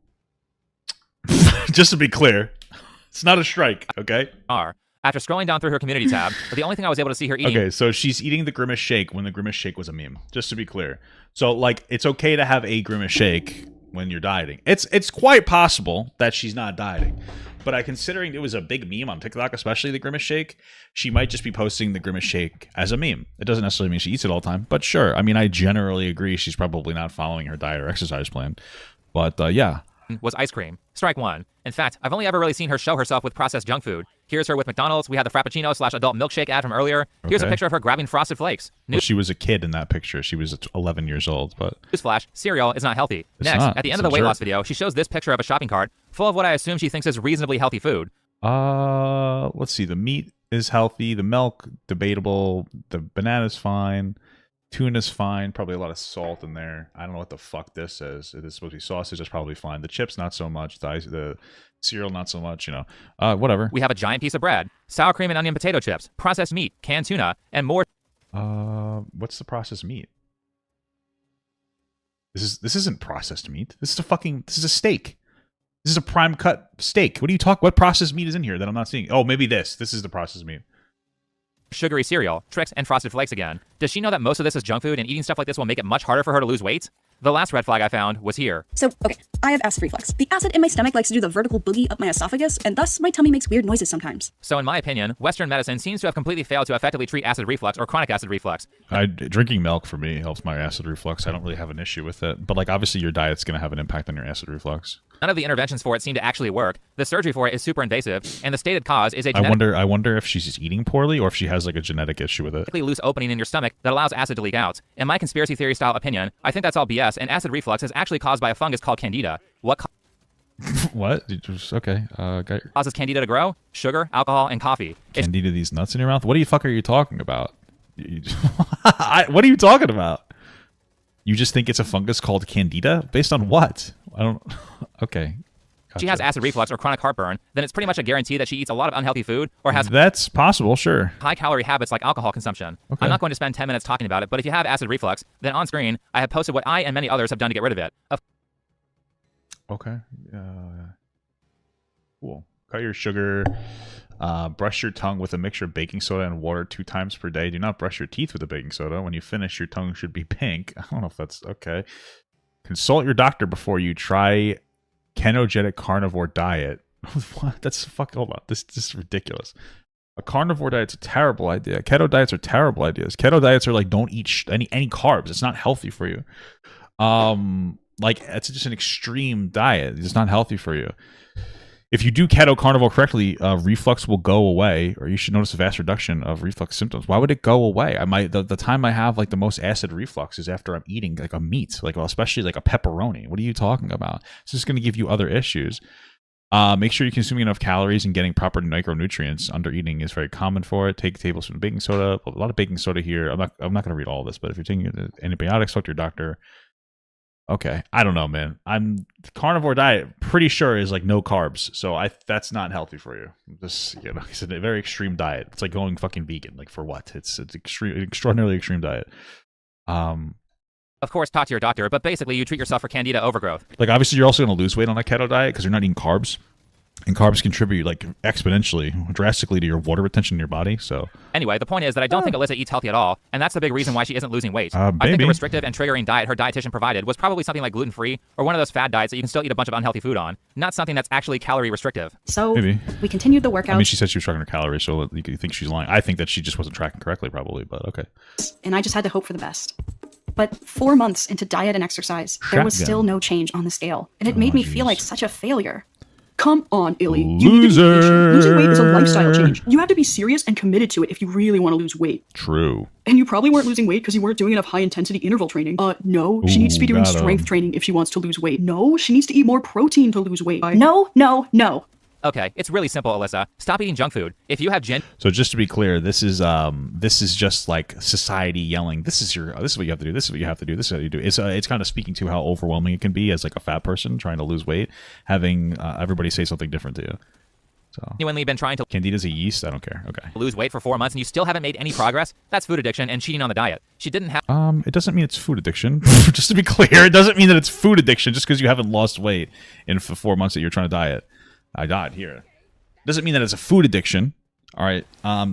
just to be clear, it's not a strike, okay? After scrolling down through her community tab, the only thing I was able to see her eating... Okay, so she's eating the Grimace Shake when the Grimace Shake was a meme, just to be clear. So, like, it's okay to have a Grimace Shake when you're dieting. It's quite possible that she's not dieting. But considering it was a big meme on TikTok, especially the Grimace Shake, she might just be posting the Grimace Shake as a meme. It doesn't necessarily mean she eats it all the time, but sure. I mean, I generally agree she's probably not following her diet or exercise plan. But, yeah. Was ice cream. Strike one. In fact, I've only ever really seen her show herself with processed junk food. Here's her with McDonald's. We had the Frappuccino/adult milkshake ad from earlier. Here's a picture of her grabbing Frosted Flakes. Well, she was a kid in that picture. She was 11 years old, but... Newsflash, cereal is not healthy. Next, at the end of the weight loss video, she shows this picture of a shopping cart full of what I assume she thinks is reasonably healthy food. Let's see. The meat is healthy. The milk, debatable. The banana's fine. Tuna's fine. Probably a lot of salt in there. I don't know what the fuck this is. It is supposed to be sausage. That's probably fine. The chips, not so much. The cereal, not so much. You know, whatever. We have a giant piece of bread, sour cream and onion potato chips, processed meat, canned tuna, and more. What's the processed meat? This isn't processed meat. This is a steak. This is a prime cut steak. What are you talking? What processed meat is in here that I'm not seeing? Oh, maybe this. This is the processed meat. Sugary cereal, Trix, and Frosted Flakes again. Does she know that most of this is junk food and eating stuff like this will make it much harder for her to lose weight? The last red flag I found was here. So, okay, I have acid reflux. The acid in my stomach likes to do the vertical boogie up my esophagus, and thus my tummy makes weird noises sometimes. So in my opinion, Western medicine seems to have completely failed to effectively treat acid reflux or chronic acid reflux. Drinking milk for me helps my acid reflux. I don't really have an issue with it. But like obviously your diet's going to have an impact on your acid reflux. None of the interventions for it seem to actually work. The surgery for it is super invasive, and the stated cause is a genetic... I wonder if she's just eating poorly or if she has like a genetic issue with it. Loose opening in your stomach that allows acid to leak out. In my conspiracy theory style opinion, I think that's all BS, and acid reflux is actually caused by a fungus called Candida. What? Okay. Causes Candida to grow? Sugar, alcohol, and coffee. Candida, these nuts in your mouth? What the fuck are you talking about? What are you talking about? You just think it's a fungus called Candida? Based on what? I don't... Okay. Gotcha. She has acid reflux or chronic heartburn, then it's pretty much a guarantee that she eats a lot of unhealthy food or has... That's possible, sure. ...high-calorie habits like alcohol consumption. Okay. I'm not going to spend 10 minutes talking about it, but if you have acid reflux, then on screen, I have posted what I and many others have done to get rid of it. Okay. Cool. Cut your sugar. Brush your tongue with a mixture of baking soda and water 2 times per day. Do not brush your teeth with the baking soda. When you finish, your tongue should be pink. I don't know if that's okay. Consult your doctor before you try ketogenic carnivore diet. What? That's fucking... Hold on. This is ridiculous. A carnivore diet's a terrible idea. Keto diets are terrible ideas. Keto diets are like don't eat any carbs. It's not healthy for you. Like it's just an extreme diet. It's not healthy for you. If you do keto carnivore correctly, reflux will go away, or you should notice a vast reduction of reflux symptoms. Why would it go away? The time I have like the most acid reflux is after I'm eating like a meat, like especially like a pepperoni. What are you talking about? It's just going to give you other issues. Make sure you're consuming enough calories and getting proper micronutrients. Under eating is very common for it. Take a tablespoon of baking soda. A lot of baking soda here. I'm not going to read all this, but if you're taking antibiotics, talk to your doctor. Okay, I don't know, man. Carnivore diet, pretty sure is like no carbs, so that's not healthy for you. This, it's a very extreme diet. It's like going fucking vegan. Like for what? It's an extraordinarily extreme diet. Of course, talk to your doctor, but basically you treat yourself for candida overgrowth. Like obviously you're also going to lose weight on a keto diet because you're not eating carbs. And carbs contribute like exponentially, drastically to your water retention in your body. So Anyway, the point is that I don't think Alyssa eats healthy at all, and that's the big reason why she isn't losing weight. I think maybe. the restrictive and triggering diet her dietitian provided was probably something like gluten-free or one of those fad diets that you can still eat a bunch of unhealthy food on, not something that's actually calorie restrictive. So Maybe. we continued the workouts. I mean, she said she was tracking her calories, so you think she's lying. I think that she just wasn't tracking correctly, probably, but okay. And I just had to hope for the best. But 4 months into diet and exercise, there was Shotgun. still no change on the scale, and it made me feel like such a failure. Come on, Illy. You need to be Loser. patient. Losing weight is a lifestyle change. You have to be serious and committed to it if you really want to lose weight. True. And you probably weren't losing weight because you weren't doing enough high-intensity interval training. No, she needs to be doing got 'em. strength training if she wants to lose weight. No, she needs to eat more protein to lose weight. No, no, no. Okay, it's really simple, Alyssa. Stop eating junk food. If you have So just to be clear, this is just like society yelling, this is what you have to do, this is what you have to do, this is what you do. It's kind of speaking to how overwhelming it can be as like a fat person trying to lose weight, having everybody say something different to you. So genuinely been trying to Candida's a yeast, I don't care. Okay. lose weight for 4 months and you still haven't made any progress, that's food addiction and cheating on the diet. She didn't have It doesn't mean it's food addiction. Just to be clear, it doesn't mean that it's food addiction just because you haven't lost weight in 4 months that you're trying to diet. I died here. Doesn't mean that it's a food addiction. All right.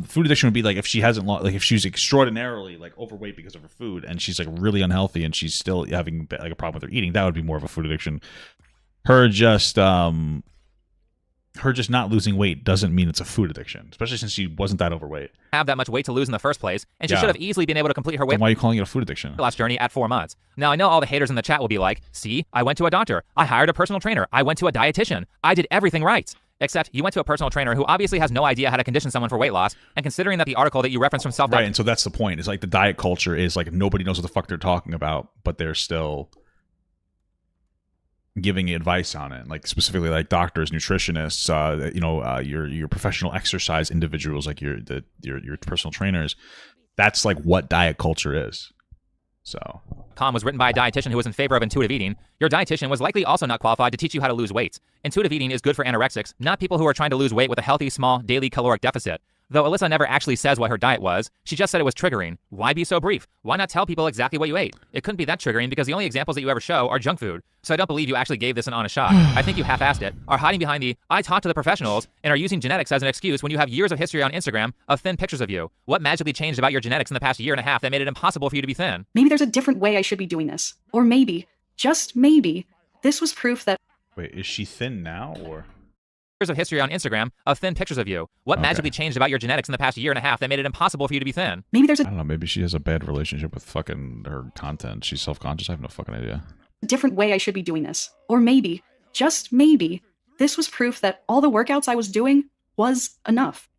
Food addiction would be like if she hasn't lost, like if she's extraordinarily like overweight because of her food and she's like really unhealthy and she's still having like a problem with her eating. That would be more of a food addiction. Her just not losing weight doesn't mean it's a food addiction, especially since she wasn't that overweight. that much weight to lose in the first place, and she Yeah. should have easily been able to complete her weight Then why are you calling it a food addiction? loss journey at 4 months. Now, I know all the haters in the chat will be like, see, I went to a doctor, I hired a personal trainer, I went to a dietitian, I did everything right. Except you went to a personal trainer who obviously has no idea how to condition someone for weight loss, and considering that the article that you referenced from Right, and so that's the point. It's like the diet culture is like nobody knows what the fuck they're talking about, but they're still giving advice on it. Like specifically like doctors, nutritionists, your professional exercise individuals, like your personal trainers. That's like what diet culture is. So was written by a dietitian who was in favor of intuitive eating. Your dietitian was likely also not qualified to teach you how to lose weight. Intuitive eating is good for anorexics, not people who are trying to lose weight with a healthy, small, daily caloric deficit. Though Alyssa never actually says what her diet was, she just said it was triggering. Why be so brief? Why not tell people exactly what you ate? It couldn't be that triggering because the only examples that you ever show are junk food. So I don't believe you actually gave this an honest shot. I think you half-assed it, are hiding behind the I talked to the professionals, and are using genetics as an excuse when you have years of history on Instagram of thin pictures of you. What magically changed about your genetics in the past year and a half that made it impossible for you to be thin? Maybe there's a different way I should be doing this. Or maybe, just maybe, this was proof that wait, is she thin now or? Years of history on Instagram of thin pictures of you. What magically changed about your genetics in the past year and a half that made it impossible for you to be thin? maybe there's I a don't know. Maybe she has a bad relationship with fucking her content. She's self-conscious. I have no fucking idea. different way I should be doing this. Or maybe, just maybe, this was proof that all the workouts I was doing was enough.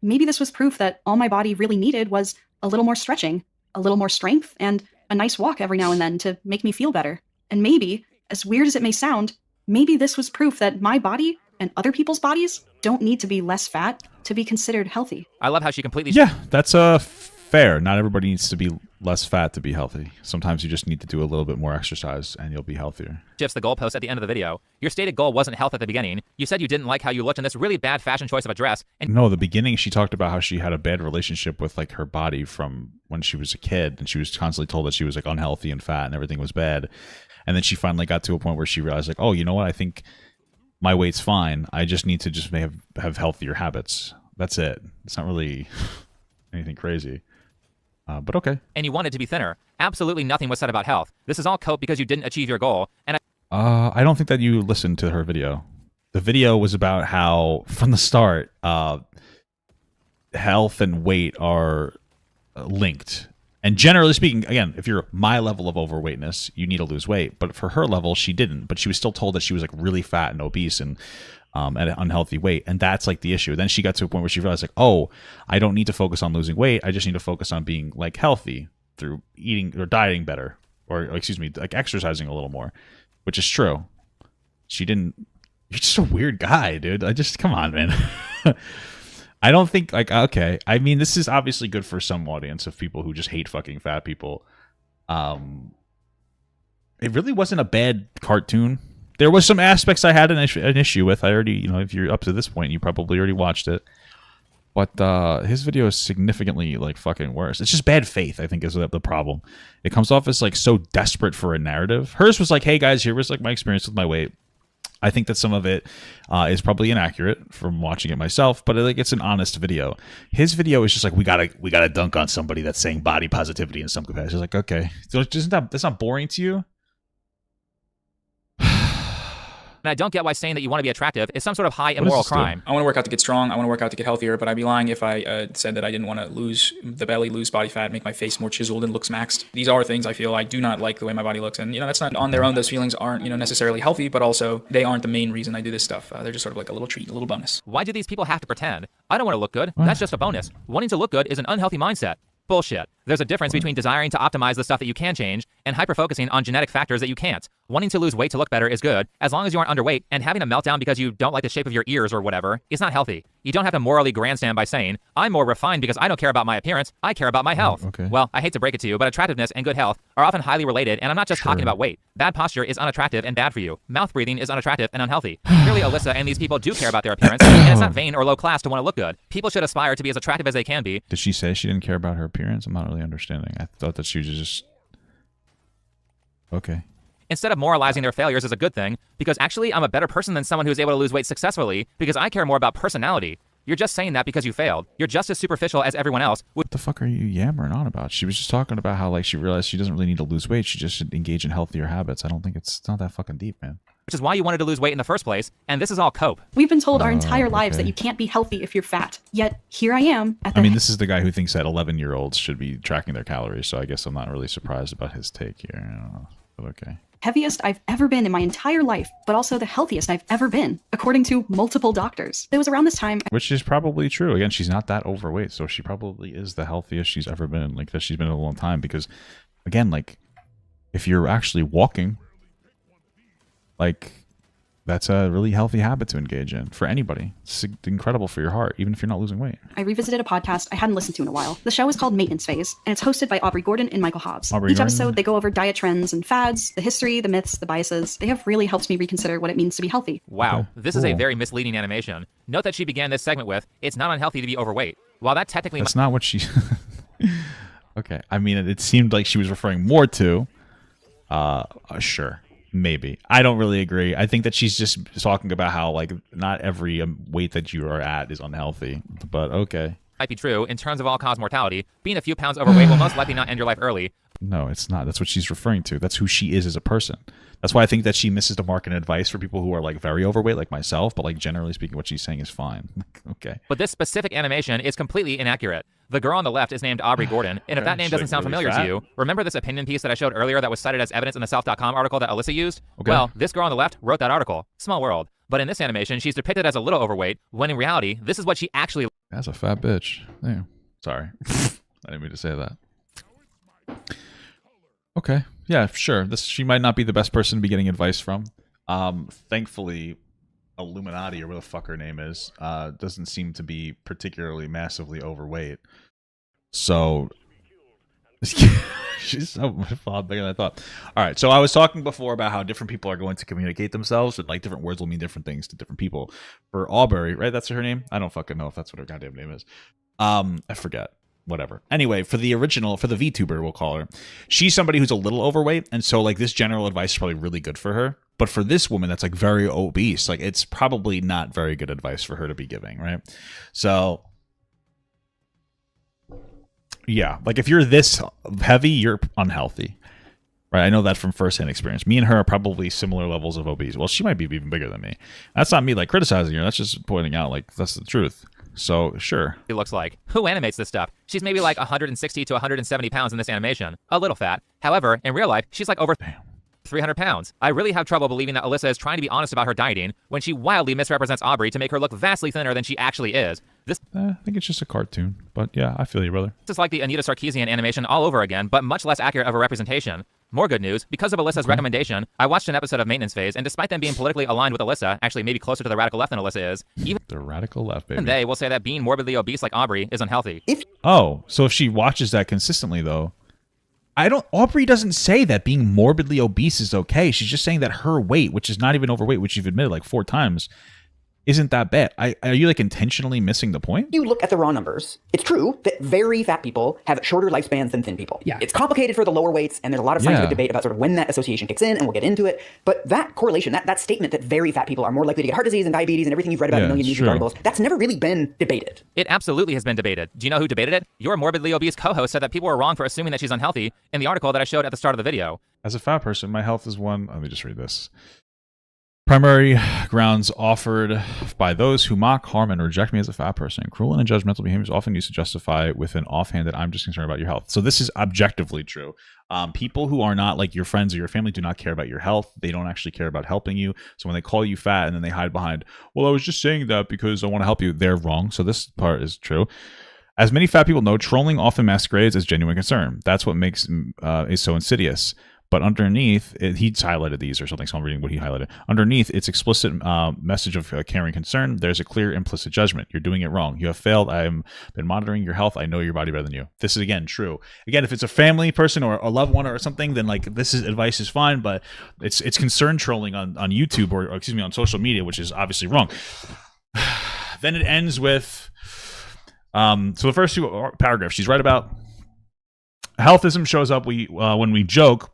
Maybe this was proof that all my body really needed was a little more stretching, a little more strength, and a nice walk every now and then to make me feel better. And maybe, as weird as it may sound, maybe this was proof that my body and other people's bodies don't need to be less fat to be considered healthy. I love how she completely Yeah, that's fair. Not everybody needs to be less fat to be healthy. Sometimes you just need to do a little bit more exercise and you'll be healthier. shifts the goalpost at the end of the video. Your stated goal wasn't health at the beginning. You said you didn't like how you looked in this really bad fashion choice of a dress. And No, the beginning she talked about how she had a bad relationship with like her body from when she was a kid, and she was constantly told that she was like unhealthy and fat and everything was bad. And then she finally got to a point where she realized like, oh, you know what? I think my weight's fine. I just need to just have healthier habits. That's it. It's not really anything crazy. But okay. and you wanted to be thinner. Absolutely nothing was said about health. This is all cope because you didn't achieve your goal. And I don't think that you listened to her video. The video was about how, from the start, health and weight are linked. And generally speaking, again, if you're my level of overweightness, you need to lose weight. But for her level, she didn't. But she was still told that she was like really fat and obese and at an unhealthy weight. And that's like the issue. Then she got to a point where she realized like, oh, I don't need to focus on losing weight. I just need to focus on being like healthy through eating or dieting better, or excuse me, like exercising a little more, which is true. She didn't. You're just a weird guy, dude. Come on, man. I don't think like, okay. I mean, this is obviously good for some audience of people who just hate fucking fat people. It really wasn't a bad cartoon. There was some aspects I had an issue with. I already, if you're up to this point, you probably already watched it. But his video is significantly like fucking worse. It's just bad faith, I think, is the problem. It comes off as like so desperate for a narrative. Hers was like, hey guys, here was like my experience with my weight. I think that some of it is probably inaccurate from watching it myself, but like it's an honest video. His video is just like we gotta dunk on somebody that's saying body positivity in some capacity. It's like, okay, so that's not boring to you? And I don't get why saying that you want to be attractive is some sort of high immoral crime. I want to work out to get strong. I want to work out to get healthier, but I'd be lying if I said that I didn't want to lose the belly, lose body fat, make my face more chiseled and looks maxed. These are things I feel I do not like the way my body looks. And, that's not on their own. Those feelings aren't, necessarily healthy, but also they aren't the main reason I do this stuff. They're just sort of like a little treat, a little bonus. Why do these people have to pretend? I don't want to look good. That's just a bonus. Wanting to look good is an unhealthy mindset. Bullshit. There's a difference between desiring to optimize the stuff that you can change and hyper-focusing on genetic factors that you can't. Wanting to lose weight to look better is good, as long as you aren't underweight, and having a meltdown because you don't like the shape of your ears or whatever is not healthy. You don't have to morally grandstand by saying, I'm more refined because I don't care about my appearance, I care about my health. Okay. Well, I hate to break it to you, but attractiveness and good health are often highly related, and I'm not just talking about weight. Bad posture is unattractive and bad for you. Mouth breathing is unattractive and unhealthy. Clearly, Alyssa and these people do care about their appearance, and it's not vain or low class to want to look good. People should aspire to be as attractive as they can be. Did she say she didn't care about her appearance? I'm not really understanding. I thought that she was just... Okay. Instead of moralizing their failures as a good thing, because actually I'm a better person than someone who's able to lose weight successfully, because I care more about personality. You're just saying that because you failed. You're just as superficial as everyone else. What the fuck are you yammering on about? She was just talking about how like she realized she doesn't really need to lose weight. She just should engage in healthier habits. I don't think it's not that fucking deep, man. Which is why you wanted to lose weight in the first place, and this is all cope. We've been told our entire lives that you can't be healthy if you're fat. Yet here I am at the this is the guy who thinks that 11-year-olds should be tracking their calories, so I guess I'm not really surprised about his take here. I don't know, but okay. heaviest I've ever been in my entire life, but also the healthiest I've ever been, according to multiple doctors. It was around this time. Which is probably true. Again, she's not that overweight, so she probably is the healthiest she's ever been, like that she's been in a long time. Because, again, like if you're actually walking, like that's a really healthy habit to engage in for anybody. It's incredible for your heart, even if you're not losing weight. I revisited a podcast I hadn't listened to in a while. The show is called Maintenance Phase, and it's hosted by Aubrey Gordon and Michael Hobbs. Each episode, they go over diet trends and fads, the history, the myths, the biases. They have really helped me reconsider what it means to be healthy. Wow, Okay, this is a very misleading animation. Note that she began this segment with, it's not unhealthy to be overweight. While that technically... That's not what she... Okay, I mean, it seemed like she was referring more to... sure. Maybe. I don't really agree. I think that she's just talking about how, like, not every weight that you are at is unhealthy. But okay. Might be true. In terms of all-cause mortality, being a few pounds overweight will most likely not end your life early. No, it's not. That's what she's referring to. That's who she is as a person. That's why I think that she misses the mark in advice for people who are, like, very overweight, like myself. But, like, generally speaking, what she's saying is fine. Okay. But this specific animation is completely inaccurate. The girl on the left is named Aubrey Gordon, and if that name doesn't sound familiar to you, remember this opinion piece that I showed earlier that was cited as evidence in the Self.com article that Alyssa used? Okay. Well, this girl on the left wrote that article. Small world. But in this animation, she's depicted as a little overweight, when in reality, this is what she actually... That's a fat bitch. Damn. Sorry. I didn't mean to say that. Okay. Yeah, sure. She might not be the best person to be getting advice from. Thankfully... Illuminati, or what the fuck her name is, doesn't seem to be particularly massively overweight. So she's so much bigger than I thought. All right, so I was talking before about how different people are going to communicate themselves, and like different words will mean different things to different people. For Aubrey, right? That's her name. I don't fucking know if that's what her goddamn name is. I forget. Whatever. Anyway, for the VTuber, we'll call her, she's somebody who's a little overweight, and so like this general advice is probably really good for her. But for this woman that's like very obese, like it's probably not very good advice for her to be giving, right? So yeah, like if you're this heavy, you're unhealthy, right? I know that from firsthand experience. Me and her are probably similar levels of obese. Well, she might be even bigger than me. That's not me like criticizing her. That's just pointing out like that's the truth. So, sure. It looks like. Who animates this stuff? She's maybe like 160 to 170 pounds in this animation. A little fat. However, in real life, she's like over 300 pounds. I really have trouble believing that Alyssa is trying to be honest about her dieting when she wildly misrepresents Aubrey to make her look vastly thinner than she actually is. This I think it's just a cartoon. But yeah, I feel you, brother. is like the Anita Sarkeesian animation all over again, but much less accurate of a representation. More good news, because of Alyssa's recommendation, I watched an episode of Maintenance Phase, and despite them being politically aligned with Alyssa, actually maybe closer to the radical left than Alyssa is, even The radical left, baby. they will say that being morbidly obese like Aubrey is unhealthy. Oh, so if she watches that consistently, though, Aubrey doesn't say that being morbidly obese is okay. She's just saying that her weight, which is not even overweight, which you've admitted like 4 times, isn't that bad. Are you like intentionally missing the point? You look at the raw numbers. It's true that very fat people have shorter lifespans than thin people. Yeah. It's complicated for the lower weights, and there's a lot of scientific debate about sort of when that association kicks in, and we'll get into it. But that correlation, that statement that very fat people are more likely to get heart disease and diabetes and everything you've read about in a million YouTube articles, that's never really been debated. It absolutely has been debated. Do you know who debated it? Your morbidly obese co-host said that people were wrong for assuming that she's unhealthy in the article that I showed at the start of the video. As a fat person, my health is one. Let me just read this. Primary grounds offered by those who mock, harm, and reject me as a fat person. Cruel and judgmental behaviors often used to justify with an offhanded, I'm just concerned about your health. So this is objectively true. People who are not like your friends or your family do not care about your health. They don't actually care about helping you. So when they call you fat and then they hide behind, well, I was just saying that because I want to help you, they're wrong. So this part is true. As many fat people know, trolling often masquerades as genuine concern. That's what makes is so insidious. But underneath, he's highlighted these or something, so I'm reading what he highlighted. Underneath, its explicit message of caring concern, there's a clear implicit judgment. You're doing it wrong. You have failed. I've been monitoring your health. I know your body better than you. This is, again, true. Again, if it's a family person or a loved one or something, then like this is advice is fine, but it's concern trolling on YouTube or excuse me, on social media, which is obviously wrong. Then it ends with, so the first two paragraphs, she's right about healthism shows up when we joke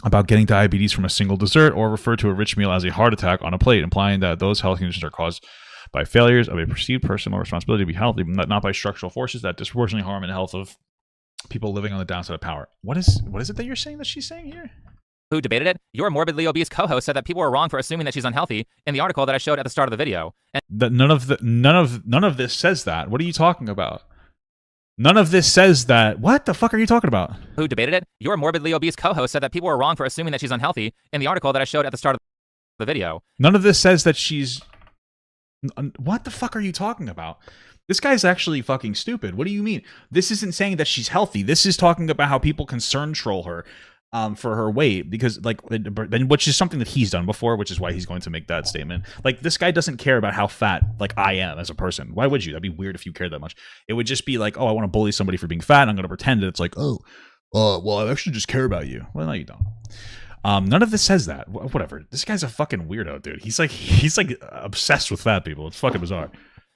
about getting diabetes from a single dessert or refer to a rich meal as a heart attack on a plate, implying that those health conditions are caused by failures of a perceived personal responsibility to be healthy, not by structural forces that disproportionately harm the health of people living on the downside of power. What is it that you're saying that she's saying here? Who debated it? Your morbidly obese co-host said that people were wrong for assuming that she's unhealthy in the article that I showed at the start of the video. And that none of this says that. What are you talking about? None of this says that. What the fuck are you talking about? Who debated it? Your morbidly obese co-host said that people were wrong for assuming that she's unhealthy in the article that I showed at the start of the video. None of this says that she's... What the fuck are you talking about? This guy's actually fucking stupid. What do you mean? This isn't saying that she's healthy. This is talking about how people concern troll her for her weight, because like, which is something that he's done before, which is why he's going to make that statement. Like, this guy doesn't care about how fat like I am as a person. Why would you? That'd be weird if you cared that much. It would just be like, oh, I want to bully somebody for being fat, and I'm going to pretend that it's like, oh, well, I actually just care about you. Well, no, you don't. None of this says that. Whatever. This guy's a fucking weirdo, dude. He's like obsessed with fat people. It's fucking bizarre.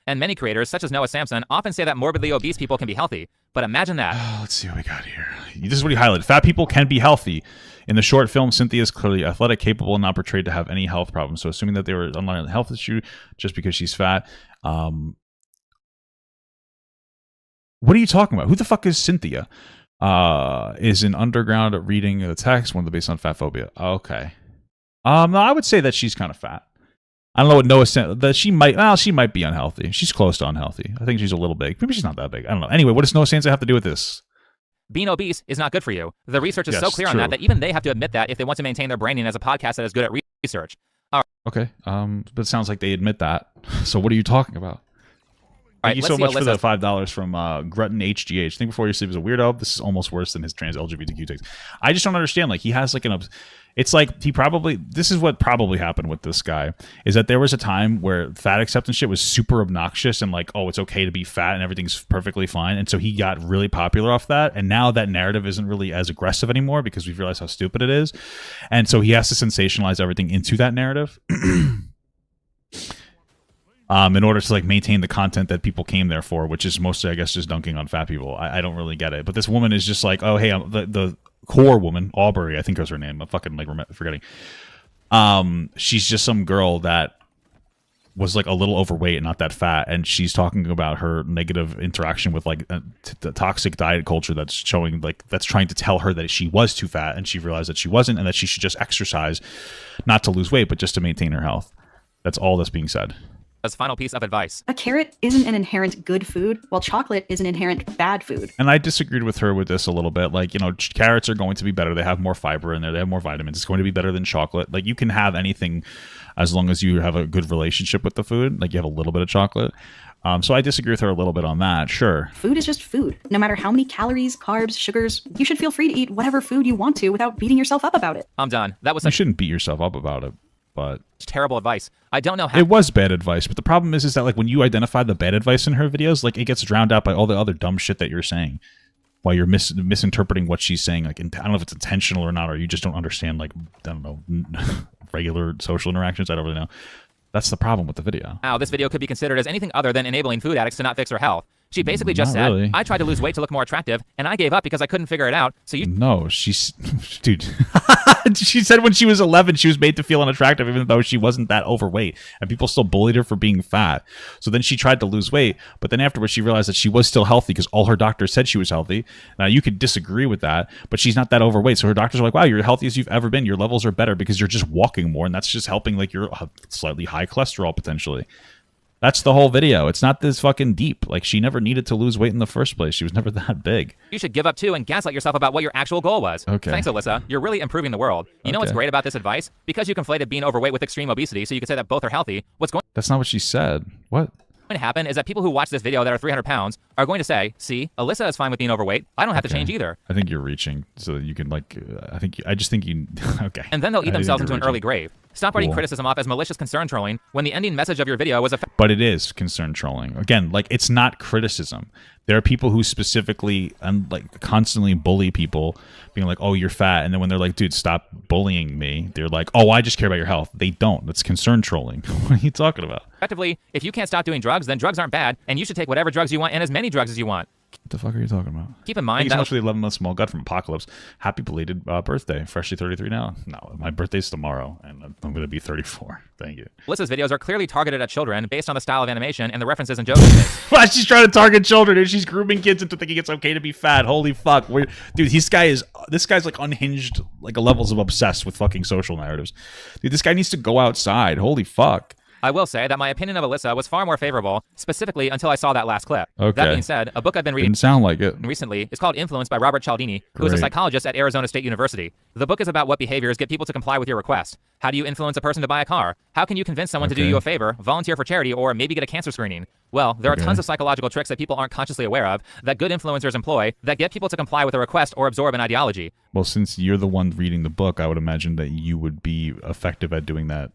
And many creators, such as Noah Samson, often say that morbidly obese people can be healthy. But imagine that. Let's see what we got here. This is what he highlighted. Fat people can be healthy. In the short film, Cynthia is clearly athletic, capable, and not portrayed to have any health problems. So assuming that they were underlying health issue just because she's fat. What are you talking about? Who the fuck is Cynthia? Is an underground reading the text, one of the based on fat phobia. Okay. No, I would say that she's kind of fat. I don't know what Noah said. That she might be unhealthy. She's close to unhealthy. I think she's a little big. Maybe she's not that big. I don't know. Anyway, what does Noah Sansa have to do with this? Being obese is not good for you. The research is Yes, so clear on that even they have to admit that if they want to maintain their branding as a podcast that is good at research. Okay. But it sounds like they admit that. So what are you talking about? Thank you let's so see much for the Alyssa. $5 from Grutton HGH. Think before you sleep is a weirdo. This is almost worse than his trans LGBTQ takes. I just don't understand. Like, he has like it's like this is what probably happened with this guy, is that there was a time where fat acceptance shit was super obnoxious and like, oh, it's okay to be fat and everything's perfectly fine. And so he got really popular off that. And now that narrative isn't really as aggressive anymore because we've realized how stupid it is. And so he has to sensationalize everything into that narrative. In order to like maintain the content that people came there for, which is mostly, I guess, just dunking on fat people. I don't really get it. But this woman is just like, oh, hey, the core woman, Aubrey, I think was her name. I'm fucking like forgetting. She's just some girl that was like a little overweight and not that fat, and she's talking about her negative interaction with like the toxic diet culture that's showing like that's trying to tell her that she was too fat, and she realized that she wasn't, and that she should just exercise, not to lose weight, but just to maintain her health. That's all that's being said. As final piece of advice. A carrot isn't an inherent good food, while chocolate is an inherent bad food. And I disagreed with her with this a little bit. Like, you know, carrots are going to be better. They have more fiber in there. They have more vitamins. It's going to be better than chocolate. Like, you can have anything as long as you have a good relationship with the food. Like, you have a little bit of chocolate. So I disagree with her a little bit on that. Sure. Food is just food. No matter how many calories, carbs, sugars, you should feel free to eat whatever food you want to without beating yourself up about it. I'm done. That was You shouldn't beat yourself up about it, but... terrible advice. I don't know how. It was bad advice, but the problem is that like when you identify the bad advice in her videos, like it gets drowned out by all the other dumb shit that you're saying, while you're misinterpreting what she's saying. Like, I don't know if it's intentional or not, or you just don't understand like, I don't know, regular social interactions. I don't really know. That's the problem with the video. Now, this video could be considered as anything other than enabling food addicts to not fix their health. She basically just Not said, really. I tried to lose weight to look more attractive, and I gave up because I couldn't figure it out, so you... No, she's... Dude. She said when she was 11, she was made to feel unattractive, even though she wasn't that overweight. And people still bullied her for being fat. So then she tried to lose weight, but then afterwards she realized that she was still healthy because all her doctors said she was healthy. Now, you could disagree with that, but she's not that overweight. So her doctors are like, wow, you're the healthiest you've ever been. Your levels are better because you're just walking more, and that's just helping like your slightly high cholesterol potentially. That's the whole video. It's not this fucking deep. Like, she never needed to lose weight in the first place. She was never that big. You should give up too and gaslight yourself about what your actual goal was. Okay. Thanks, Alyssa. You're really improving the world. You know what's great about this advice? Because you conflated being overweight with extreme obesity, so you could say that both are healthy. What's going That's not what she said. What? to happen is that people who watch this video that are 300 pounds are going to say, see, Alyssa is fine with being overweight. I don't have to change either. I think you're reaching, so you can like. I just think you. Okay. And then they'll eat themselves into an early grave. Stop writing criticism off as malicious concern trolling when the ending message of your video was a... But it is concern trolling. Again, like, it's not criticism. There are people who specifically and like constantly bully people, being like, "Oh, you're fat," and then when they're like, "Dude, stop bullying me," they're like, "Oh, I just care about your health." They don't. That's concern trolling. What are you talking about? Effectively, if you can't stop doing drugs, then drugs aren't bad, and you should take whatever drugs you want and as many drugs as you want. What the fuck are you talking about? Keep in Thank mind you so that... much for the 11-month small gut from Apocalypse. Happy belated birthday. Freshly 33 now. No, my birthday's tomorrow, and I'm going to be 34. Thank you. Alyssa's videos are clearly targeted at children based on the style of animation and the references and jokes she makes. Well, she's trying to target children, and she's grooming kids into thinking it's okay to be fat. Holy fuck. Dude, this guy's like unhinged, like levels of obsessed with fucking social narratives. Dude, this guy needs to go outside. Holy fuck. I will say that my opinion of Alyssa was far more favorable, specifically until I saw that last clip. Okay. That being said, a book I've been reading Didn't sound like it. recently is called Influence by Robert Cialdini, who is a Great. psychologist at Arizona State University. The book is about what behaviors get people to comply with your request. How do you influence a person to buy a car? How can you convince someone to do you a favor, volunteer for charity, or maybe get a cancer screening? Well, there are tons of psychological tricks that people aren't consciously aware of that good influencers employ that get people to comply with a request or absorb an ideology. Well, since you're the one reading the book, I would imagine that you would be effective at doing that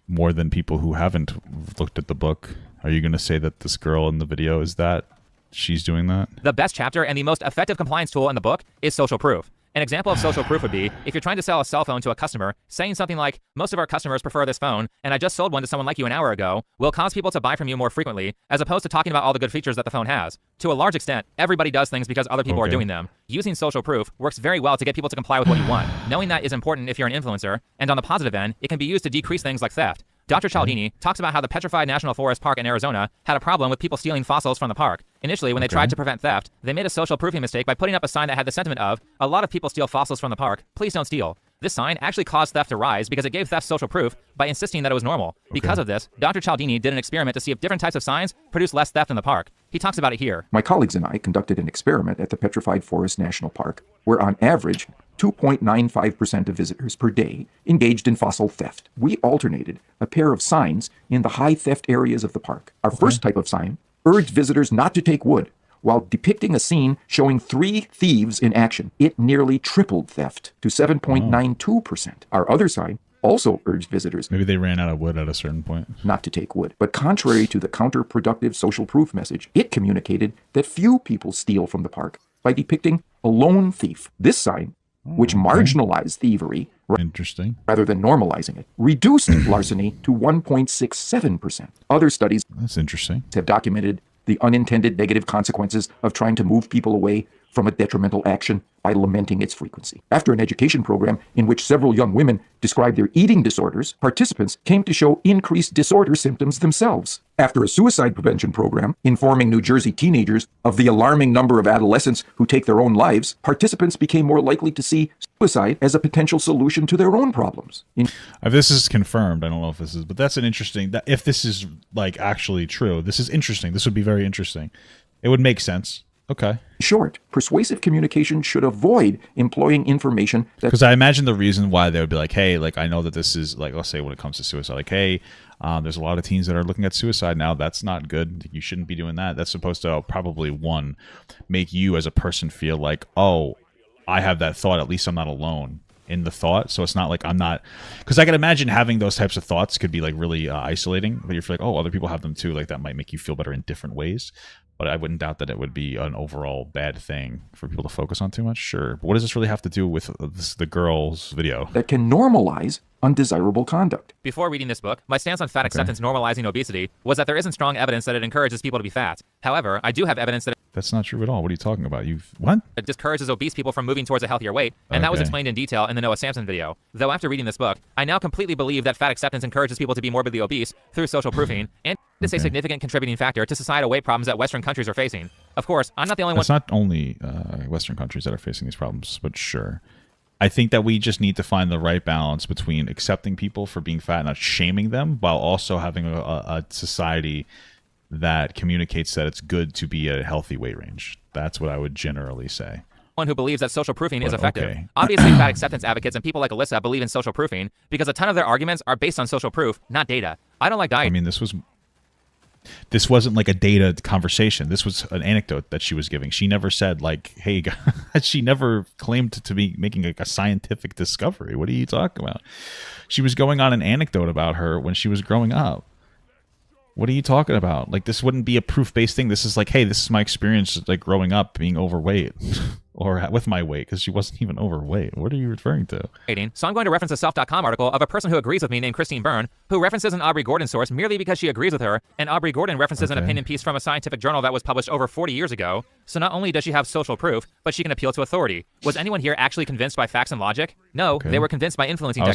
more than people who haven't looked at the book. Are you going to say that this girl in the video is that? She's doing that? The best chapter and the most effective compliance tool in the book is social proof. An example of social proof would be, if you're trying to sell a cell phone to a customer, saying something like, most of our customers prefer this phone, and I just sold one to someone like you an hour ago, will cause people to buy from you more frequently, as opposed to talking about all the good features that the phone has. To a large extent, everybody does things because other people are doing them. Using social proof works very well to get people to comply with what you want. Knowing that is important if you're an influencer, and on the positive end, it can be used to decrease things like theft. Dr. Cialdini talks about how the Petrified National Forest Park in Arizona had a problem with people stealing fossils from the park. Initially, when they tried to prevent theft, they made a social proofing mistake by putting up a sign that had the sentiment of, a lot of people steal fossils from the park, please don't steal. This sign actually caused theft to rise because it gave theft social proof by insisting that it was normal. Because of this, Dr. Cialdini did an experiment to see if different types of signs produce less theft in the park. He talks about it here. My colleagues and I conducted an experiment at the Petrified Forest National Park, where on average, 2.95% of visitors per day engaged in fossil theft. We alternated a pair of signs in the high theft areas of the park. Our first type of sign urged visitors not to take wood, while depicting a scene showing 3 thieves in action. It nearly tripled theft to 7.92%. Our other sign also urged visitors Maybe they ran out of wood at a certain point. not to take wood. But contrary to the counterproductive social proof message, it communicated that few people steal from the park by depicting a lone thief. This sign, which marginalized thievery Interesting. rather than normalizing it, reduced larceny to 1.67%. Other studies That's interesting. have documented the unintended negative consequences of trying to move people away from a detrimental action by lamenting its frequency. After an education program in which several young women described their eating disorders, participants came to show increased disorder symptoms themselves. After a suicide prevention program informing New Jersey teenagers of the alarming number of adolescents who take their own lives, participants became more likely to see suicide as a potential solution to their own problems. If this is confirmed, I don't know if this is, but that's an interesting, if this is like actually true, this is interesting. This would be very interesting. It would make sense. Okay. Short, persuasive communication should avoid employing information that... Because I imagine the reason why they would be like, hey, like, I know that this is, like, let's say when it comes to suicide, like, hey, there's a lot of teens that are looking at suicide now. That's not good. You shouldn't be doing that. That's supposed to probably, one, make you as a person feel like, oh, I have that thought. At least I'm not alone in the thought. So it's not like I'm not... Because I can imagine having those types of thoughts could be, like, really isolating. But you're like, oh, other people have them too. Like, that might make you feel better in different ways. But I wouldn't doubt that it would be an overall bad thing for people to focus on too much. Sure. But what does this really have to do with the girl's video? That can normalize undesirable conduct. Before reading this book, my stance on fat acceptance normalizing obesity was that there isn't strong evidence that it encourages people to be fat. However, I do have evidence that That's not true at all. What are you talking about? What? it discourages obese people from moving towards a healthier weight, and that was explained in detail in the Noah Samson video. Though after reading this book, I now completely believe that fat acceptance encourages people to be morbidly obese through social proofing, and is a significant contributing factor to societal weight problems that Western countries are facing. Of course, I'm not the only one. It's not only Western countries that are facing these problems, but sure. I think that we just need to find the right balance between accepting people for being fat and not shaming them, while also having a society that communicates that it's good to be at a healthy weight range. That's what I would generally say. One who believes that social proofing is effective. Obviously, fat acceptance advocates and people like Alyssa believe in social proofing because a ton of their arguments are based on social proof, not data. I don't like diet. I mean, this wasn't like a data conversation. This was an anecdote that she was giving. She never said like, hey, she never claimed to be making like a scientific discovery. What are you talking about? She was going on an anecdote about her when she was growing up. What are you talking about? Like, this wouldn't be a proof-based thing. This is like, hey, this is my experience like growing up being overweight or with my weight, because she wasn't even overweight. What are you referring to? So I'm going to reference a self.com article of a person who agrees with me named Christine Byrne, who references an Aubrey Gordon source merely because she agrees with her, and Aubrey Gordon references an opinion piece from a scientific journal that was published over 40 years ago. So not only does she have social proof, but she can appeal to authority. Was anyone here actually convinced by facts and logic? No, they were convinced by influencing I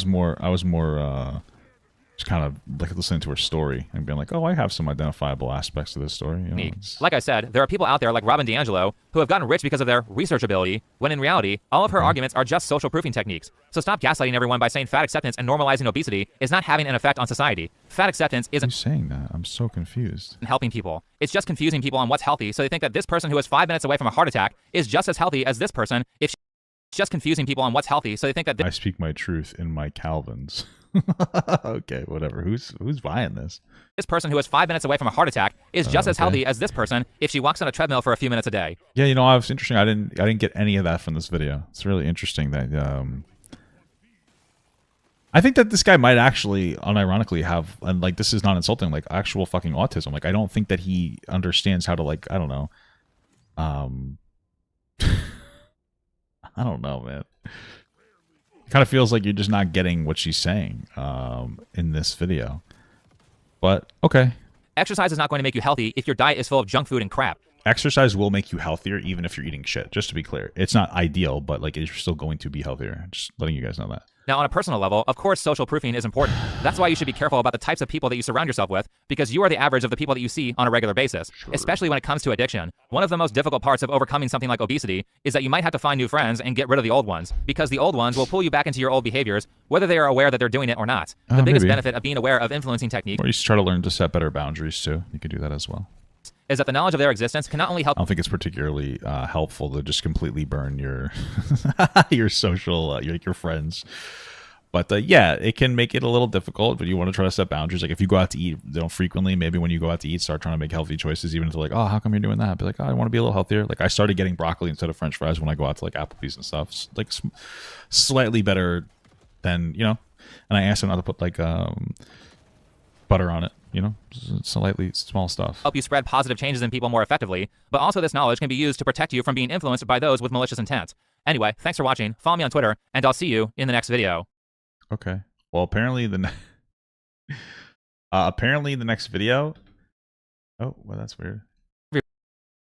was more just kind of like listening to her story and being like, oh, I have some identifiable aspects of this story. You know, like I said, there are people out there like Robin DiAngelo who have gotten rich because of their research ability, when in reality, all of her arguments are just social proofing techniques. So stop gaslighting everyone by saying fat acceptance and normalizing obesity is not having an effect on society. Fat acceptance isn't saying that. I'm so confused. Helping people. It's just confusing people on what's healthy, so they think that this person who is 5 minutes away from a heart attack is just as healthy as this person. If it's just confusing people on what's healthy, so they think that I speak my truth in my Calvins. Okay, whatever. Who's buying this? This person who is 5 minutes away from a heart attack is just as healthy as this person if she walks on a treadmill for a few minutes a day. Yeah, you know, I was interesting. I didn't get any of that from this video. It's really interesting that I think that this guy might actually unironically have, and like, this is not insulting, like actual fucking autism. Like, I don't think that he understands how to, like, I don't know. I don't know, man. Kind of feels like you're just not getting what she's saying in this video. But okay. Exercise is not going to make you healthy if your diet is full of junk food and crap. Exercise will make you healthier even if you're eating shit, just to be clear. It's not ideal, but like, you're still going to be healthier. Just letting you guys know that. Now, on a personal level, of course, social proofing is important. That's why you should be careful about the types of people that you surround yourself with, because you are the average of the people that you see on a regular basis, especially when it comes to addiction. One of the most difficult parts of overcoming something like obesity is that you might have to find new friends and get rid of the old ones, because the old ones will pull you back into your old behaviors, whether they are aware that they're doing it or not. The biggest benefit of being aware of influencing techniques, or you should try to learn to set better boundaries too. You can do that as well. Is that the knowledge of their existence can not only help. I don't think it's particularly helpful to just completely burn your your social your friends. But yeah, it can make it a little difficult, but you want to try to set boundaries. Like, if you go out to eat, frequently, maybe when you go out to eat, start trying to make healthy choices, even if they're like, oh, how come you're doing that? Be like, oh, I want to be a little healthier. Like, I started getting broccoli instead of French fries when I go out to like Applebee's and stuff. It's like slightly better than, you know, and I asked them not to put like butter on it, you know, slightly small stuff. Help you spread positive changes in people more effectively, but also this knowledge can be used to protect you from being influenced by those with malicious intent. Anyway, thanks for watching. Follow me on Twitter, and I'll see you in the next video. Okay. Well, apparently the next video. Oh, well, that's weird.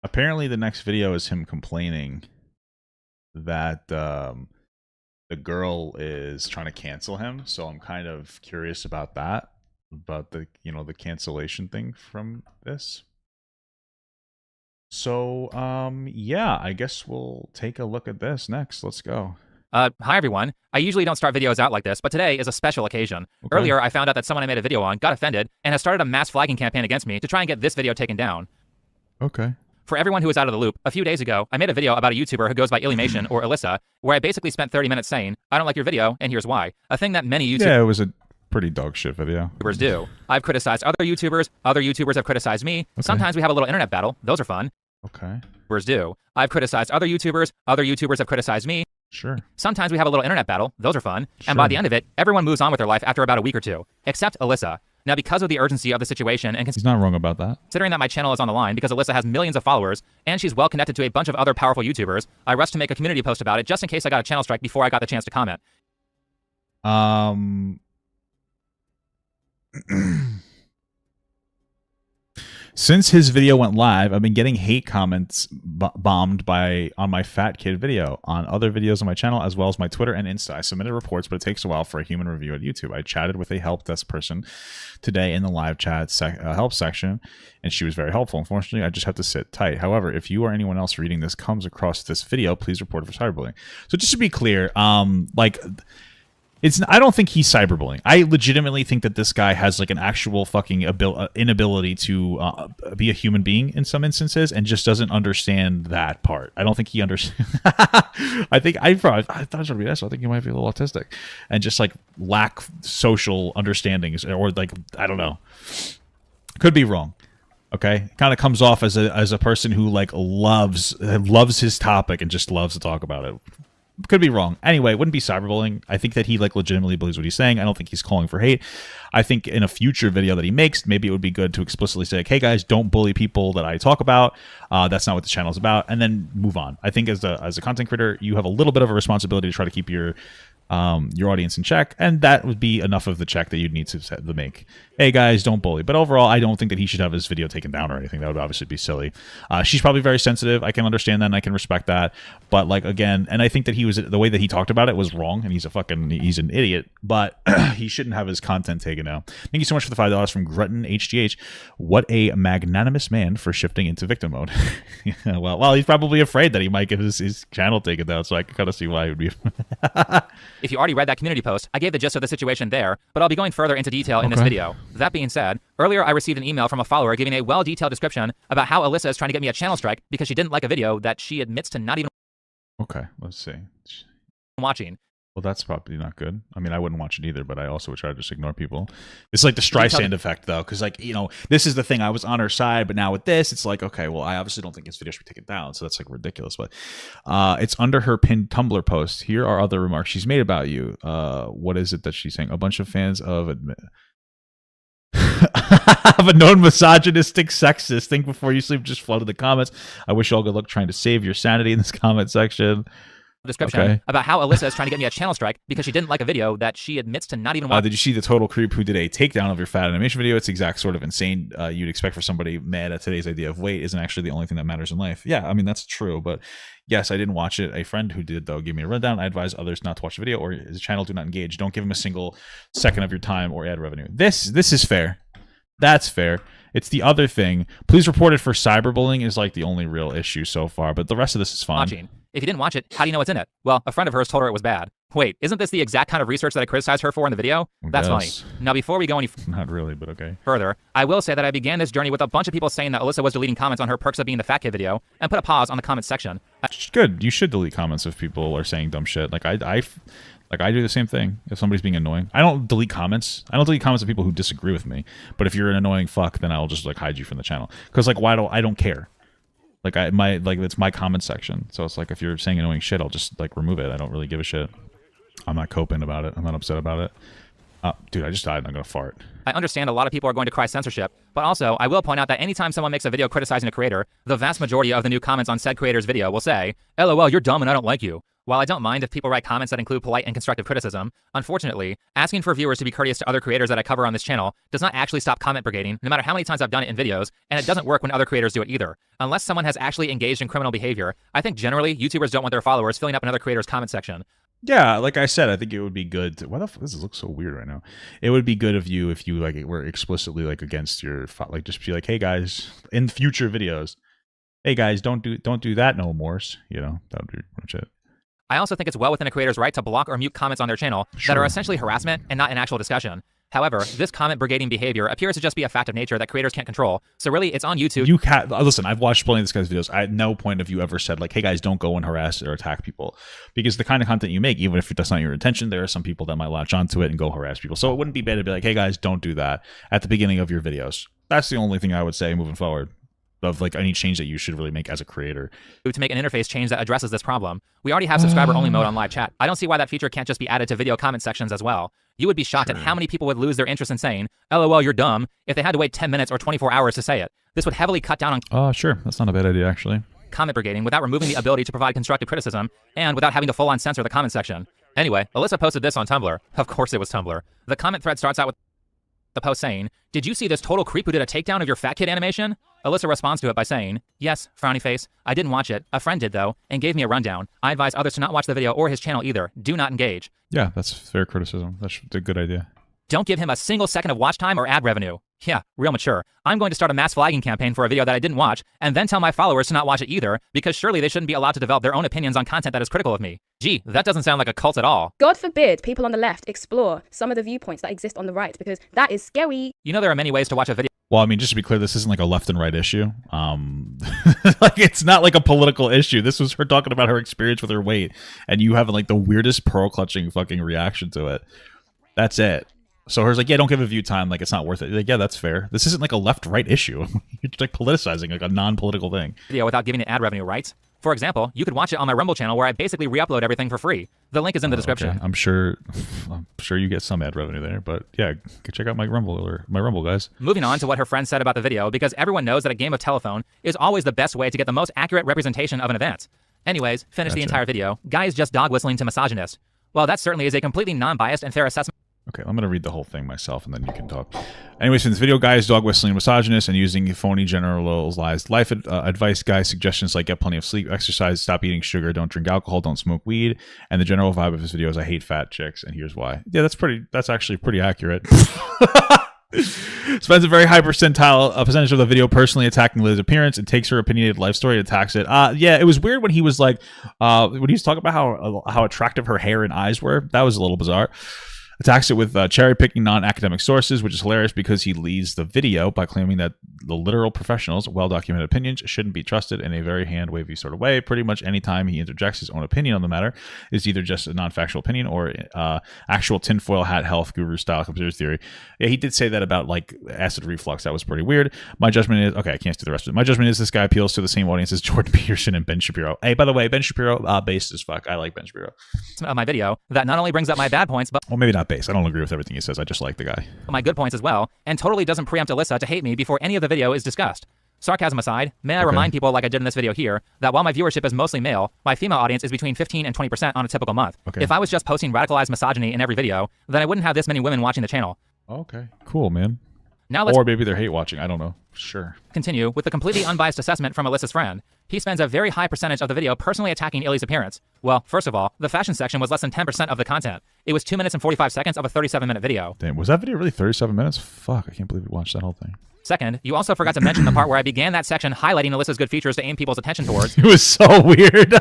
Apparently, the next video is him complaining that the girl is trying to cancel him. So I'm kind of curious about that, about the the cancellation thing from this. So yeah, I guess we'll take a look at this next. Let's go. Hi everyone. I usually don't start videos out like this, but today is a special occasion. Okay. Earlier, I found out that someone I made a video on got offended and has started a mass flagging campaign against me to try and get this video taken down. Okay. For everyone who is out of the loop, a few days ago, I made a video about a YouTuber who goes by illymation or Alyssa, where I basically spent 30 minutes saying, I don't like your video, and here's why. A thing that many YouTubers... Yeah, it was a pretty dog shit video. ...do. I've criticized other YouTubers have criticized me. Okay. Sometimes we have a little internet battle. Those are fun. Okay. ...do. I've criticized other YouTubers have criticized me. Sure. Sometimes we have a little internet battle. Those are fun. Sure. And by the end of it, everyone moves on with their life after about a week or two. Except Alyssa. Now, because of the urgency of the situation and he's not wrong about that. Considering that my channel is on the line because Alyssa has millions of followers and she's well connected to a bunch of other powerful YouTubers, I rushed to make a community post about it just in case I got a channel strike before I got the chance to comment. Since his video went live, I've been getting hate comments bombed on my fat kid video, on other videos on my channel, as well as my Twitter and Insta. I submitted reports, but it takes a while for a human review at YouTube. I chatted with a help desk person today in the live chat help section, and she was very helpful. Unfortunately, I just have to sit tight. However, if you or anyone else reading this comes across this video, please report it for cyberbullying. So just to be clear, I don't think he's cyberbullying. I legitimately think that this guy has like an actual fucking inability to be a human being in some instances, and just doesn't understand that part. I don't think he understands. I thought it was really nice. I think he might be a little autistic, and just like lack social understandings, or like, I don't know. Could be wrong. Okay, kind of comes off as a person who like loves his topic and just loves to talk about it. Could be wrong. Anyway, it wouldn't be cyberbullying. I think that he like legitimately believes what he's saying. I don't think he's calling for hate. I think in a future video that he makes, maybe it would be good to explicitly say, like, hey guys, don't bully people that I talk about. That's not what the channel is about, and then move on. I think as a content creator, you have a little bit of a responsibility to try to keep your audience in check, and that would be enough of the check that you'd need to make. Hey guys, don't bully. But overall, I don't think that he should have his video taken down or anything. That would obviously be silly. She's probably very sensitive. I can understand that, and I can respect that. But like, again, and I think that the way that he talked about it was wrong, and he's an idiot. But he shouldn't have his content taken down. Thank you so much for the $5 from Grutton HGH. What a magnanimous man for shifting into victim mode. Yeah, well, he's probably afraid that he might get his channel taken down. So I can kind of see why he would be. If you already read that community post, I gave the gist of the situation there, but I'll be going further into detail in this video. That being said, earlier I received an email from a follower giving a well-detailed description about how Alyssa is trying to get me a channel strike because she didn't like a video that she admits to not even let's see. watching. Well, that's probably not good. I mean, I wouldn't watch it either, but I also would try to just ignore people. It's like the Streisand effect, though, because, like, you know, this is the thing. I was on her side, but now with this, it's like, okay, well, I obviously don't think this video should be taken down, so that's, like, ridiculous. But it's under her pinned Tumblr post. Here are other remarks she's made about you. What is it that she's saying? A bunch of fans of of a known misogynistic sexist. Think before you sleep. Just flooded the comments. I wish you all good luck trying to save your sanity in this comment section. Description about how Alyssa is trying to get me a channel strike because she didn't like a video that she admits to not even watching. Did you see the total creep who did a takedown of your fat animation video? It's the exact sort of insane you'd expect for somebody mad at today's idea of weight isn't actually the only thing that matters in life. Yeah, I mean, that's true, but yes, I didn't watch it. A friend who did, though, gave me a rundown. I advise others not to watch the video or his channel. Do not engage. Don't give him a single second of your time or ad revenue. This is fair. That's fair. It's the other thing. Please report it for cyberbullying is like the only real issue so far, but the rest of this is fine. If you didn't watch it, how do you know what's in it? Well, a friend of hers told her it was bad. Wait, isn't this the exact kind of research that I criticized her for in the video? That's funny. Now, before we go any not really, but okay. further, I will say that I began this journey with a bunch of people saying that Alyssa was deleting comments on her Perks of Being the Fat Kid video and put a pause on the comments section. Good. You should delete comments if people are saying dumb shit. Like I do the same thing if somebody's being annoying. I don't delete comments. I don't delete comments of people who disagree with me. But if you're an annoying fuck, then I'll just like hide you from the channel. Because like I don't care. Like it's my comment section. So it's like if you're saying annoying shit, I'll just like remove it. I don't really give a shit. I'm not coping about it. I'm not upset about it. Dude, I just died and I'm gonna fart. I understand a lot of people are going to cry censorship, but also I will point out that anytime someone makes a video criticizing a creator, the vast majority of the new comments on said creator's video will say, LOL, you're dumb and I don't like you. While I don't mind if people write comments that include polite and constructive criticism, unfortunately, asking for viewers to be courteous to other creators that I cover on this channel does not actually stop comment brigading, no matter how many times I've done it in videos, and it doesn't work when other creators do it either. Unless someone has actually engaged in criminal behavior, I think generally YouTubers don't want their followers filling up another creator's comment section. Yeah, like I said, I think it would be good to, why the fuck this looks so weird right now. It would be good if you like were explicitly like against your, like just be like, hey guys, in future videos, hey guys, don't do that no more. You know, that would be pretty much it. I also think it's well within a creator's right to block or mute comments on their channel that are essentially harassment and not an actual discussion. However, this comment brigading behavior appears to just be a fact of nature that creators can't control. So really, it's on YouTube. You can't listen. I've watched plenty of this guy's videos. At no point have you ever said like, "Hey guys, don't go and harass or attack people," because the kind of content you make, even if that's not your intention, there are some people that might latch onto it and go harass people. So it wouldn't be bad to be like, "Hey guys, don't do that" at the beginning of your videos. That's the only thing I would say moving forward. Of like any change that you should really make as a creator. To make an interface change that addresses this problem. We already have subscriber-only mode on live chat. I don't see why that feature can't just be added to video comment sections as well. You would be shocked at how many people would lose their interest in saying, LOL, you're dumb, if they had to wait 10 minutes or 24 hours to say it. This would heavily cut down on sure. That's not a bad idea, actually. Comment brigading without removing the ability to provide constructive criticism and without having to full-on censor the comment section. Anyway, Alyssa posted this on Tumblr. Of course it was Tumblr. The comment thread starts out with the post saying, "Did you see this total creep who did a takedown of your fat kid animation?" Alyssa responds to it by saying, "Yes, frowny face. I didn't watch it. A friend did though, and gave me a rundown. I advise others to not watch the video or his channel either. Do not engage." Yeah, that's fair criticism. That's a good idea. "Don't give him a single second of watch time or ad revenue." Yeah, real mature. "I'm going to start a mass flagging campaign for a video that I didn't watch, and then tell my followers to not watch it either, because surely they shouldn't be allowed to develop their own opinions on content that is critical of me." Gee, that doesn't sound like a cult at all. God forbid people on the left explore some of the viewpoints that exist on the right, because that is scary. You know there are many ways to watch a video. Well, I mean, just to be clear, this isn't like a left and right issue. Like, it's not like a political issue. This was her talking about her experience with her weight, and you have like the weirdest pearl clutching fucking reaction to it. That's it. So her's like, yeah, don't give a view time. Like, it's not worth it. Like, yeah, that's fair. This isn't like a left-right issue. You're just like politicizing like a non-political thing. Video without giving it ad revenue rights. For example, you could watch it on my Rumble channel where I basically re-upload everything for free. The link is in the description. Okay. I'm sure you get some ad revenue there, but yeah, go check out my Rumble, guys. Moving on to what her friend said about the video, because everyone knows that a game of telephone is always the best way to get the most accurate representation of an event. Anyways, finish the entire video. Guy is just dog whistling to misogynist. Well, that certainly is a completely non-biased and fair assessment. Okay, I'm going to read the whole thing myself, and then you can talk. Anyways, in this video, guy is dog whistling misogynist and using phony generalized life advice. Guy suggestions like get plenty of sleep, exercise, stop eating sugar, don't drink alcohol, don't smoke weed. And the general vibe of his video is I hate fat chicks, and here's why. Yeah, that's actually pretty accurate. Spends a very high percentage of the video personally attacking Liz's appearance and takes her opinionated life story and attacks it. Yeah, it was weird when he was like, when he was talking about how attractive her hair and eyes were. That was a little bizarre. Attacks it with cherry-picking non-academic sources, which is hilarious because he leads the video by claiming that the literal professionals' well-documented opinions shouldn't be trusted in a very hand-wavy sort of way. Pretty much any time he interjects his own opinion on the matter is either just a non-factual opinion or actual tinfoil hat health guru-style conspiracy theory. Yeah, he did say that about like acid reflux. That was pretty weird. My judgment is... Okay, I can't do the rest of it. My judgment is this guy appeals to the same audience as Jordan Peterson and Ben Shapiro. Hey, by the way, Ben Shapiro, based as fuck. I like Ben Shapiro. Of my video that not only brings up my bad points, but... Well, maybe not based. I don't agree with everything he says. I just like the guy. My good points as well, and totally doesn't preempt Alyssa to hate me before any of the video is discussed. Sarcasm aside, may I remind people, like I did in this video here, that while my viewership is mostly male, my female audience is between 15 and 20% on a typical month. If I was just posting radicalized misogyny in every video, then I wouldn't have this many women watching the channel. Okay, cool, man. Now let's or maybe they're hate watching. I don't know. Sure. Continue with the completely unbiased assessment from Alyssa's friend. He spends a very high percentage of the video personally attacking Illy's appearance. Well, first of all, the fashion section was less than 10% of the content. It was 2 minutes and 45 seconds of a 37-minute video. Damn, was that video really 37 minutes? Fuck, I can't believe we watched that whole thing. Second, you also forgot to mention the part where I began that section highlighting Alyssa's good features to aim people's attention towards. It was so weird.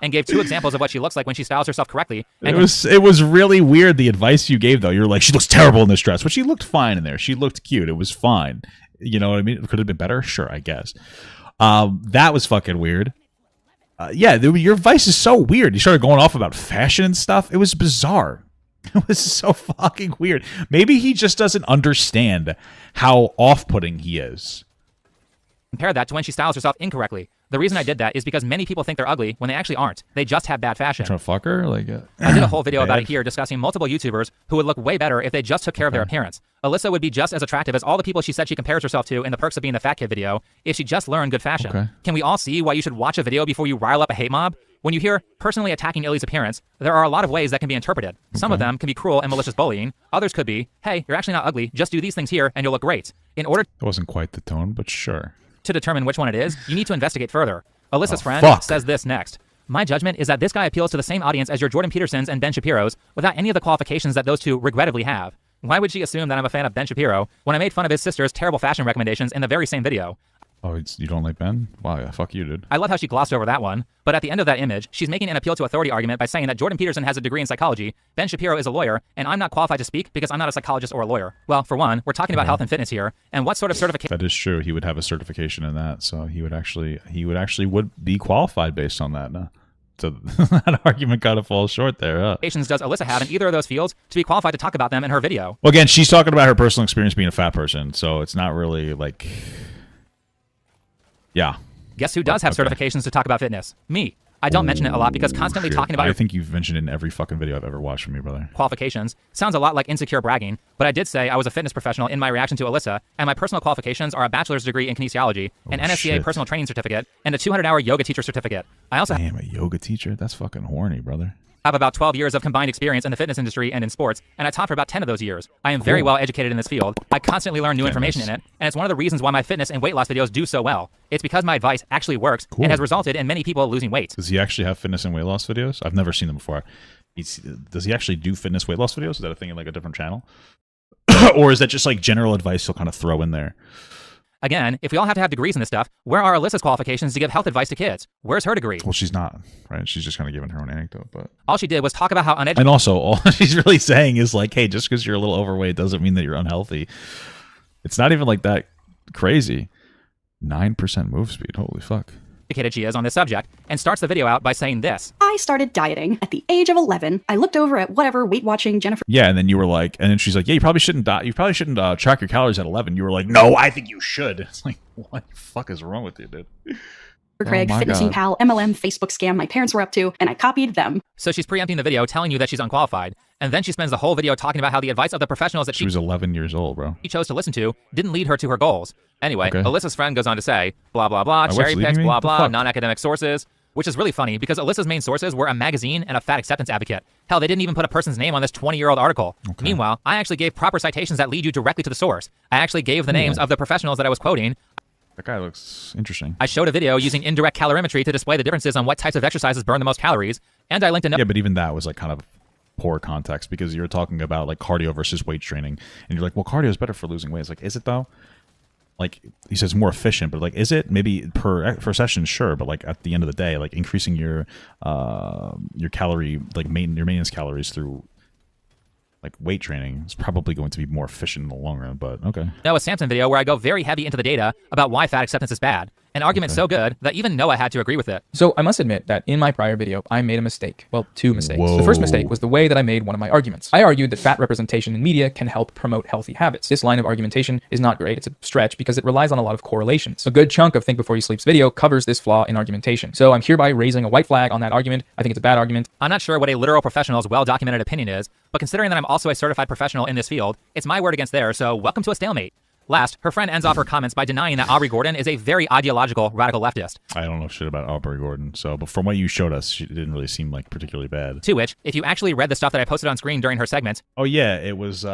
And gave 2 examples of what she looks like when she styles herself correctly. It was really weird, the advice you gave, though. You're like, she looks terrible in this dress. But she looked fine in there. She looked cute. It was fine. You know what I mean? It could have been better? Sure, I guess. That was fucking weird. Yeah, your advice is so weird. You started going off about fashion and stuff. It was bizarre. It was so fucking weird. Maybe he just doesn't understand how off-putting he is. Compare that to when she styles herself incorrectly. The reason I did that is because many people think they're ugly when they actually aren't. They just have bad fashion. Trying to fuck her? Like, I did a whole video about it here discussing multiple YouTubers who would look way better if they just took care of their appearance. Alyssa would be just as attractive as all the people she said she compares herself to in the perks of being the fat kid video if she just learned good fashion. Can we all see why you should watch a video before you rile up a hate mob? When you hear personally attacking Illy's appearance, there are a lot of ways that can be interpreted. Some of them can be cruel and malicious bullying. Others could be, hey, you're actually not ugly. Just do these things here and you'll look great. In order... That wasn't quite the tone, but sure. To determine which one it is, you need to investigate further. Alyssa's friend says this next. My judgment is that this guy appeals to the same audience as your Jordan Petersons and Ben Shapiros without any of the qualifications that those two regrettably have. Why would she assume that I'm a fan of Ben Shapiro when I made fun of his sister's terrible fashion recommendations in the very same video? Oh, you don't like Ben? Wow, yeah, fuck you, dude. I love how she glossed over that one, but at the end of that image, she's making an appeal to authority argument by saying that Jordan Peterson has a degree in psychology, Ben Shapiro is a lawyer, and I'm not qualified to speak because I'm not a psychologist or a lawyer. Well, for one, we're talking about health and fitness here, and what sort of certification... That is true. He would have a certification in that, so he would be qualified based on that. No? So that argument kind of falls short there. Does Alyssa have in either of those fields to be qualified to talk about them in her video? Well, again, she's talking about her personal experience being a fat person, so it's not really like... Yeah. Guess who does have certifications to talk about fitness? Me. I don't mention it a lot because constantly talking about... I think you've mentioned it in every fucking video I've ever watched from you, brother. Qualifications sounds a lot like insecure bragging, but I did say I was a fitness professional in my reaction to Alyssa, and my personal qualifications are a bachelor's degree in kinesiology, an NSCA personal training certificate, and a 200-hour yoga teacher certificate. I also... Damn, a yoga teacher? That's fucking horny, brother. I have about 12 years of combined experience in the fitness industry and in sports, and I taught for about 10 of those years. I am very well educated in this field. I constantly learn new information in it, and it's one of the reasons why my fitness and weight loss videos do so well. It's because my advice actually works and has resulted in many people losing weight. Does he actually have fitness and weight loss videos? I've never seen them before. Does he actually do fitness weight loss videos? Is that a thing in like a different channel? Or is that just like general advice he'll kind of throw in there? Again, if we all have to have degrees in this stuff, where are Alyssa's qualifications to give health advice to kids? Where's her degree? Well, she's not, right? She's just kind of giving her own anecdote, but... All she did was talk about how uneducated... And also, all she's really saying is like, hey, just because you're a little overweight doesn't mean that you're unhealthy. It's not even like that crazy. 9% move speed, holy fuck. She is on this subject, and starts the video out by saying this. I started dieting at the age of 11. I looked over at whatever Weight Watching Jennifer... Yeah, and then you were like, and then she's like, yeah, you probably shouldn't track your calories at 11. You were like, no, I think you should. It's like, what the fuck is wrong with you, dude? Craig, Fitnessing Pal, MLM, Facebook scam my parents were up to, and I copied them. So she's preempting the video, telling you that she's unqualified, and then she spends the whole video talking about how the advice of the professionals that she was 11 years old, bro. She chose to listen to didn't lead her to her goals. Anyway, Alyssa's friend goes on to say, blah, blah, blah, cherry picks, blah, blah, non-academic sources, which is really funny because Alyssa's main sources were a magazine and a fat acceptance advocate. Hell, they didn't even put a person's name on this 20-year-old article. Meanwhile, I actually gave proper citations that lead you directly to the source. I actually gave the names of the professionals that I was quoting. That guy looks interesting. I showed a video using indirect calorimetry to display the differences on what types of exercises burn the most calories, and I linked a... Yeah, but even that was like kind of poor context because you're talking about like cardio versus weight training, and you're like, well, cardio is better for losing weight. It's like, is it though? Like, he says more efficient, but like, is it? Maybe per session, sure, but like at the end of the day, like increasing your calorie, like your maintenance calories through like weight training is probably going to be more efficient in the long run, but okay. Now a Samson video where I go very heavy into the data about why fat acceptance is bad. An argument so good that even Noah had to agree with it. So I must admit that in my prior video, I made a mistake. Well, two mistakes. The first mistake was the way that I made one of my arguments. I argued that fat representation in media can help promote healthy habits. This line of argumentation is not great. It's a stretch because it relies on a lot of correlations. A good chunk of Think Before You Sleep's video covers this flaw in argumentation. So I'm hereby raising a white flag on that argument. I think it's a bad argument. I'm not sure what a literal professional's well-documented opinion is, but considering that I'm also a certified professional in this field, it's my word against theirs, so welcome to a stalemate. Last, her friend ends off her comments by denying that Aubrey Gordon is a very ideological radical leftist. I don't know shit about Aubrey Gordon, so but from what you showed us, she didn't really seem like particularly bad. To which, if you actually read the stuff that I posted on screen during her segments... Oh yeah, it was...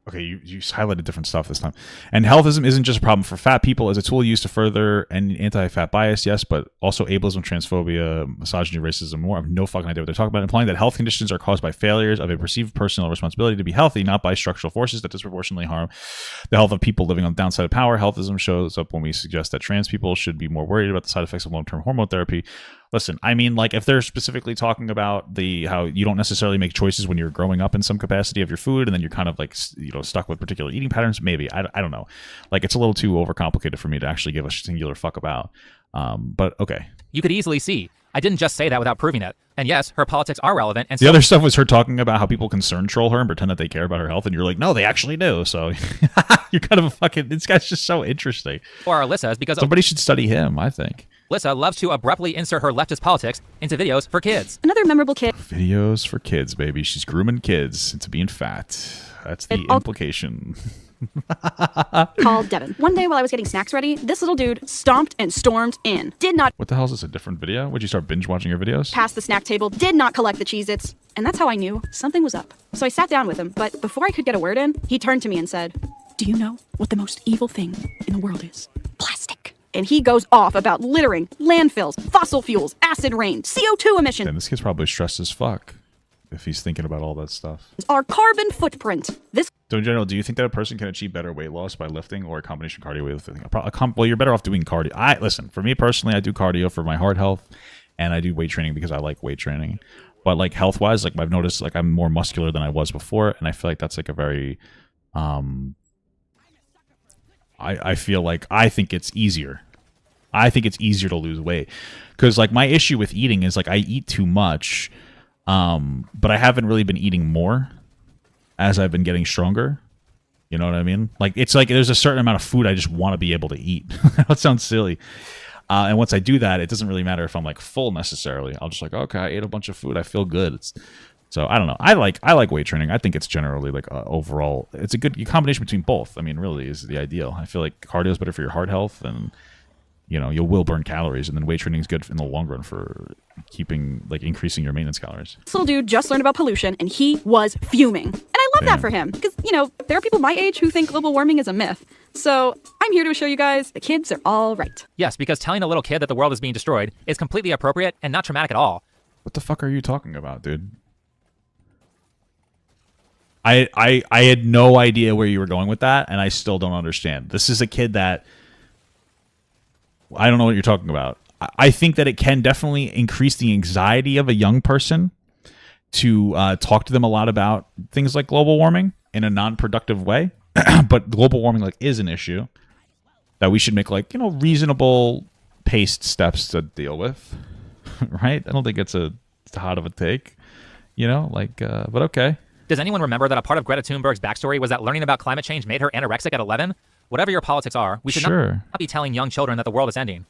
Okay, you highlighted different stuff this time. And healthism isn't just a problem for fat people as a tool used to further an anti-fat bias, yes, but also ableism, transphobia, misogyny, racism, more. I have no fucking idea what they're talking about, implying that health conditions are caused by failures of a perceived personal responsibility to be healthy, not by structural forces that disproportionately harm the health of people living on the downside of power. Healthism shows up when we suggest that trans people should be more worried about the side effects of long-term hormone therapy. Listen, I mean, like, if they're specifically talking about how you don't necessarily make choices when you're growing up in some capacity of your food, and then you're kind of like, you know, stuck with particular eating patterns, maybe. I don't know. Like, it's a little too overcomplicated for me to actually give a singular fuck about. But okay. You could easily see. I didn't just say that without proving it. And yes, her politics are relevant. And the other stuff was her talking about how people concern troll her and pretend that they care about her health, and you're like, no, they actually do. So you're kind of a fucking... This guy's just so interesting. Or Alyssa's, because... Somebody should study him, I think. Alyssa loves to abruptly insert her leftist politics into videos for kids. Another memorable kid. Videos for kids, baby. She's grooming kids into being fat. That's the implication. Called Devin. One day while I was getting snacks ready, this little dude stomped and stormed in. Did not... What the hell is this, a different video? Would you start binge watching your videos? Pass the snack table, did not collect the Cheez-Its. And that's how I knew something was up. So I sat down with him, but before I could get a word in, he turned to me and said, "Do you know what the most evil thing in the world is? Plastic." And he goes off about littering, landfills, fossil fuels, acid rain, CO2 emissions. And this kid's probably stressed as fuck if he's thinking about all that stuff. Our carbon footprint. So in general, do you think that a person can achieve better weight loss by lifting or a combination of cardio weightlifting? Well, you're better off doing cardio. Listen, for me personally, I do cardio for my heart health, and I do weight training because I like weight training. But like health-wise, like I've noticed, like I'm more muscular than I was before, and I feel like that's like a very, I feel like I think it's easier. I think it's easier to lose weight because like my issue with eating is like I eat too much, but I haven't really been eating more as I've been getting stronger. You know what I mean? Like it's like there's a certain amount of food I just want to be able to eat. That sounds silly. And once I do that, it doesn't really matter if I'm like full necessarily. I'll just like, okay, I ate a bunch of food. I feel good. So I don't know. I like weight training. I think it's generally like overall, it's a good combination between both. I mean, really is the ideal. I feel like cardio is better for your heart health, and you know, you will burn calories, and then weight training is good in the long run for keeping, like, increasing your maintenance calories. This little dude just learned about pollution, and he was fuming. And I love that for him, because, you know, there are people my age who think global warming is a myth. So I'm here to show you guys the kids are all right. Yes, because telling a little kid that the world is being destroyed is completely appropriate and not traumatic at all. What the fuck are you talking about, dude? I had no idea where you were going with that, and I still don't understand. This is a kid that... I don't know what you're talking about. I think that it can definitely increase the anxiety of a young person to talk to them a lot about things like global warming in a non-productive way. But global warming, like, is an issue that we should make, like, you know, reasonable paced steps to deal with. Right? I don't think it's hot of a take, you know, like, but okay. Does anyone remember that a part of Greta Thunberg's backstory was that learning about climate change made her anorexic at 11? Whatever your politics are, we should not be telling young children that the world is ending.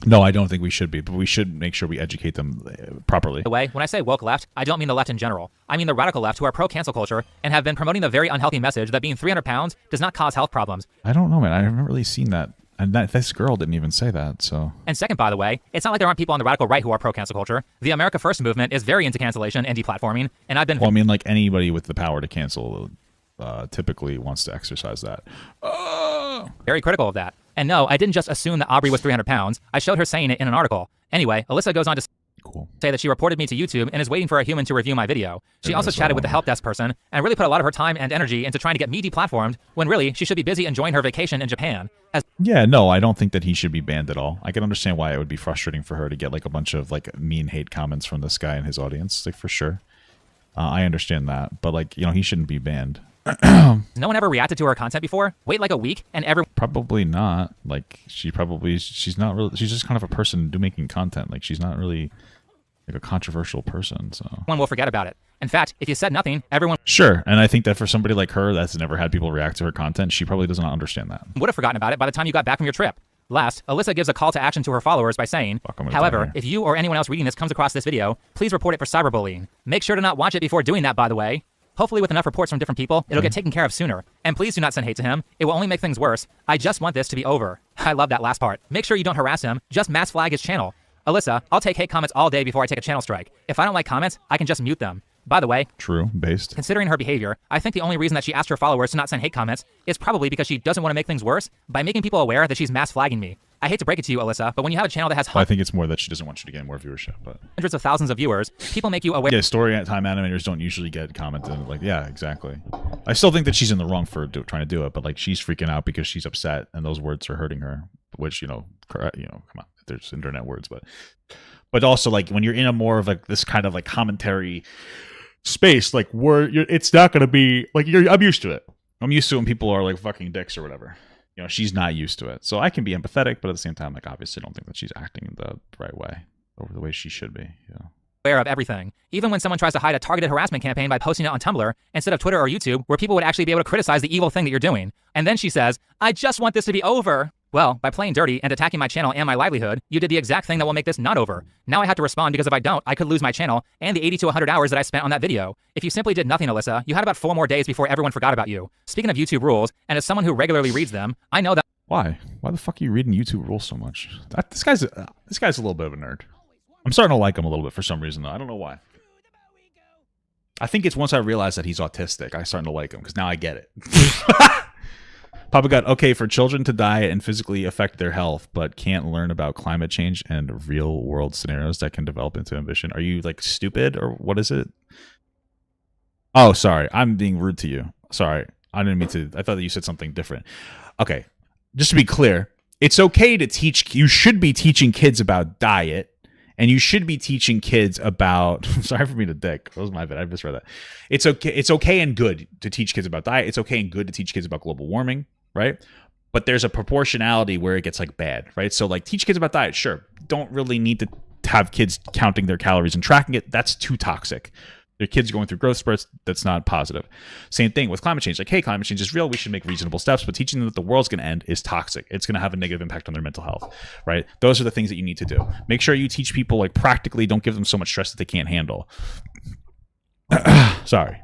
No, I don't think we should be, but we should make sure we educate them properly. By the way, when I say woke left, I don't mean the left in general. I mean the radical left who are pro-cancel culture and have been promoting the very unhealthy message that being 300 pounds does not cause health problems. I don't know, man. I haven't really seen that. And this girl didn't even say that, so... And second, by the way, it's not like there aren't people on the radical right who are pro-cancel culture. The America First movement is very into cancellation and deplatforming, and I've been... Well, I mean, like, anybody with the power to cancel typically wants to exercise that. Very critical of that. And no, I didn't just assume that Aubrey was 300 pounds. I showed her saying it in an article. Anyway, Alyssa goes on to say that she reported me to YouTube and is waiting for a human to review my video. She also chatted with the help desk person and really put a lot of her time and energy into trying to get me deplatformed when really she should be busy enjoying her vacation in Japan. Yeah, no, I don't think that he should be banned at all. I can understand why it would be frustrating for her to get like a bunch of like mean hate comments from this guy and his audience, like for sure. I understand that, but like, you know, he shouldn't be banned. No one ever reacted to her content before? Wait like a week and Probably not. Like she's not really, she's just kind of a person making content. Like she's not really like a controversial person, so one will forget about it. In fact, if you said nothing, everyone... Sure, and I think that for somebody like her that's never had people react to her content, she probably does not understand that. Would have forgotten about it by the time you got back from your trip. Last, Alyssa gives a call to action to her followers by saying, however, if you or anyone else reading this comes across this video, please report it for cyberbullying. Make sure to not watch it before doing that, by the way. Hopefully with enough reports from different people, it'll get taken care of sooner. And please do not send hate to him. It will only make things worse. I just want this to be over. I love that last part. Make sure you don't harass him. Just mass flag his channel. Alyssa, I'll take hate comments all day before I take a channel strike. If I don't like comments, I can just mute them. By the way, considering her behavior, I think the only reason that she asked her followers to not send hate comments is probably because she doesn't want to make things worse by making people aware that she's mass flagging me. I hate to break it to you, Alyssa, but when you have a channel that has I think it's more that she doesn't want you to get more viewership, but hundreds of thousands of viewers, people make you aware. Yeah, story time animators don't usually get commented. Like, yeah, exactly. I still think that she's in the wrong for trying to do it, but like she's freaking out because she's upset and those words are hurting her. Which come on, there's internet words, but also like when you're in a more of like this kind of like commentary space, like it's not gonna be like I'm used to it. I'm used to when people are like fucking dicks or whatever. You know, she's not used to it. So I can be empathetic, but at the same time, like obviously I don't think that she's acting the right way or the way she should be. Yeah. Aware of everything. Even when someone tries to hide a targeted harassment campaign by posting it on Tumblr instead of Twitter or YouTube, where people would actually be able to criticize the evil thing that you're doing. And then she says, I just want this to be over. Well, by playing dirty and attacking my channel and my livelihood, you did the exact thing that will make this not over. Now I have to respond because if I don't, I could lose my channel and the 80 to 100 hours that I spent on that video. If you simply did nothing, Alyssa, you had about 4 more days before everyone forgot about you. Speaking of YouTube rules, and as someone who regularly reads them, I know that... Why? Why the fuck are you reading YouTube rules so much? This guy's a little bit of a nerd. I'm starting to like him a little bit for some reason, though. I don't know why. I think it's once I realize that he's autistic, I'm starting to like him, because now I get it. Papa got, okay, for children to diet and physically affect their health, but can't learn about climate change and real world scenarios that can develop into ambition. Are you like stupid or what is it? Oh, sorry. I'm being rude to you. Sorry. I didn't mean to. I thought that you said something different. Okay. Just to be clear, it's okay to teach. You should be teaching kids about diet and you should be teaching kids about, sorry for being a dick. That was my bad. I misread that. It's okay and good to teach kids about diet. It's okay and good to teach kids about global warming. Right? But there's a proportionality where it gets like bad, right? So like teach kids about diet, sure. Don't really need to have kids counting their calories and tracking it. That's too toxic. Their kids are going through growth spurts. That's not positive. Same thing with climate change. Like, hey, climate change is real. We should make reasonable steps. But teaching them that the world's going to end is toxic. It's going to have a negative impact on their mental health, right? Those are the things that you need to do. Make sure you teach people like practically. Don't give them so much stress that they can't handle. Sorry.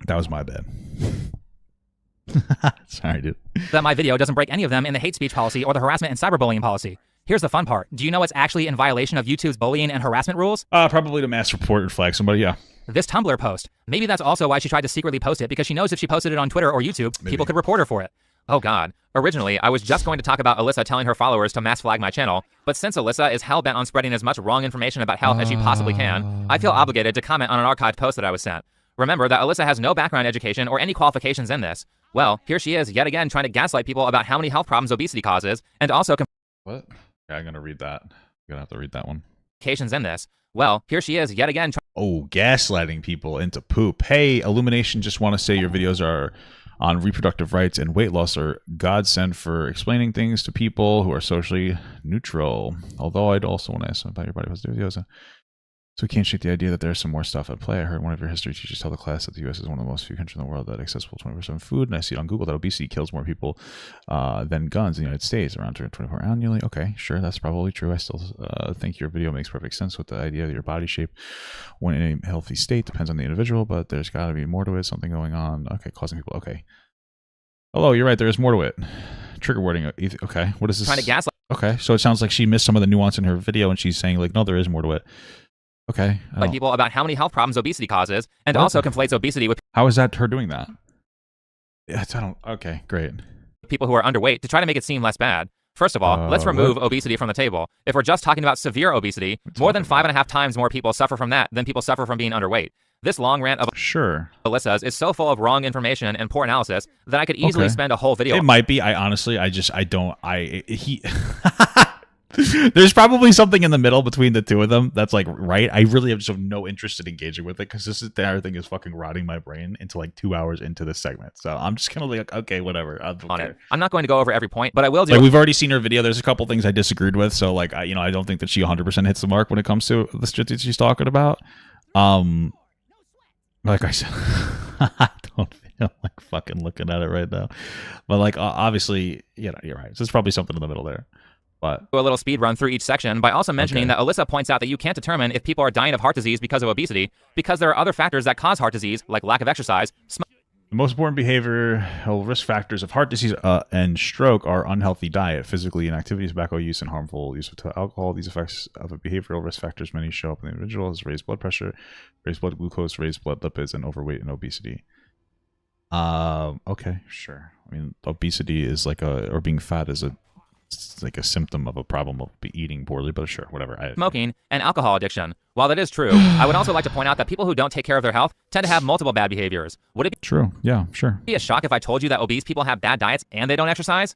That was my bad. Sorry, dude. That my video doesn't break any of them in the hate speech policy or the harassment and cyberbullying policy. Here's the fun part. Do you know what's actually in violation of YouTube's bullying and harassment rules? Probably to mass report and flag somebody, yeah. This Tumblr post. Maybe that's also why she tried to secretly post it, because she knows if she posted it on Twitter or YouTube, people could report her for it. Oh god. Originally, I was just going to talk about Alyssa telling her followers to mass flag my channel, but since Alyssa is hell-bent on spreading as much wrong information about health as she possibly can, I feel obligated to comment on an archived post that I was sent. Remember that Alyssa has no background education or any qualifications in this. Well, here she is yet again trying to gaslight people about how many health problems obesity causes, and also what? Yeah, I'm gonna read that. I'm gonna have to read that one. In this. Well, here she is yet again. Oh, gaslighting people into poop. Hey, Illumination, just want to say your videos are on reproductive rights and weight loss are godsend for explaining things to people who are socially neutral. Although I'd also want to ask about your body positive videos. So we can't shake the idea that there's some more stuff at play. I heard one of your history teachers tell the class that the U.S. is one of the most few countries in the world that accessible 24/7 food, and I see it on Google that obesity kills more people than guns in the United States, around 224 annually. Okay, sure, that's probably true. I still think your video makes perfect sense with the idea that your body shape, when in a healthy state, depends on the individual, but there's got to be more to it, something going on. Okay, causing people. Okay. Hello, you're right, there is more to it. Trigger wording. Okay, what is this? Trying to gaslight. Okay, so it sounds like she missed some of the nuance in her video, and she's saying, like, no, there is more to it. Okay. Like people about how many health problems obesity causes, and also conflates obesity with. How is that her doing that? Yeah, I don't. Okay, great. People who are underweight to try to make it seem less bad. First of all, let's remove obesity from the table. If we're just talking about severe obesity, more than 5.5 times more people suffer from that than people suffer from being underweight. This long rant of Alyssa's is so full of wrong information and poor analysis that I could easily spend a whole video. It might be. There's probably something in the middle between the two of them that's like right. I really have just no interest in engaging with it because this entire thing is fucking rotting my brain into like 2 hours into this segment. So I'm just gonna like, okay, whatever. I'm not going to go over every point, but I will do. Like we've already seen her video. There's a couple things I disagreed with. So like I don't think that she 100% hits the mark when it comes to the shit that she's talking about. Like I said, I don't feel like fucking looking at it right now. But like obviously, you're right. So there's probably something in the middle there. But do a little speed run through each section by also mentioning that Alyssa points out that you can't determine if people are dying of heart disease because of obesity because there are other factors that cause heart disease, like lack of exercise. The most important behavioral risk factors of heart disease and stroke are unhealthy diet, physically inactivity, tobacco use, and harmful use of alcohol. These effects of behavioral risk factors many show up in the individual as raised blood pressure, raised blood glucose, raised blood lipids, and overweight and obesity. Okay, sure. I mean, obesity is like or being fat is like a symptom of a problem of eating poorly, but sure, whatever. Smoking and alcohol addiction. While that is true, I would also like to point out that people who don't take care of their health tend to have multiple bad behaviors. Would it be true? Yeah, sure. Be a shock if I told you that obese people have bad diets and they don't exercise?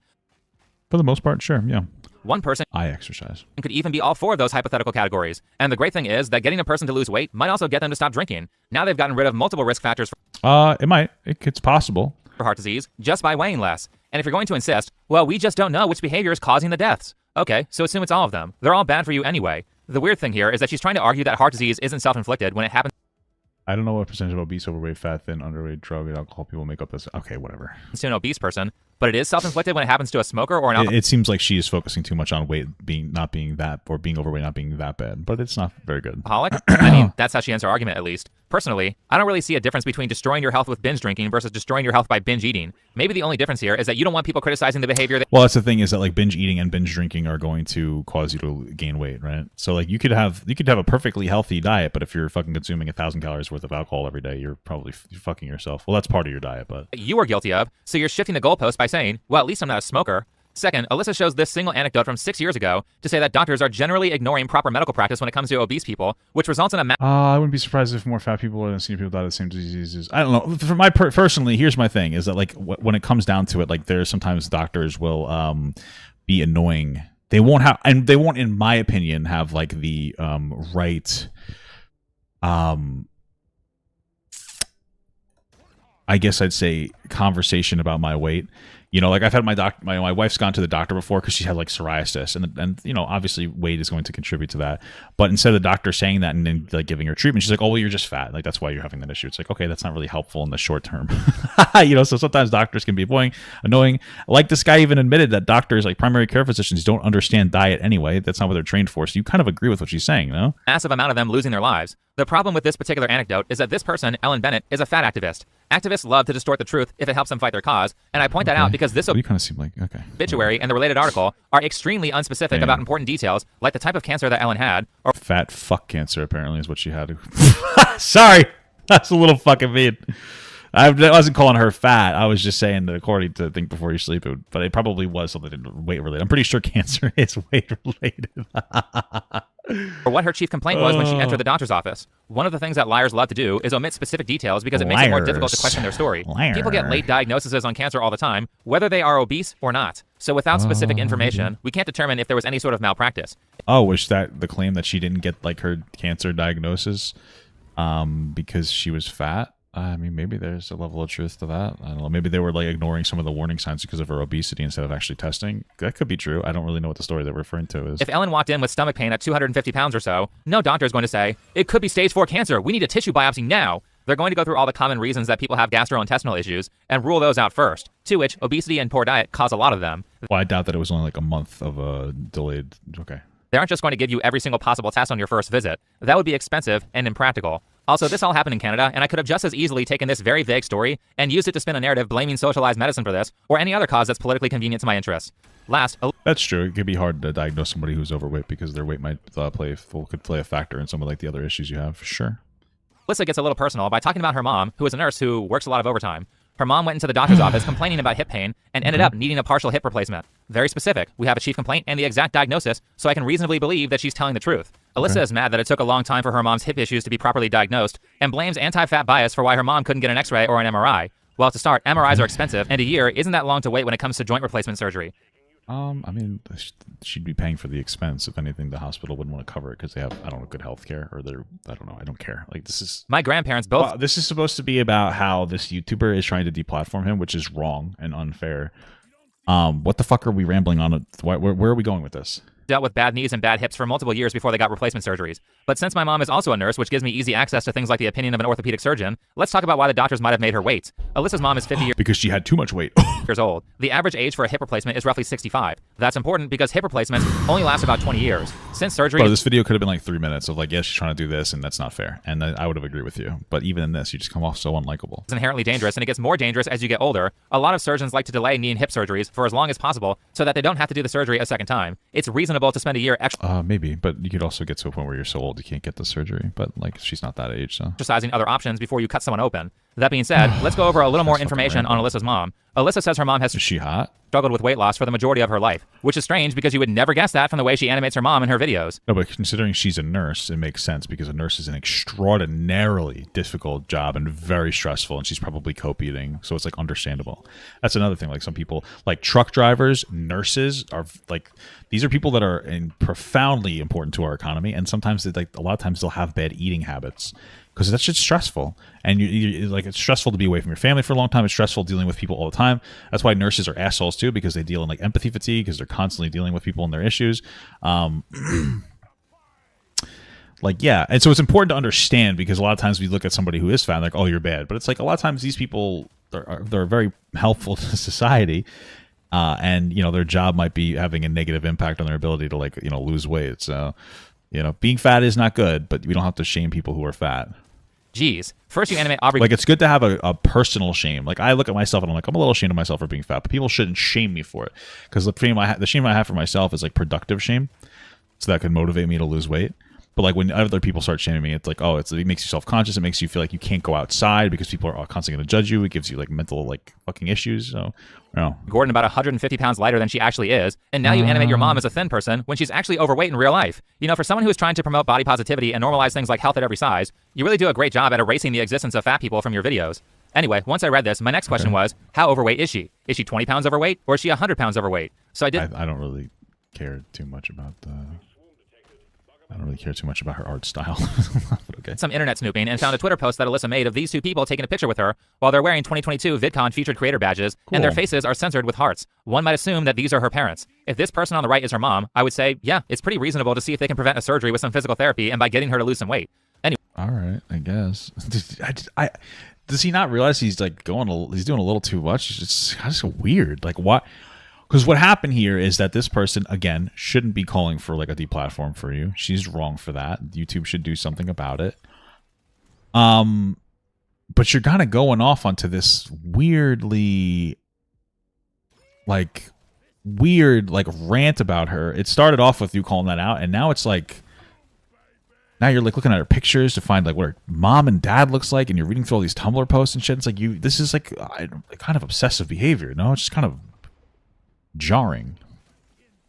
For the most part, sure, yeah. One person I exercise could even be all 4 of those hypothetical categories. And the great thing is that getting a person to lose weight might also get them to stop drinking. Now they've gotten rid of multiple risk factors. It's possible. For heart disease just by weighing less. And if you're going to insist, well, we just don't know which behavior is causing the deaths. Okay, so assume it's all of them. They're all bad for you anyway. The weird thing here is that she's trying to argue that heart disease isn't self-inflicted when it happens. I don't know what percentage of obese, overweight, fat, thin, underweight, drug, and alcohol people make up this. Okay, whatever. To an obese person, but it is self-inflicted when it happens to a smoker or an alcoholic. It seems like she is focusing too much on weight not being that, or being overweight not being that bad, but it's not very good. I mean, that's how she ends her argument, at least. Personally, I don't really see a difference between destroying your health with binge drinking versus destroying your health by binge eating. Maybe the only difference here is that you don't want people criticizing the behavior that— Well, that's the thing, is that like binge eating and binge drinking are going to cause you to gain weight, right? So like you could have a perfectly healthy diet, but if you're fucking consuming 1,000 calories worth of alcohol every day, you're probably fucking yourself. Well, that's part of your diet, but you are guilty of. So you're shifting the goalpost by saying, well, at least I'm not a smoker. Second, Alyssa shows this single anecdote from 6 years ago to say that doctors are generally ignoring proper medical practice when it comes to obese people, which results in a I wouldn't be surprised if more fat people and skinny people die of the same diseases. I don't know. For my personally, here's my thing: is that like when it comes down to it, like there's sometimes doctors will be annoying. They won't have, and they won't, in my opinion, have like the right. I guess I'd say conversation about my weight. You know, like I've had my wife's gone to the doctor before because she had like psoriasis, and you know, obviously weight is going to contribute to that. But instead of the doctor saying that and then like giving her treatment, she's like, "Oh, well, you're just fat. Like that's why you're having that issue." It's like, okay, that's not really helpful in the short term. You know, so sometimes doctors can be annoying. Like this guy even admitted that doctors, like primary care physicians, don't understand diet anyway. That's not what they're trained for. So you kind of agree with what she's saying, no? Massive amount of them losing their lives. The problem with this particular anecdote is that this person, Ellen Bennett, is a fat activist. Activists love to distort the truth if it helps them fight their cause, and I point that out because this you kind of seem like obituary and the related article are extremely unspecific about important details, like the type of cancer that Ellen had, or fat fuck cancer apparently is what she had. Sorry, that's a little fucking mean. I wasn't calling her fat. I was just saying that according to Think Before You Sleep, but it probably was something weight related. I'm pretty sure cancer is weight related. or what her chief complaint was when she entered the doctor's office. One of the things that liars love to do is omit specific details because it makes it more difficult to question their story. People get late diagnoses on cancer all the time, whether they are obese or not. So without specific information, we can't determine if there was any sort of malpractice. Oh, was that the claim that she didn't get like her cancer diagnosis because she was fat? I mean, maybe there's a level of truth to that. I don't know. Maybe they were like ignoring some of the warning signs because of her obesity instead of actually testing. That could be true. I don't really know what the story they're referring to is. If Ellen walked in with stomach pain at 250 pounds or so, no doctor is going to say, it could be stage 4 cancer. We need a tissue biopsy now. They're going to go through all the common reasons that people have gastrointestinal issues and rule those out first, to which obesity and poor diet cause a lot of them. Well, I doubt that it was only like a month of a delayed. Okay. They aren't just going to give you every single possible test on your first visit. That would be expensive and impractical. Also, this all happened in Canada, and I could have just as easily taken this very vague story and used it to spin a narrative blaming socialized medicine for this, or any other cause that's politically convenient to my interests. Last, that's true. It could be hard to diagnose somebody who's overweight because their weight might could play a factor in some of like the other issues you have. For sure. Alyssa gets a little personal by talking about her mom, who is a nurse who works a lot of overtime. Her mom went into the doctor's office complaining about hip pain and ended up needing a partial hip replacement. Very specific. We have a chief complaint and the exact diagnosis, so I can reasonably believe that she's telling the truth. Alyssa is mad that it took a long time for her mom's hip issues to be properly diagnosed and blames anti-fat bias for why her mom couldn't get an x-ray or an MRI. Well, to start, MRIs are expensive, and a year isn't that long to wait when it comes to joint replacement surgery. I mean, she'd be paying for the expense. If anything, the hospital wouldn't want to cover it because they have, I don't know, good health care, or they're, I don't know, I don't care. Like, this is... My grandparents both... Well, this is supposed to be about how this YouTuber is trying to deplatform him, which is wrong and unfair. What the fuck are we rambling on? Where are we going with this? Dealt with bad knees and bad hips for multiple years before they got replacement surgeries. But since my mom is also a nurse, which gives me easy access to things like the opinion of an orthopedic surgeon, let's talk about why the doctors might have made her wait. Alyssa's mom is 50 years because she had too much weight. years old. The average age for a hip replacement is roughly 65. That's important because hip replacements only last about 20 years. Since surgery... Bro, this video could have been like 3 minutes of like, yeah, she's trying to do this, and that's not fair. And I would have agreed with you. But even in this, you just come off so unlikable. It's inherently dangerous, and it gets more dangerous as you get older. A lot of surgeons like to delay knee and hip surgeries for as long as possible so that they don't have to do the surgery a second time. It's reasonable to spend a year extra... Maybe, but you could also get to a point where you're so old you can't get the surgery. But like, she's not that age, so exercising other options before you cut someone open. That being said, let's go over a little more information on Alyssa's mom. Alyssa says her mom has... Is she hot? Struggled with weight loss for the majority of her life, which is strange because you would never guess that from the way she animates her mom in her videos. No, but considering she's a nurse, it makes sense because a nurse is an extraordinarily difficult job and very stressful, and she's probably cope eating, so it's like understandable. That's another thing. Like some people, like truck drivers, nurses, are like, these are people that are profoundly important to our economy, and sometimes a lot of times they'll have bad eating habits. Because that's just stressful, and you like, it's stressful to be away from your family for a long time. It's stressful dealing with people all the time. That's why nurses are assholes too, because they deal in like empathy fatigue, because they're constantly dealing with people and their issues. Like, yeah, and so it's important to understand, because a lot of times we look at somebody who is fat and like, oh, you're bad, but it's like a lot of times these people they're very helpful to society, and you know, their job might be having a negative impact on their ability to, like, you know, lose weight. So, you know, being fat is not good, but we don't have to shame people who are fat. Geez. First you animate Aubrey... Like, it's good to have a personal shame. Like, I look at myself and I'm like, I'm a little ashamed of myself for being fat, but people shouldn't shame me for it. Because the shame I have for myself is like productive shame. So that could motivate me to lose weight. But like when other people start shaming me, it's like, oh, it makes you self-conscious. It makes you feel like you can't go outside because people are constantly going to judge you. It gives you like mental like fucking issues. So, you know. Gordon about 150 pounds lighter than she actually is. And now you animate your mom as a thin person when she's actually overweight in real life. You know, for someone who is trying to promote body positivity and normalize things like health at every size, you really do a great job at erasing the existence of fat people from your videos. Anyway, once I read this, my next question was, how overweight is she? Is she 20 pounds overweight or is she 100 pounds overweight? So I don't really care too much about I don't really care too much about her art style. But okay. Some internet snooping and found a Twitter post that Alyssa made of these two people taking a picture with her while they're wearing 2022 VidCon featured creator badges, and their faces are censored with hearts. One might assume that these are her parents. If this person on the right is her mom, I would say, yeah, it's pretty reasonable to see if they can prevent a surgery with some physical therapy and by getting her to lose some weight. Anyway. All right, I guess. Does he not realize he's like he's doing a little too much? It's kind of weird. Like, what? Because what happened here is that this person, again, shouldn't be calling for like a deplatform for you. She's wrong for that. YouTube should do something about it. but you're kind of going off onto this weirdly, like, rant about her. It started off with you calling that out, and now it's like, now you're like looking at her pictures to find like what her mom and dad looks like, and you're reading through all these Tumblr posts and shit. It's like this is like kind of obsessive behavior. No, it's just kind of jarring.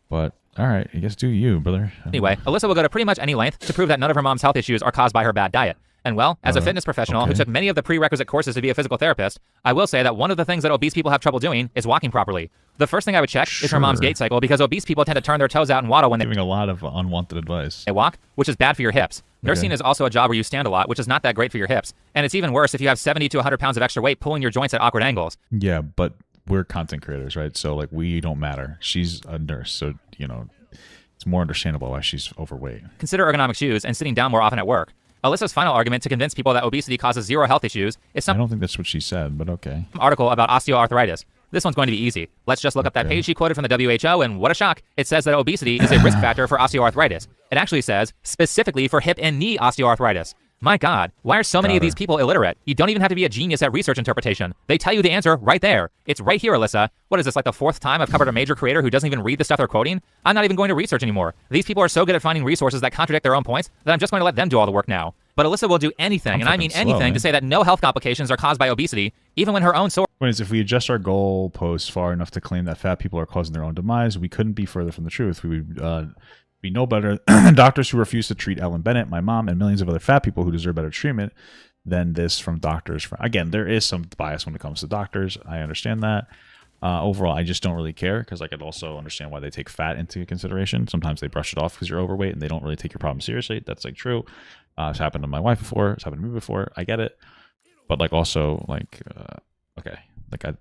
But all right, I guess do you, brother. Anyway, Alyssa will go to pretty much any length to prove that none of her mom's health issues are caused by her bad diet. And well, as a fitness professional who took many of the prerequisite courses to be a physical therapist, I will say that one of the things that obese people have trouble doing is walking properly. The first thing I would check is her mom's gait cycle, because obese people tend to turn their toes out and waddle when giving a lot of unwanted advice. They walk, which is bad for your hips. Nursing is also a job where you stand a lot, which is not that great for your hips. And it's even worse if you have 70 to 100 pounds of extra weight pulling your joints at awkward angles. Yeah, but we're content creators, right? So like we don't matter. She's a nurse, so it's more understandable why she's overweight. Consider ergonomic shoes and sitting down more often at work. Alyssa's final argument to convince people that obesity causes zero health issues is some I don't think that's what she said, but okay. Article about osteoarthritis. This one's going to be easy. Let's just look up that page she quoted from the WHO, and what a shock. It says that obesity is a risk factor for osteoarthritis. It actually says specifically for hip and knee osteoarthritis. My God, why are so many of these people illiterate? You don't even have to be a genius at research interpretation. They tell you the answer right there. It's right here, Alyssa. What is this, like the 4th time I've covered a major creator who doesn't even read the stuff they're quoting? I'm not even going to research anymore. These people are so good at finding resources that contradict their own points that I'm just going to let them do all the work now. But Alyssa will do anything, and I mean anything, to say that no health complications are caused by obesity, even when her own source. If we adjust our goal post far enough to claim that fat people are causing their own demise, we couldn't be further from the truth. We would be no better than doctors who refuse to treat Ellen Bennett, my mom, and millions of other fat people who deserve better treatment than this from doctors. Again, there is some bias when it comes to doctors. I understand that. Overall, I just don't really care, because I could also understand why they take fat into consideration. Sometimes they brush it off because you're overweight and they don't really take your problem seriously. That's like true. It's happened to my wife before. It's happened to me before. I get it. But like also like, okay, like I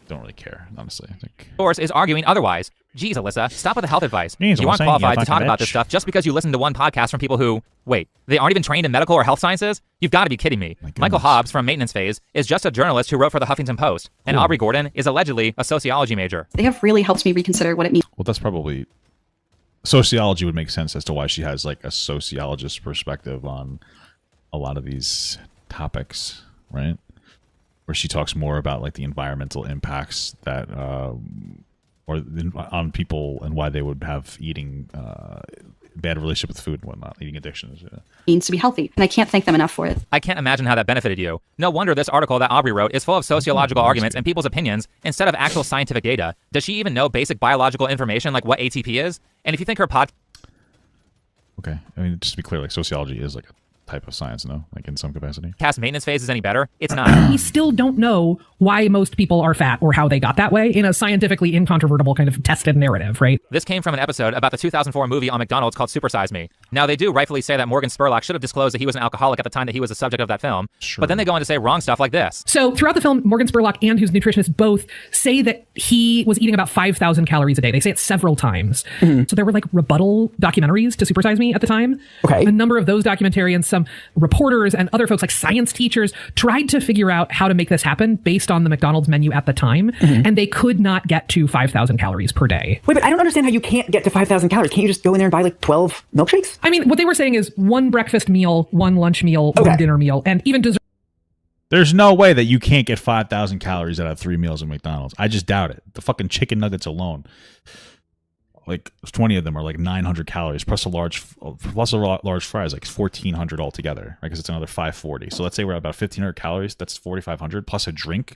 don't really care, honestly. Source is arguing otherwise. Geez, Alyssa, stop with the health advice. You aren't qualified to talk about this stuff just because you listen to one podcast from people who, wait, they aren't even trained in medical or health sciences? You've got to be kidding me. Michael Hobbs from Maintenance Phase is just a journalist who wrote for the Huffington Post, and Aubrey Gordon is allegedly a sociology major. They have really helped me reconsider what it means. Well, that's probably... Sociology would make sense as to why she has like a sociologist perspective on a lot of these topics, right? Where she talks more about like the environmental impacts that on people and why they would have eating bad relationship with food and whatnot, eating addictions. Means to be healthy, and I can't thank them enough for it. I can't imagine how that benefited you. No wonder this article that Aubrey wrote is full of sociological arguments and people's opinions instead of actual scientific data. Does she even know basic biological information like what ATP is? And if you think her Okay, I mean, just to be clear, like sociology is like a type of science, no? Like in some capacity. Cast Maintenance Phase is any better? It's not. We still don't know why most people are fat or how they got that way in a scientifically incontrovertible kind of tested narrative, right? This came from an episode about the 2004 movie on McDonald's called Super Size Me. Now, they do rightfully say that Morgan Spurlock should have disclosed that he was an alcoholic at the time that he was the subject of that film. Sure. But then they go on to say wrong stuff like this. So throughout the film, Morgan Spurlock and his nutritionist both say that he was eating about 5,000 calories a day. They say it several times. So there were like rebuttal documentaries to Super Size Me at the time. Okay. A number of those documentarians, some reporters and other folks like science teachers tried to figure out how to make this happen based on the McDonald's menu at the time. And they could not get to 5,000 calories per day. Wait, but I don't understand how you can't get to 5,000 calories. Can't you just go in there and buy like 12 milkshakes? I mean, what they were saying is one breakfast meal, one lunch meal, one dinner meal, and even dessert. There's no way that you can't get 5,000 calories out of 3 meals at McDonald's. I just doubt it. The fucking chicken nuggets alone, like 20 of them are like 900 calories plus a large fry is like 1,400 altogether, right? Because it's another 540. So let's say we're at about 1,500 calories. That's 4,500 plus a drink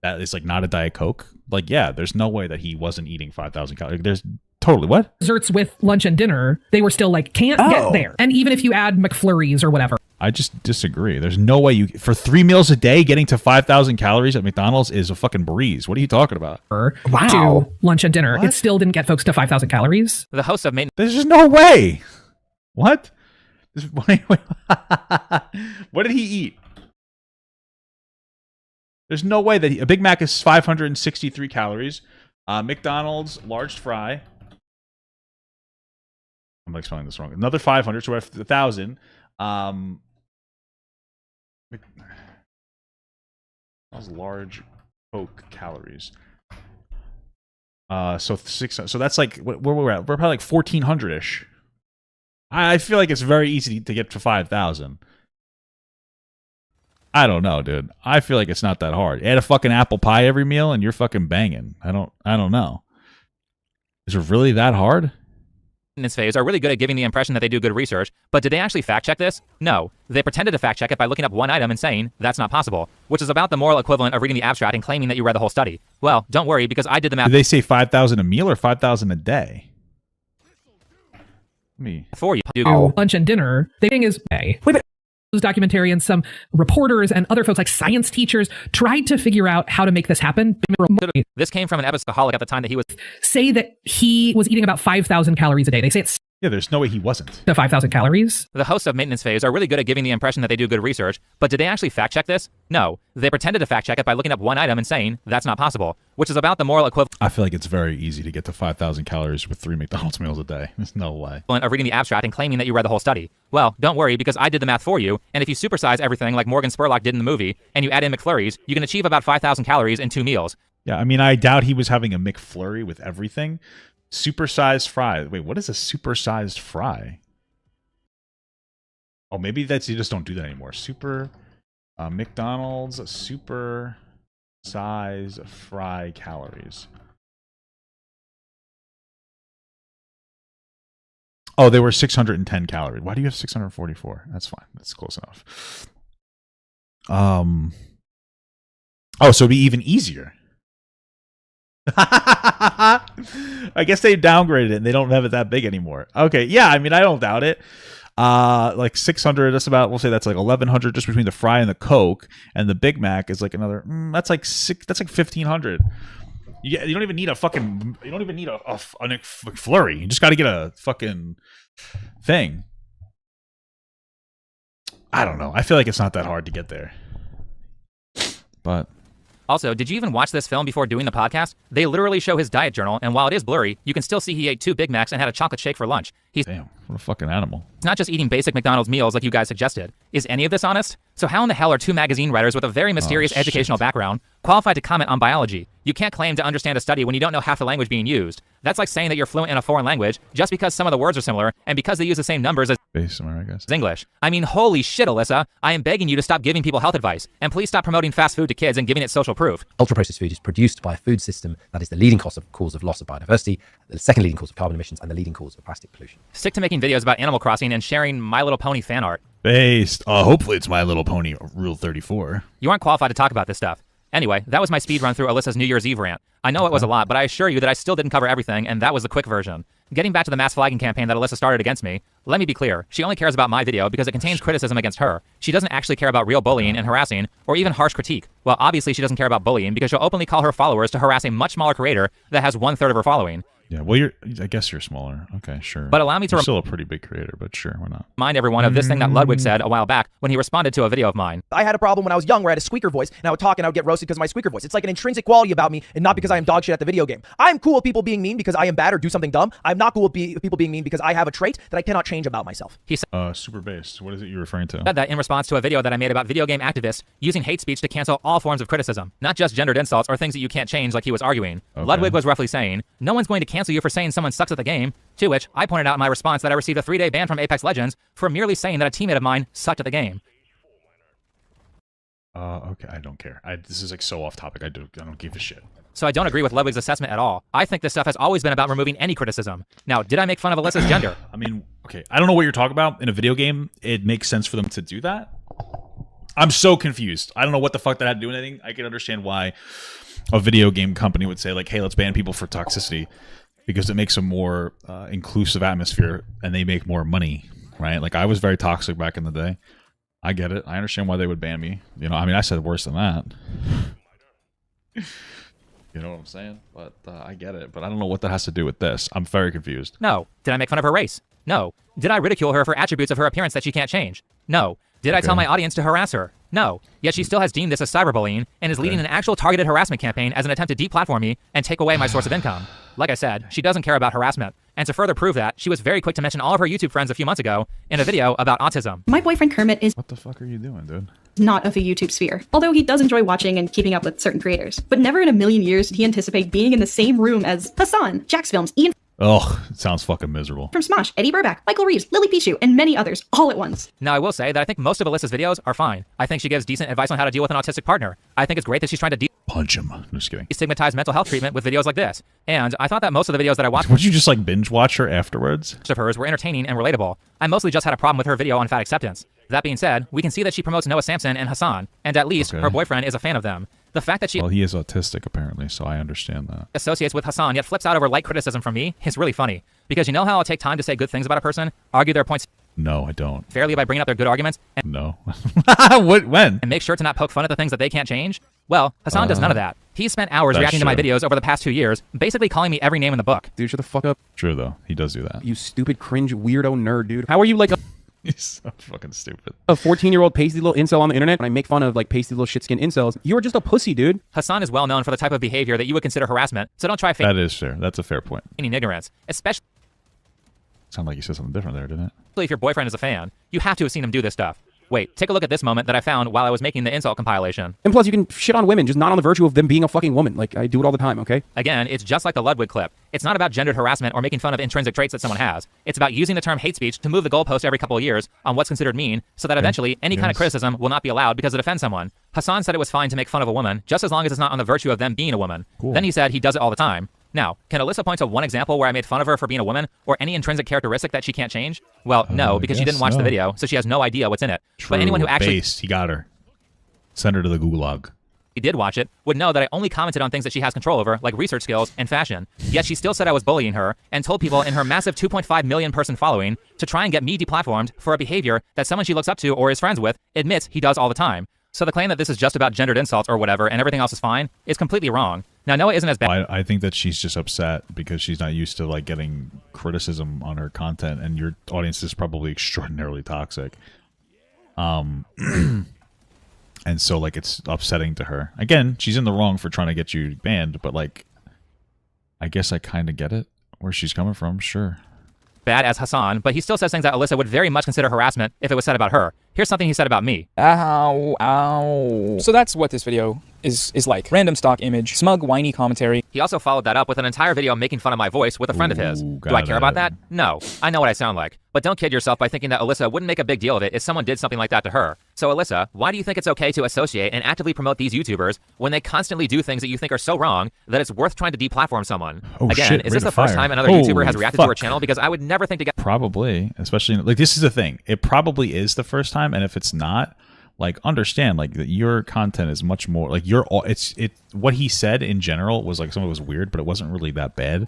that is like not a Diet Coke. Like, yeah, there's no way that he wasn't eating 5,000 calories. There's totally what? Desserts with lunch and dinner, they were still like, can't get there. And even if you add McFlurries or whatever. I just disagree. There's no way you, for 3 meals a day, getting to 5,000 calories at McDonald's is a fucking breeze. What are you talking about? Wow. To lunch and dinner. What? It still didn't get folks to 5,000 calories. The host of There's just no way. What? Wait. What did he eat? There's no way that a Big Mac is 563 calories. McDonald's large fry. I'm explaining this wrong. Another 500, so we're at 1,000. That's large Coke calories. So that's like where we're at. We're probably like 1,400 ish. I feel like it's very easy to get to 5,000. I don't know, dude. I feel like it's not that hard. Add a fucking apple pie every meal and you're fucking banging. I don't know. Is it really that hard? Maintenance phase are really good at giving the impression that they do good research, but did they actually fact check this? No. They pretended to fact check it by looking up one item and saying, that's not possible, which is about the moral equivalent of reading the abstract and claiming that you read the whole study. Well, don't worry, because I did the math. Did they say 5,000 a meal or 5,000 a day? Me. For you. Lunch and dinner. The thing is, documentarians, some reporters, and other folks like science teachers tried to figure out how to make this happen. This came from an episodaholic at the time that he was say that he was eating about 5,000 calories a day. They say it's there's no way he wasn't. The 5,000 calories. The hosts of Maintenance Phase are really good at giving the impression that they do good research, but did they actually fact check this? No. They pretended to fact check it by looking up one item and saying, that's not possible, which is about the moral equivalent. I feel like it's very easy to get to 5,000 calories with 3 McDonald's meals a day. There's no way. Of reading the abstract and claiming that you read the whole study. Well, don't worry, because I did the math for you, and if you supersize everything like Morgan Spurlock did in the movie, and you add in McFlurries, you can achieve about 5,000 calories in 2 meals. Yeah, I mean, I doubt he was having a McFlurry with everything. Supersized fry. Wait, what is a supersized fry? Oh, maybe that's you just don't do that anymore. McDonald's super size fry calories. Oh, they were 610 calories. Why do you have 644? That's fine. That's close enough. Oh, so it'd be even easier. I guess they downgraded it and they don't have it that big anymore. Okay, yeah, I mean, I don't doubt it. Like 600, that's about, we'll say that's like 1,100 just between the fry and the Coke, and the Big Mac is like another, that's like 1,500. You don't even need a fucking, you don't even need a McFlurry. You just got to get a fucking thing. I don't know. I feel like it's not that hard to get there. But also, did you even watch this film before doing the podcast? They literally show his diet journal, and while it is blurry, you can still see he ate 2 Big Macs and had a chocolate shake for lunch. Damn, what a fucking animal. He's not just eating basic McDonald's meals like you guys suggested. Is any of this honest? So how in the hell are 2 magazine writers with a very mysterious educational background qualified to comment on biology? You can't claim to understand a study when you don't know half the language being used. That's like saying that you're fluent in a foreign language just because some of the words are similar and because they use the same numbers as English. I mean, holy shit, Alyssa. I am begging you to stop giving people health advice, and please stop promoting fast food to kids and giving it social proof. Ultra-processed food is produced by a food system that is the leading cause of loss of biodiversity, the second leading cause of carbon emissions, and the leading cause of plastic pollution. Stick to making videos about Animal Crossing and sharing My Little Pony fan art. Based. Hopefully it's My Little Pony Rule 34. You aren't qualified to talk about this stuff. Anyway, that was my speed run through Alyssa's New Year's Eve rant. I know it was a lot, but I assure you that I still didn't cover everything, and that was the quick version. Getting back to the mass flagging campaign that Alyssa started against me, let me be clear. She only cares about my video because it contains criticism against her. She doesn't actually care about real bullying and harassing, or even harsh critique. Well, obviously she doesn't care about bullying because she'll openly call her followers to harass a much smaller creator that has 1/3 of her following. Yeah, well, I guess you're smaller. Okay, sure. But allow me to You're still a pretty big creator, but sure, why not? Remind everyone of this thing that Ludwig said a while back when he responded to a video of mine. I had a problem when I was young where I had a squeaker voice, and I would talk and I would get roasted because of my squeaker voice. It's like an intrinsic quality about me, and not because I am dog shit at the video game. I'm cool with people being mean because I am bad or do something dumb. I'm not cool with people being mean because I have a trait that I cannot change about myself. He said, super based. What is it you're referring to? Said that in response to a video that I made about video game activists using hate speech to cancel all forms of criticism, not just gendered insults or things that you can't change like he was arguing. Okay. Ludwig was roughly saying, no one's going to cancel you for saying someone sucks at the game, to which I pointed out in my response that I received a 3-day ban from Apex Legends for merely saying that a teammate of mine sucked at the game. Okay, I don't care. This is like so off topic. I don't give a shit. So I don't agree with Ludwig's assessment at all. I think this stuff has always been about removing any criticism. Now, did I make fun of Alyssa's gender? I mean, okay, I don't know what you're talking about. In a video game, it makes sense for them to do that. I'm so confused. I don't know what the fuck that had to do with anything. I can understand why a video game company would say like, hey, let's ban people for toxicity, because it makes a more inclusive atmosphere and they make more money, right? Like, I was very toxic back in the day. I get it. I understand why they would ban me. You know, I mean, I said worse than that. You know what I'm saying? But I get it. But I don't know what that has to do with this. I'm very confused. No. Did I make fun of her race? No. Did I ridicule her for attributes of her appearance that she can't change? No. Did I tell my audience to harass her? No. Yet she still has deemed this as cyberbullying and is leading an actual targeted harassment campaign as an attempt to deplatform me and take away my source of income. Like I said, she doesn't care about harassment. And to further prove that, she was very quick to mention all of her YouTube friends a few months ago in a video about autism. My boyfriend Kermit is What the fuck are you doing, dude? not of the YouTube sphere, although he does enjoy watching and keeping up with certain creators. But never in a million years did he anticipate being in the same room as Hassan, Jax Films, Ian. Oh, it sounds fucking miserable. From Smosh, Eddie Burback, Michael Reeves, Lily Pichu, and many others, all at once. Now, I will say that I think most of Alyssa's videos are fine. I think she gives decent advice on how to deal with an autistic partner. I think it's great that she's trying to punch him. I'm just kidding. Destigmatize mental health treatment with videos like this. And I thought that most of the videos that I watched Would you just like binge watch her afterwards? of hers were entertaining and relatable. I mostly just had a problem with her video on fat acceptance. That being said, we can see that she promotes Noah Samson and Hassan, and at least her boyfriend is a fan of them. The fact that she he is autistic apparently, so I understand that. associates with Hassan yet flips out over light criticism from me is really funny. Because you know how I'll take time to say good things about a person, argue their points No, I don't. fairly by bringing up their good arguments, and No. When? And make sure to not poke fun at the things that they can't change? Well, Hassan does none of that. He's spent hours reacting to my videos over the past 2 years, basically calling me every name in the book. Dude, shut the fuck up. True though, he does do that. You stupid, cringe, weirdo nerd, dude. How are you like a... He's so fucking stupid. A 14-year-old pasty little incel on the internet? When I make fun of like pasty little shit-skin incels, you are just a pussy, dude. Hassan is well known for the type of behavior that you would consider harassment, so don't try That is fair. That's a fair point. feigning ignorance, especially Sounded like you said something different there, didn't it? if your boyfriend is a fan. You have to have seen him do this stuff. Wait, take a look at this moment that I found while I was making the insult compilation. And plus, you can shit on women, just not on the virtue of them being a fucking woman. Like, I do it all the time, okay? Again, it's just like the Ludwig clip. It's not about gendered harassment or making fun of intrinsic traits that someone has. It's about using the term hate speech to move the goalpost every couple of years on what's considered mean, so that eventually any kind of criticism will not be allowed because it offends someone. Hassan said it was fine to make fun of a woman, just as long as it's not on the virtue of them being a woman. Cool. Then he said he does it all the time. Now, can Alyssa point to one example where I made fun of her for being a woman, or any intrinsic characteristic that she can't change? Well, no, because she didn't watch the video, so she has no idea what's in it. True. But anyone who actually Based. He got her. Send her to the gulag. did watch it would know that I only commented on things that she has control over, like research skills and fashion. Yet she still said I was bullying her, and told people in her massive 2.5 million person following to try and get me deplatformed for a behavior that someone she looks up to or is friends with admits he does all the time. So the claim that this is just about gendered insults or whatever and everything else is fine is completely wrong. Now, Noah isn't as bad. I think that she's just upset because she's not used to like getting criticism on her content, and your audience is probably extraordinarily toxic. And so like it's upsetting to her. Again, she's in the wrong for trying to get you banned, but like I guess I kind of get it where she's coming from. Sure. Bad as Hassan, but he still says things that Alyssa would very much consider harassment if it was said about her. Here's something he said about me. Ow, ow. So that's what this video is like. Random stock image, smug, whiny commentary. He also followed that up with an entire video making fun of my voice with a friend of his. Do I care about that? No. I know what I sound like. But don't kid yourself by thinking that Alyssa wouldn't make a big deal of it if someone did something like that to her. So Alyssa, why do you think it's okay to associate and actively promote these YouTubers when they constantly do things that you think are so wrong that it's worth trying to deplatform someone? Again, shit, is this rate the of first fire. time another YouTuber has Holy reacted to her fuck. channel? Because I would never think to get... Probably, especially like this is the thing. It probably is the first time, and if it's not, like understand like that your content is much more like what he said in general was like some of it was weird, but it wasn't really that bad.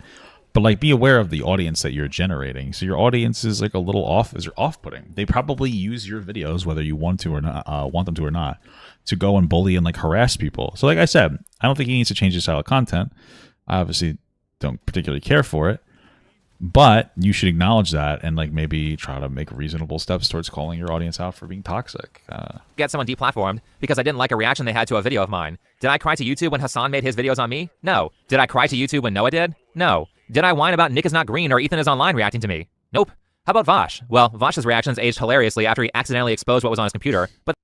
But like be aware of the audience that you're generating. So your audience is like a little off-putting. They probably use your videos, whether you want to or not, want them to or not, to go and bully and like harass people. So like I said, I don't think he needs to change his style of content. I obviously don't particularly care for it. But you should acknowledge that and like maybe try to make reasonable steps towards calling your audience out for being toxic. Get someone deplatformed because I didn't like a reaction they had to a video of mine. Did I cry to YouTube when Hassan made his videos on me? No. Did I cry to YouTube when Noah did? No. Did I whine about Nick is not green or Ethan is online reacting to me? Nope. How about Vosh? Well, Vosh's reactions aged hilariously after he accidentally exposed what was on his computer, but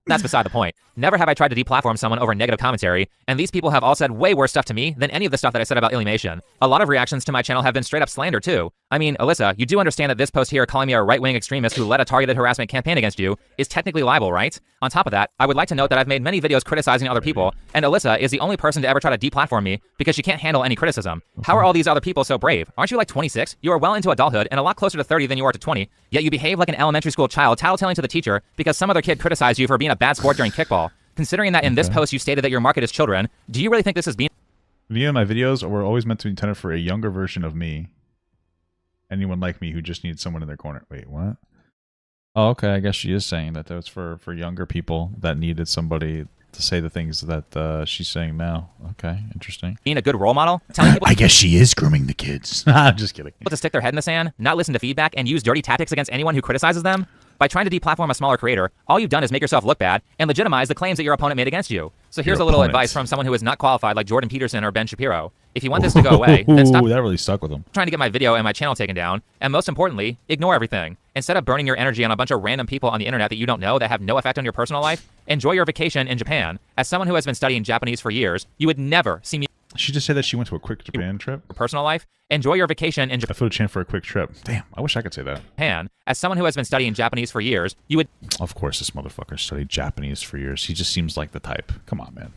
that's beside the point. Never have I tried to deplatform someone over negative commentary, and these people have all said way worse stuff to me than any of the stuff that I said about illymation. A lot of reactions to my channel have been straight up slander too. I mean, Alyssa, you do understand that this post here calling me a right-wing extremist who led a targeted harassment campaign against you is technically libel, right? On top of that, I would like to note that I've made many videos criticizing other people, and Alyssa is the only person to ever try to deplatform me because she can't handle any criticism. How are all these other people so brave? Aren't you like 26? You are well into adulthood and a lot closer to 30 than you are to 20, yet you behave like an elementary school child tattletaling to the teacher because some other kid criticized you for being a bad sport during kickball. Considering that in this post you stated that your market is children, do you really think this is being... Me and my videos were always meant to be intended for a younger version of me. Anyone like me who just needs someone in their corner. Wait, what? Oh, okay. I guess she is saying that was for younger people that needed somebody to say the things that she's saying now. Okay, interesting. Being a good role model? Telling people I guess she is grooming the kids. I'm just kidding. to stick their head in the sand, not listen to feedback, and use dirty tactics against anyone who criticizes them? By trying to deplatform a smaller creator, all you've done is make yourself look bad and legitimize the claims that your opponent made against you. So here's a little advice from someone who is not qualified like Jordan Peterson or Ben Shapiro. If you want this to go away, then stop that really stuck with him. trying to get my video and my channel taken down, and most importantly, ignore everything. Instead of burning your energy on a bunch of random people on the internet that you don't know that have no effect on your personal life, enjoy your vacation in Japan. As someone who has been studying Japanese for years, you would never see me... She just said that she went to a quick Japan trip. Personal life, enjoy your vacation in I flew to Japan for a quick trip. Damn, I wish I could say that. Japan. As someone who has been studying Japanese for years, you would... Of course, this motherfucker studied Japanese for years. He just seems like the type. Come on, man.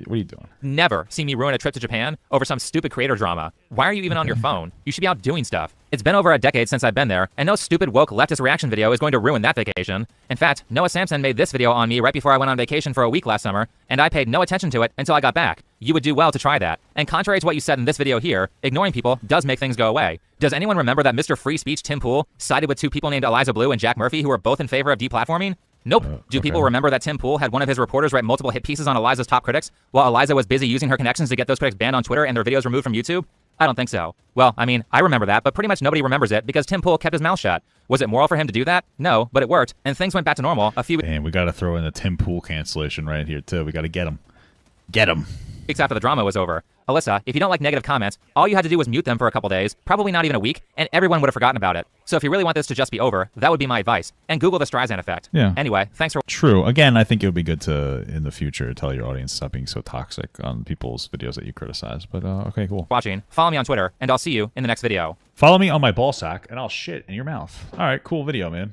What are you doing? Never see me ruin a trip to Japan over some stupid creator drama. Why are you even on your phone? You should be out doing stuff. It's been over a decade since I've been there, and no stupid woke leftist reaction video is going to ruin that vacation. In fact, Noah Samson made this video on me right before I went on vacation for a week last summer, and I paid no attention to it until I got back. You would do well to try that. And contrary to what you said in this video here, ignoring people does make things go away. Does anyone remember that Mr. Free Speech Tim Pool sided with two people named Eliza Blue and Jack Murphy who were both in favor of deplatforming? Nope. Do people remember that Tim Pool had one of his reporters write multiple hit pieces on Eliza's top critics while Eliza was busy using her connections to get those critics banned on Twitter and their videos removed from YouTube? I don't think so. Well, I mean, I remember that, but pretty much nobody remembers it because Tim Pool kept his mouth shut. Was it moral for him to do that? No, but it worked, and things went back to normal a few weeks. And we got to throw in the Tim Pool cancellation right here, too. We got to get him. Get him. Weeks after the drama was over. Alyssa, if you don't like negative comments, all you had to do was mute them for a couple days, probably not even a week, and everyone would have forgotten about it. So if you really want this to just be over, that would be my advice. And Google the Streisand effect. Yeah. Anyway, thanks for... True. Again, I think it would be good to, in the future, tell your audience stop being so toxic on people's videos that you criticize. But, okay, cool. Watching. Follow me on Twitter, and I'll see you in the next video. Follow me on my ball sack, and I'll shit in your mouth. All right, cool video, man.